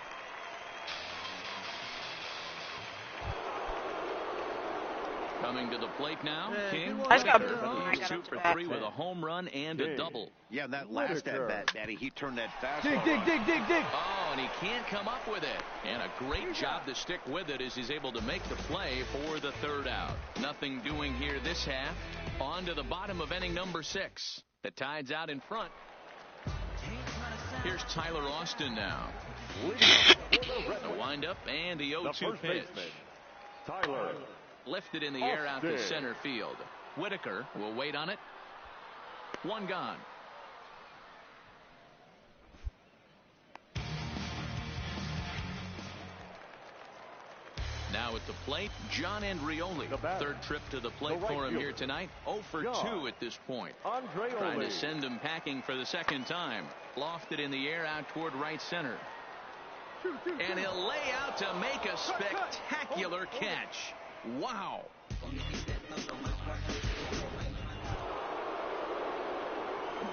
Coming to the plate now, King Whitaker. He's 2 for 3 with a home run and a double. Yeah, that last at-bat, Daddy, he turned that fastball. Dig. Oh, and he can't come up with it. And a great job to stick with it as he's able to make the play for the 3rd out. Nothing doing here this half. On to the bottom of inning number 6. The Tide's out in front. Here's Tyler Austin now. The windup and the 0-2 pitch. Tyler. Lifted in the air out to center field. Whitaker will wait on it. One gone. Now at the plate, John Andreoli. Third trip to the plate for him here tonight. 0 for 2 at this point. Trying to send him packing for the second time. Lofted in the air out toward right center. And he'll lay out to make a spectacular catch. Wow.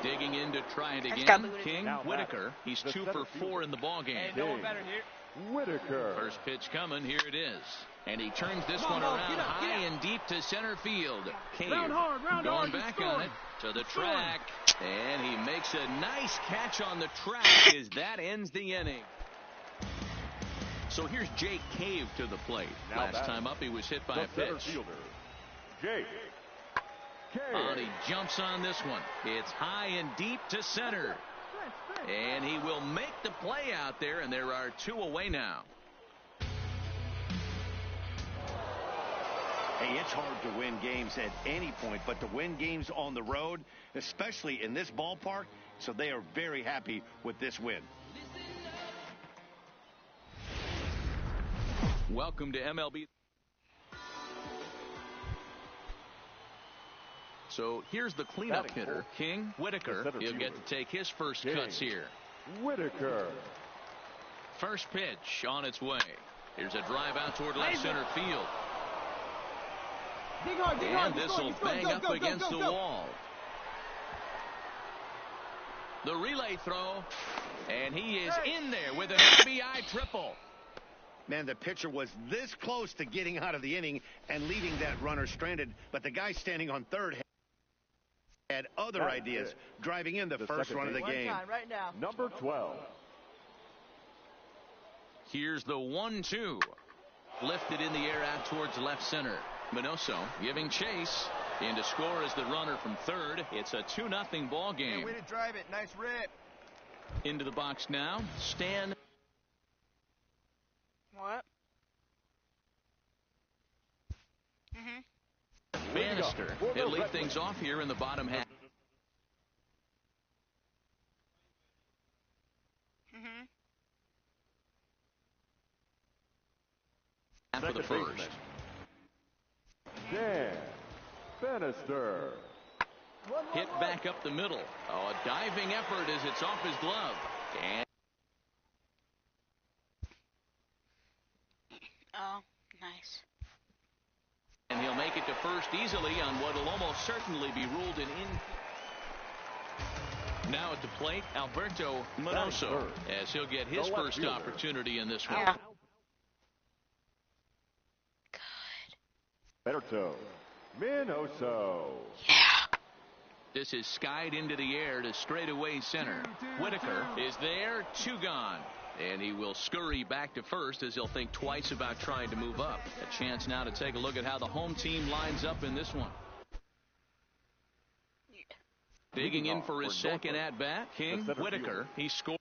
Digging in to try it again. King. Whitaker. He's 2 for 4 in the ballgame. Whitaker. First pitch coming. Here it is. And he turns this one around high and deep to center field. Cave going back on it to the track. And he makes a nice catch on the track as that ends the inning. So here's Jake Cave to the plate. Last time up he was hit by a pitch. Jake Cave. And he jumps on this one. It's high and deep to center. And he will make the play out there, and there are 2 away now. Hey, it's hard to win games at any point, but to win games on the road, especially in this ballpark, so they are very happy with this win. Welcome to MLB. So here's the cleanup hitter, King. Whitaker. He'll get to take his first cuts here. Whitaker. First pitch on its way. Here's a drive out toward left center field. And this will bang up against the wall. The relay throw. And he is in there with an RBI triple. Man, the pitcher was this close to getting out of the inning and leaving that runner stranded, but the guy standing on third had other ideas, driving in the first run of the game. Right now. Number 12. Here's the 1-2. Lifted in the air out towards left center. Minoso giving chase. In to score is the runner from third. It's a 2-0 ball game. Hey, way to drive it. Nice rip. Into the box now. Stan. What? Bannister. He'll lead things off here in the bottom half. After the first. Dan Bannister. Hit back up the middle. Oh, a diving effort as it's off his glove. And oh, nice. And he'll make it to first easily on what will almost certainly be ruled an in. Now at the plate, Alberto Minoso, as he'll get his first opportunity in this one. Yeah. Alberto Minoso. Yeah. This is skied into the air to straightaway center. Whitaker is there, 2 gone. And he will scurry back to first as he'll think twice about trying to move up. A chance now to take a look at how the home team lines up in this one. Digging in for his second at-bat, King. Whitaker. He scored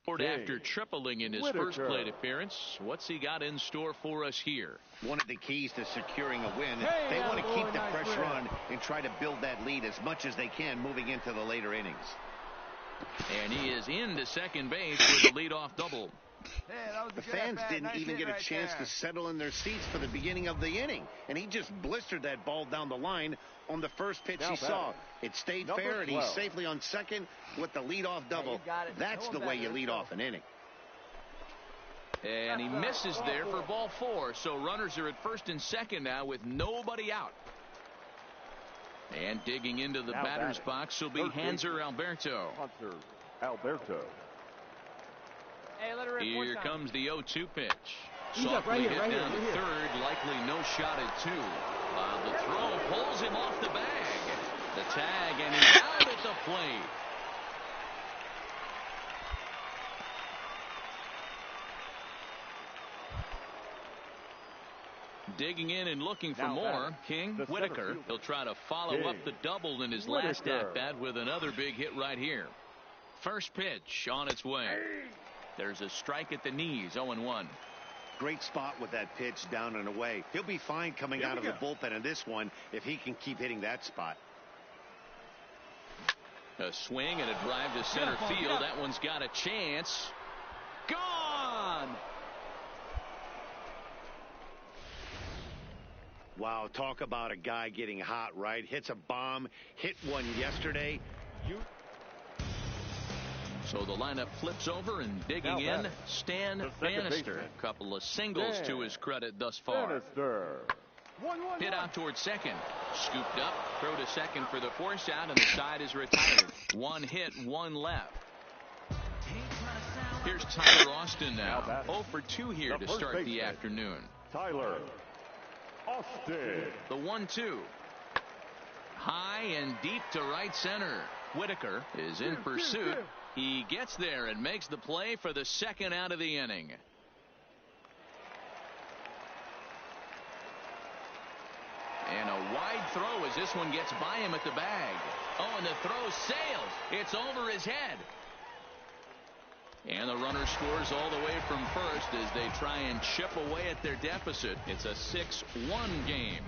after tripling in his first plate appearance. What's he got in store for us here? One of the keys to securing a win, they want to keep the pressure on and try to build that lead as much as they can moving into the later innings. And he is into second base with a leadoff double. The fans didn't even get a chance to settle in their seats for the beginning of the inning, and he just blistered that ball down the line on the first pitch he saw. It stayed fair, and he's safely on second with the leadoff double. That's the way you lead off an inning. And he misses there for ball 4, so runners are at first and second now with nobody out. And digging into the batter's box will be Hanser Alberto. Hey, let her Here comes the 0-2 pitch. He's up Softly right hit here, down to third, likely no shot at 2. The throw pulls him off the bag. The tag, and he's out at the plate. Digging in and looking for more. King Whitaker. He'll try to follow up the double in his last at-bat with another big hit right here. First pitch on its way. There's a strike at the knees, 0-1. Great spot with that pitch down and away. He'll be fine coming out of the bullpen in this one if he can keep hitting that spot. A swing and a drive to center field. That one's got a chance. Gone! Wow, talk about a guy getting hot, right? Hits a bomb, hit one yesterday. So the lineup flips over and digging in, Stan Bannister. A couple of singles to his credit thus far. Hit out towards second. Scooped up, throw to second for the force out, and the side is retired. One hit, one left. Here's Tyler Austin now. 0 for 2 here to start the afternoon. Tyler Austin. The 1-2. High and deep to right center. Whitaker is in pursuit. He gets there and makes the play for the second out of the inning. And a wide throw as this one gets by him at the bag. Oh, and the throw sails. It's over his head. And the runner scores all the way from first as they try and chip away at their deficit. It's a 6-1 game.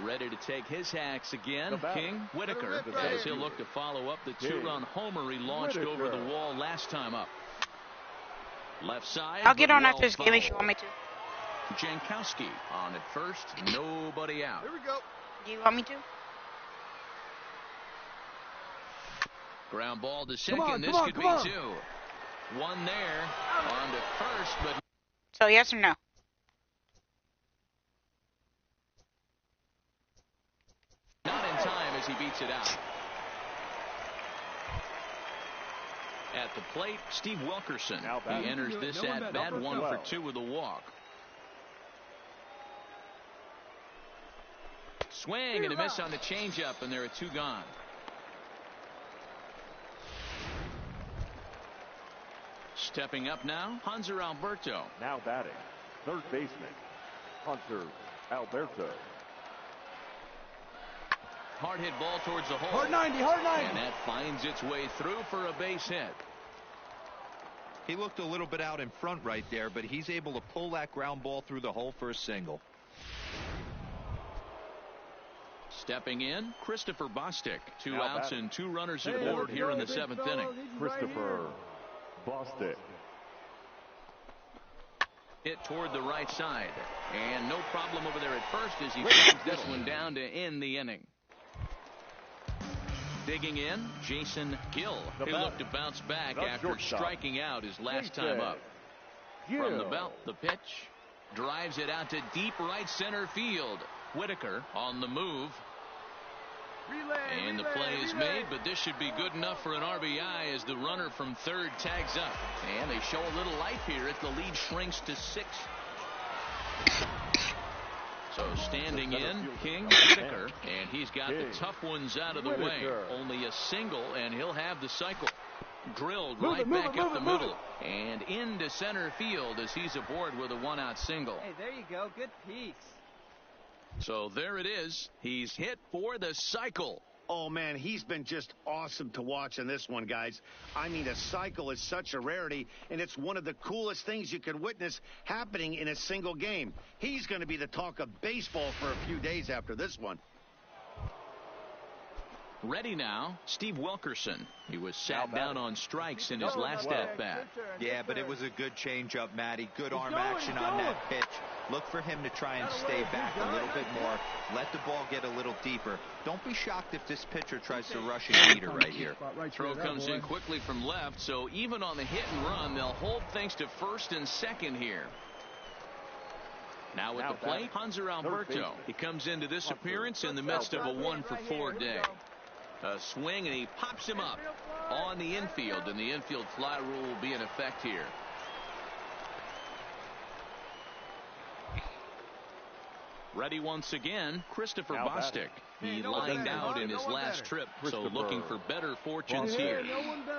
Ready to take his hacks again. King Whitaker, as he'll look to follow up the 2-run homer he launched over the wall last time up. Left side. I'll get on after this game if you want me to. Jankowski on at first. Nobody out. Here we go. Do you want me to? Ground ball to second. This could be 2. One there. On to first, but. So yes or no? Not in time as he beats it out. At the plate, Steve Wilkerson. He enters this at-bat 1 for 2 with a walk. Swing and a miss on the changeup, and there are 2 gone. Stepping up now, Hanser Alberto. Now batting, third baseman, Hanser Alberto. Hard hit ball towards the hole. Hard 90, hard 90. And that finds its way through for a base hit. He looked a little bit out in front right there, but he's able to pull that ground ball through the hole for a single. Stepping in, Christopher Bostic. 2 outs and 2 runners aboard here in the 7th inning. Christopher Bostic. Hit toward the right side. And no problem over there at first as he brings this one down to end the inning. Digging in, Jason Gill. He looked to bounce back after striking out his last time up. From the belt, the pitch. Drives it out to deep right center field. Whitaker on the move. And the play is made, but this should be good enough for an RBI as the runner from third tags up. And they show a little life here as the lead shrinks to 6. So standing in, King Whitaker, and he's got the tough ones out of the way. Only a single, and he'll have the cycle. Drilled right back up the middle and into center field as he's aboard with a 1-out single. Hey, there you go. Good piece. So there it is. He's hit for the cycle. Oh, man, he's been just awesome to watch in this one, guys. I mean, a cycle is such a rarity, and it's one of the coolest things you can witness happening in a single game. He's going to be the talk of baseball for a few days after this one. Ready now, Steve Wilkerson. He was sat down on strikes in his last at-bat. Yeah, but it was a good changeup, Matty. Good arm action on that pitch. Look for him to try and stay back a little bit more. Let the ball get a little deeper. Don't be shocked if this pitcher tries to rush a heater right here. Throw comes in quickly from left, so even on the hit and run, they'll hold things to first and second here. Now at the plate, Hanser Alberto. He comes into this appearance in the midst of a 1-for-4 day. A swing, and he pops him up on the infield, and the infield fly rule will be in effect here. Ready once again, Christopher Bostic. He lined out in his last trip, so looking for better fortunes here.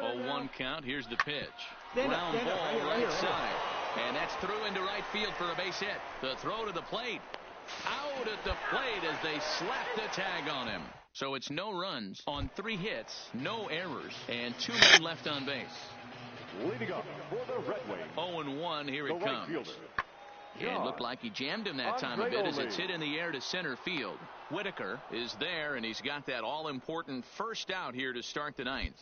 0-1 count. Here's the pitch. Ground ball right side. And that's through into right field for a base hit. The throw to the plate. Out at the plate as they slap the tag on him. So it's no runs on 3 hits, no errors, and 2 men left on base. Leading up for the Red Wings. 0-1, here it comes. It looked like he jammed him that time a bit as it's hit in the air to center field. Whitaker is there, and he's got that all-important first out here to start the 9th.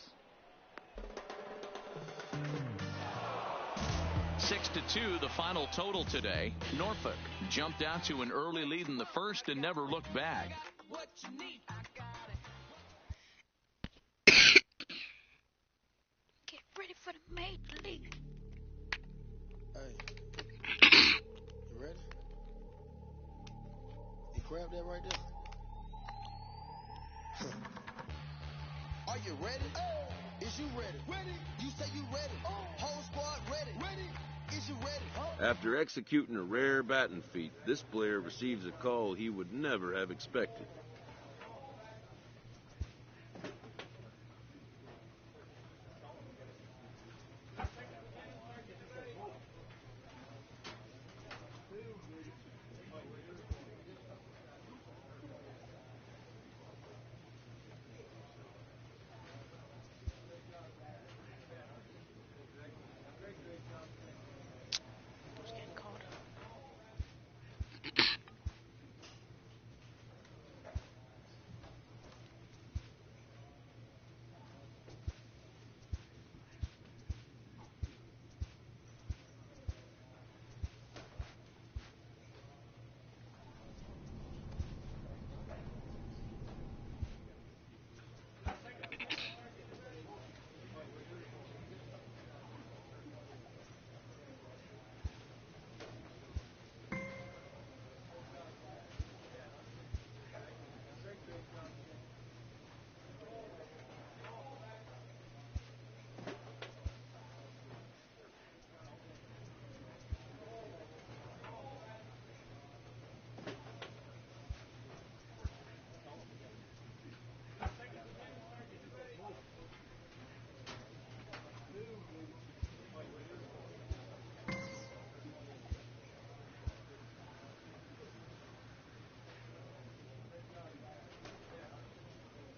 6-2, the final total today. Norfolk jumped out to an early lead in the first and never looked back. Get ready for the Major League. Hey, you ready? You grab that right there. Are you ready? Oh. Is you ready? Ready. You say you ready. Oh. Whole squad ready. Ready. Is you ready? Oh. After executing a rare batting feat, this player receives a call he would never have expected.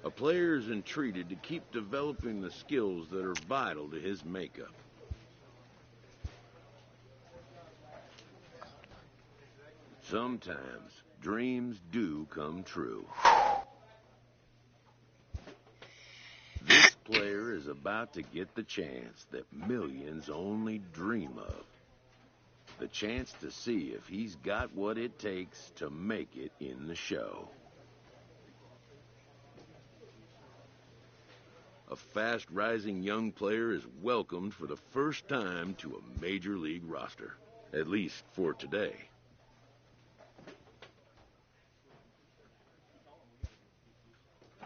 A player is entreated to keep developing the skills that are vital to his makeup. Sometimes dreams do come true. This player is about to get the chance that millions only dream of. The chance to see if he's got what it takes to make it in the show. A fast-rising young player is welcomed for the first time to a major league roster, at least for today.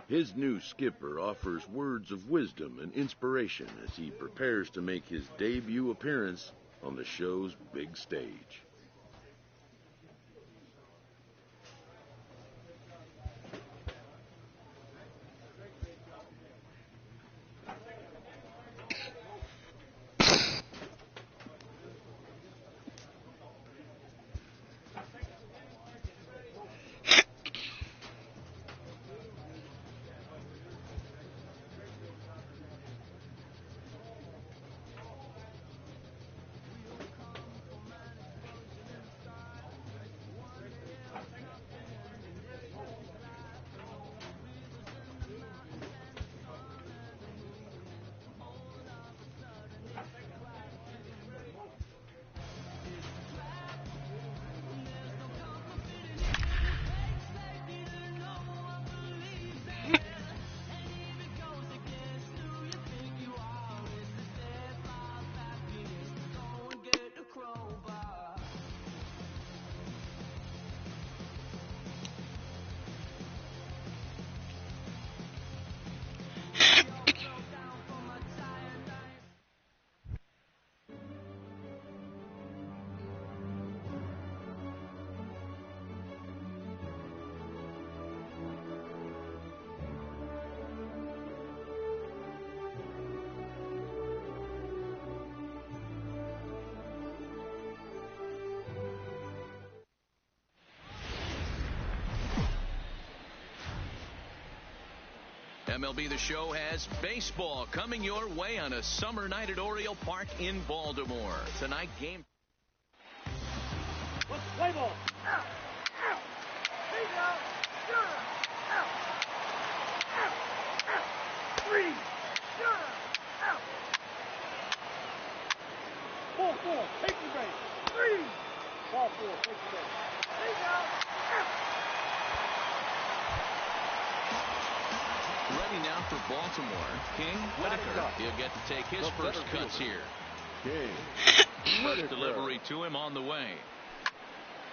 His new skipper offers words of wisdom and inspiration as he prepares to make his debut appearance on the show's big stage. MLB The Show has baseball coming your way on a summer night at Oriole Park in Baltimore. Tonight, game. Let's play ball. Out. Out. He's out. You're out. Out. Out. 3. You're out. 4-4. Take the base. 3. Ball 4. Take the base. He's out. Out. Ready now for Baltimore. King Whitaker. He'll get to take his first cuts here. First delivery to him on the way.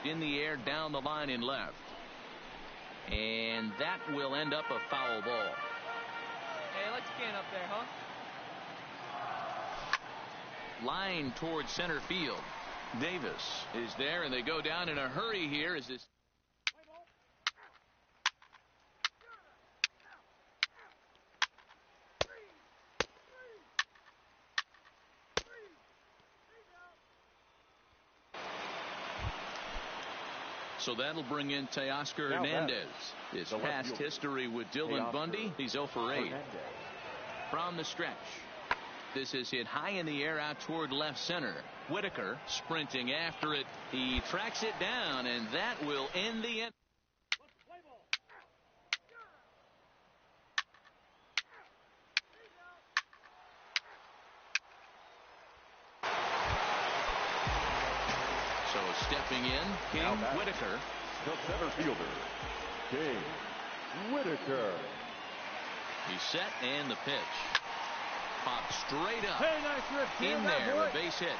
In the air, down the line in left. And that will end up a foul ball. Hey, let's get up there, huh? Line towards center field. Davis is there, and they go down in a hurry here as this. So that'll bring in Teoscar Hernandez. His past history with Dylan Bundy, he's 0 for 8. From the stretch. This is hit high in the air out toward left center. Whitaker sprinting after it. He tracks it down, and that will end the end. So stepping in, King Whitaker. The center fielder, King Whitaker. He's set, and the pitch. Popped straight up. Hey, nice rip, in there, a base hit.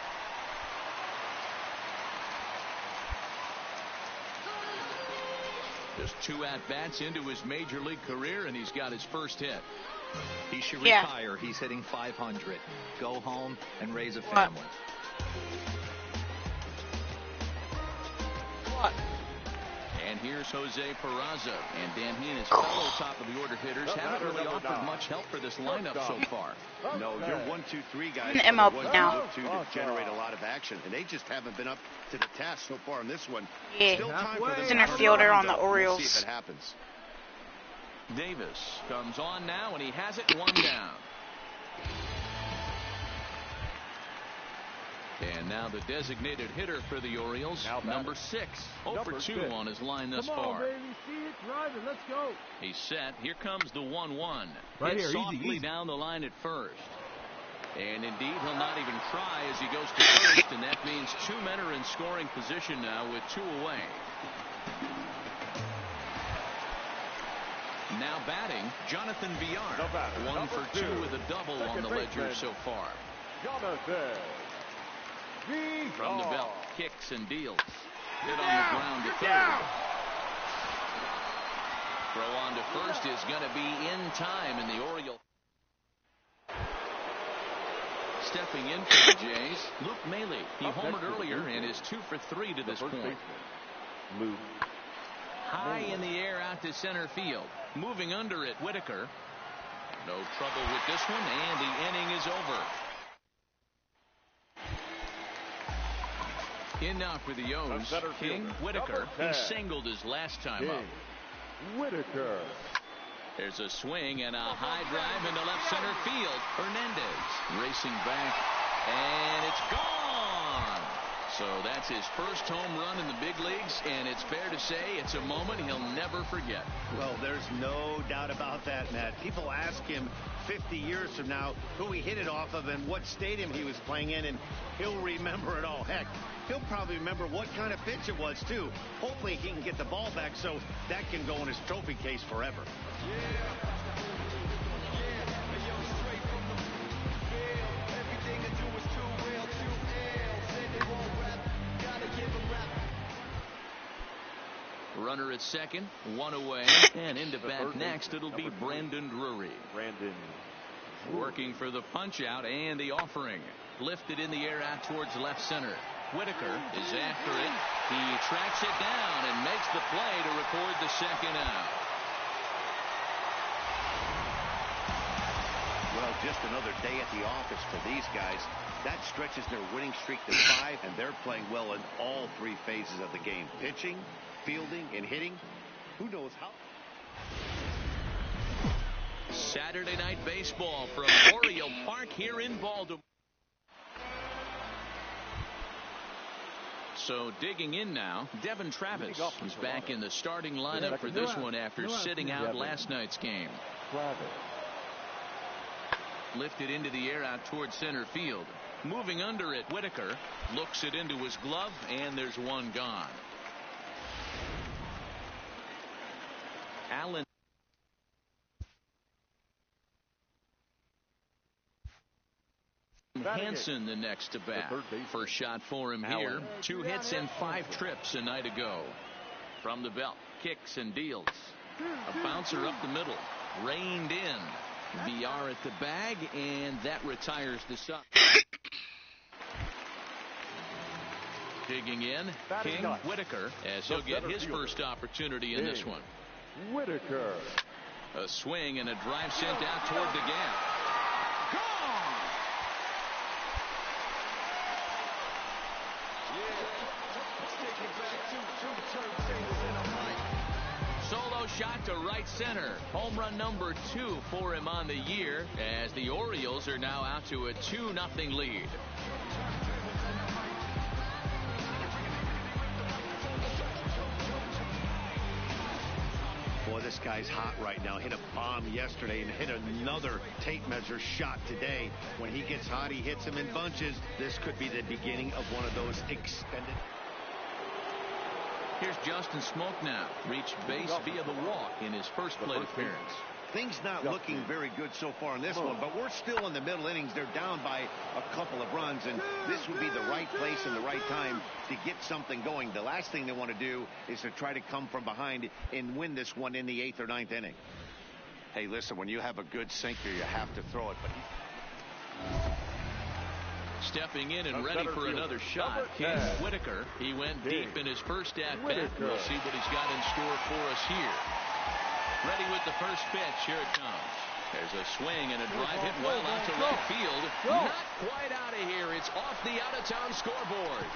Just 2 at-bats into his major league career, and he's got his first hit. He should retire. He's hitting .500. Go home and raise a family. What? And here's Jose Peraza. And Dan, he and his fellow top-of-the-order hitters haven't really offered much help for this lineup so far. No, your 1, 2, 3 guys In MLB are the now. ones who look to generate a lot of action, and they just haven't been up to the task so far in this one. Yeah. Still time for them Center to fielder on the We'll Orioles. see if it happens. Davis comes on now, and he has it 1 down. And now the designated hitter for the Orioles, number 6. 0 for 2 on his line thus Come on, far. baby. See it, drive it. Let's go. He's set. Here comes the 1-1. Right Hit here, softly easy. down the line at first. And indeed, he'll not even try as he goes to first, and that means 2 men are in scoring position now with 2 away. Now batting, Jonathan Villar. 1 for 2 with a double on the ledger so far. Jonathan From the belt, kicks and deals. Hit on the ground to third. Throw on to first is going to be in time, and the Orioles. Stepping in for the Jays, Luke Maile. He homered earlier and is 2 for 3 to this point. Luke. High in the air out to center field. Moving under it, Whitaker. No trouble with this one, and the inning is over. In now for the O's, King Whitaker. He singled his last time up. Whitaker. There's a swing and a high drive into left center field. Hernandez racing back, and it's gone. So that's his first home run in the big leagues, and it's fair to say it's a moment he'll never forget. Well, there's no doubt about that, Matt. People ask him 50 years from now who he hit it off of and what stadium he was playing in, and he'll remember it all. Heck, he'll probably remember what kind of pitch it was, too. Hopefully he can get the ball back so that can go in his trophy case forever. Runner at second, 1 away, and into bat next, it'll be Brandon Drury. Working for the punch out and the offering. Lifted in the air out towards left center. Whitaker is after it. He tracks it down and makes the play to record the second out. Well, just another day at the office for these guys. That stretches their winning streak to 5, and they're playing well in all 3 phases of the game. Pitching, fielding, and hitting. Who knows how? Saturday Night Baseball from Oriole Park here in Baltimore. So digging in now, Devin Travis is back in the starting lineup for this one after sitting out last night's game. Lifted into the air out towards center field. Moving under it, Whitaker looks it into his glove, and there's one gone. Allen. Hansen the next to bat. First shot for him here. 2 hits and 5 trips a night ago. From the belt, kicks and deals. A bouncer up the middle. Reined in. VR at the bag, and that retires the side. Digging in, King Whitaker, as he'll get his first opportunity in this one. Whitaker. A swing and a drive sent out toward the gap. Solo shot to right center. Home run number 2 for him on the year, as the Orioles are now out to a 2-0 lead. Boy, this guy's hot right now. Hit a bomb yesterday and hit another tape measure shot today. When he gets hot, he hits them in bunches. This could be the beginning of one of those extended. Here's Justin Smoke now. Reached base via the walk in his first plate appearance. Things not looking very good so far in this one, but we're still in the middle innings. They're down by a couple of runs, and this would be the right place and the right time to get something going. The last thing they want to do is to try to come from behind and win this one in the 8th or 9th inning. Hey, listen, when you have a good sinker, you have to throw it. But stepping in and ready for another shot, King Whitaker. He went deep in his first at-bat. We'll see what he's got in store for us here. Ready with the first pitch. Here it comes. There's a swing and a drive hit well out to right field. Not quite out of here. It's off the out-of-town scoreboard.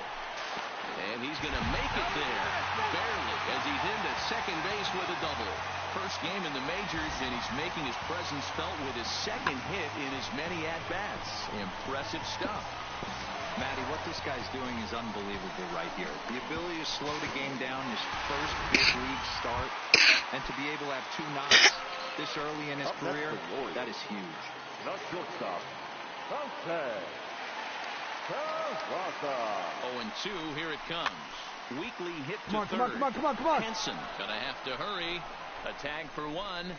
And he's going to make it there. Barely, as he's into second base with a double. First game in the majors, and he's making his presence felt with his second hit in as many at-bats. Impressive stuff. Matty, what this guy's doing is unbelievable right here. The ability to slow the game down, his first big league start, and to be able to have 2 knocks this early in his career, that is huge. The shortstop, 0-2, here it comes. Weekly hit to third. Come on. Henson gonna have to hurry. A tag for 1.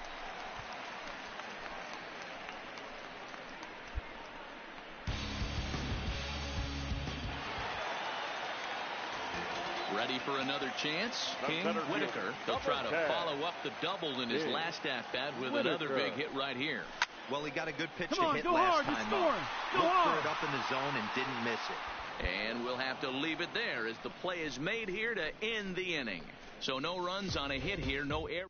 Ready for another chance? King Whitaker. He'll try to follow up the double in his last at-bat with another big hit right here. Well, he got a good pitch to hit last time up. Looked for it up in the zone and didn't miss it. And we'll have to leave it there as the play is made here to end the inning. So no runs on a hit here, no error.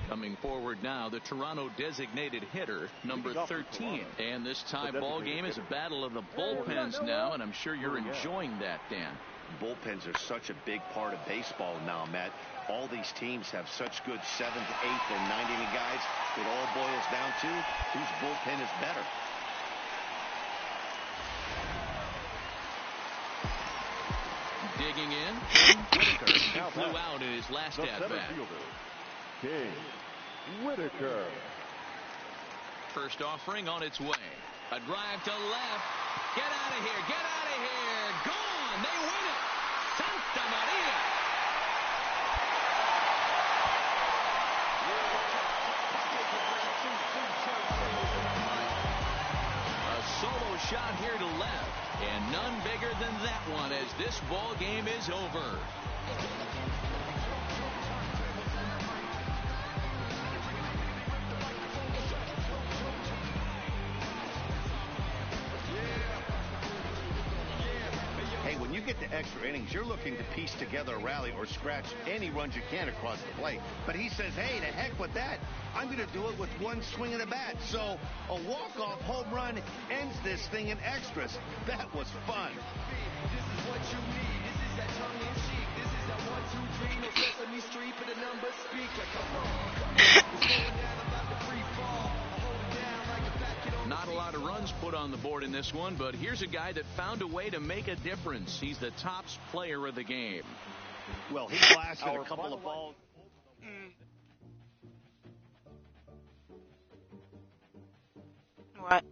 Coming forward now, the Toronto designated hitter, number 13. And this tie ball game is a battle of the bullpens now, and I'm sure you're enjoying that, Dan. Bullpens are such a big part of baseball now, Matt. All these teams have such good 7th, 8th, and 9th inning guys. It all boils down to whose bullpen is better. Digging in, Whitaker. He flew out in his last at-bat. King Whitaker. First offering on its way. A drive to left. Get out of here. Get out of here. Gone. They win it. Santa Maria. A solo shot here to left. And none bigger than that one as this ball game is over. When you get to extra innings, you're looking to piece together a rally or scratch any runs you can across the plate. But he says, hey, to heck with that. I'm going to do it with one swing of the bat. So a walk-off home run ends this thing in extras. That was fun. This is what you need. This is that tongue-in-cheek. This is that 1, 2, 3. No Sesame Street, but the numbers speak. Come on. Slowing down about the board in this one, but here's a guy that found a way to make a difference. He's the top player of the game. Well, he blasted a couple of balls. What?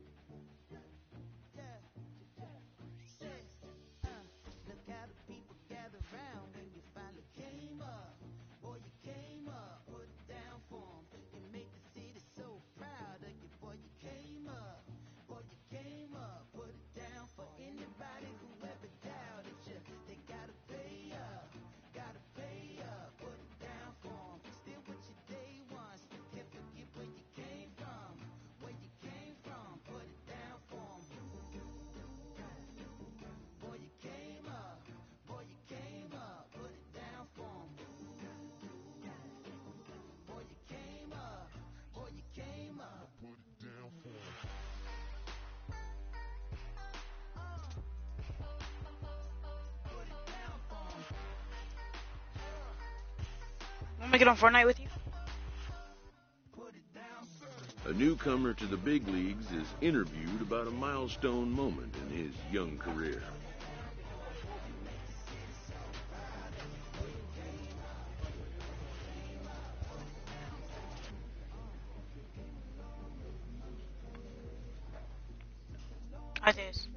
Want me to get on Fortnite with you? A newcomer to the big leagues is interviewed about a milestone moment in his young career. I this.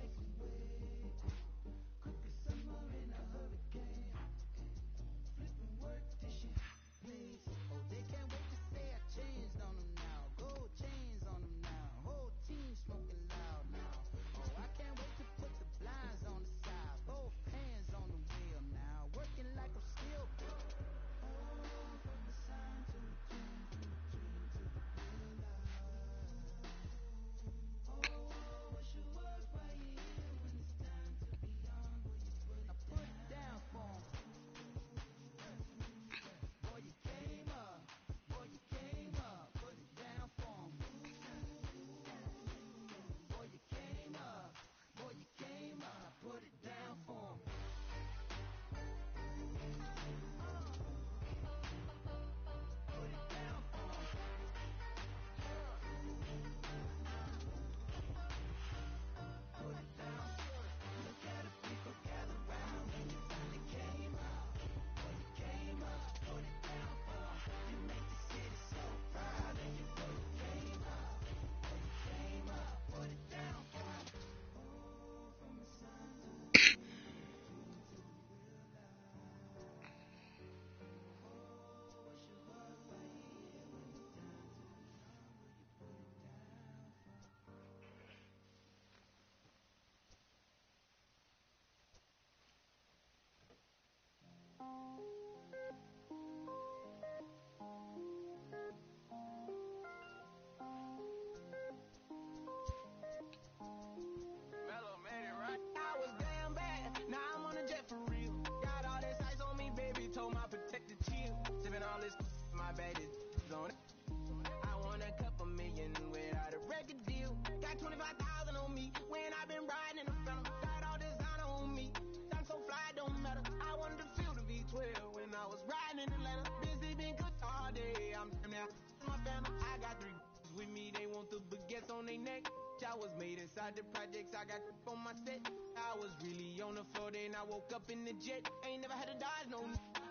On their neck, I was made inside the projects. I got on my set. I was really on the floor, then I woke up in the jet. Ain't never had to dodge no.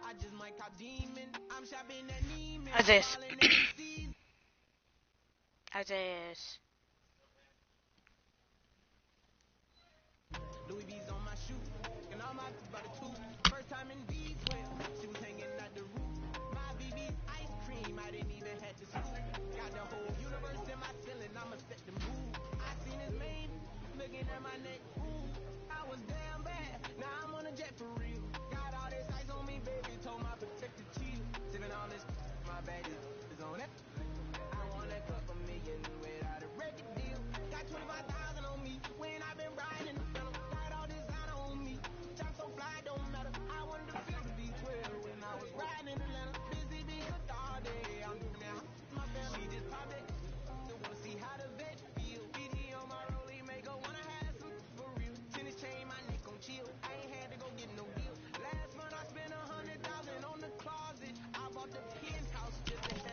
I just might cop demon. I'm shopping at Neiman. As this. As this. Louis V's on my shoe, and all my about a two. First time in D12, she was hanging at the roof. My BB's ice cream, I didn't even have to scoop. Got the whole universe in my ceiling, I'ma set the mood. I seen his main looking at my neck. Ooh, I was damn bad. Now I'm on a jet for real. Got all this ice on me, baby. Told my protector chill. Sipping all this, my bag is on it. I want a couple million without a record deal. Got 25,000 on me when I've been riding the film. Got all this honor on me. Jump so fly, don't matter. I wanted to feel the B12 when I was riding in Atlanta. Busy being cooked all day. I'm now my family. She just popped it. Don't wanna see how the vet feel. BD on my rollie, make her wanna have some for real. Tennis chain, my neck on chill. I ain't had to go get no deal. Last month I spent 100,000 on the closet. I bought the penthouse just to have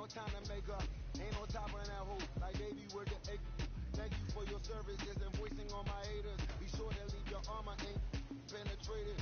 no time to make up. Ain't no top on that hoe, like baby with the egg. Thank you for your services and voicing on my haters. Be sure to leave your armor ain't penetrated.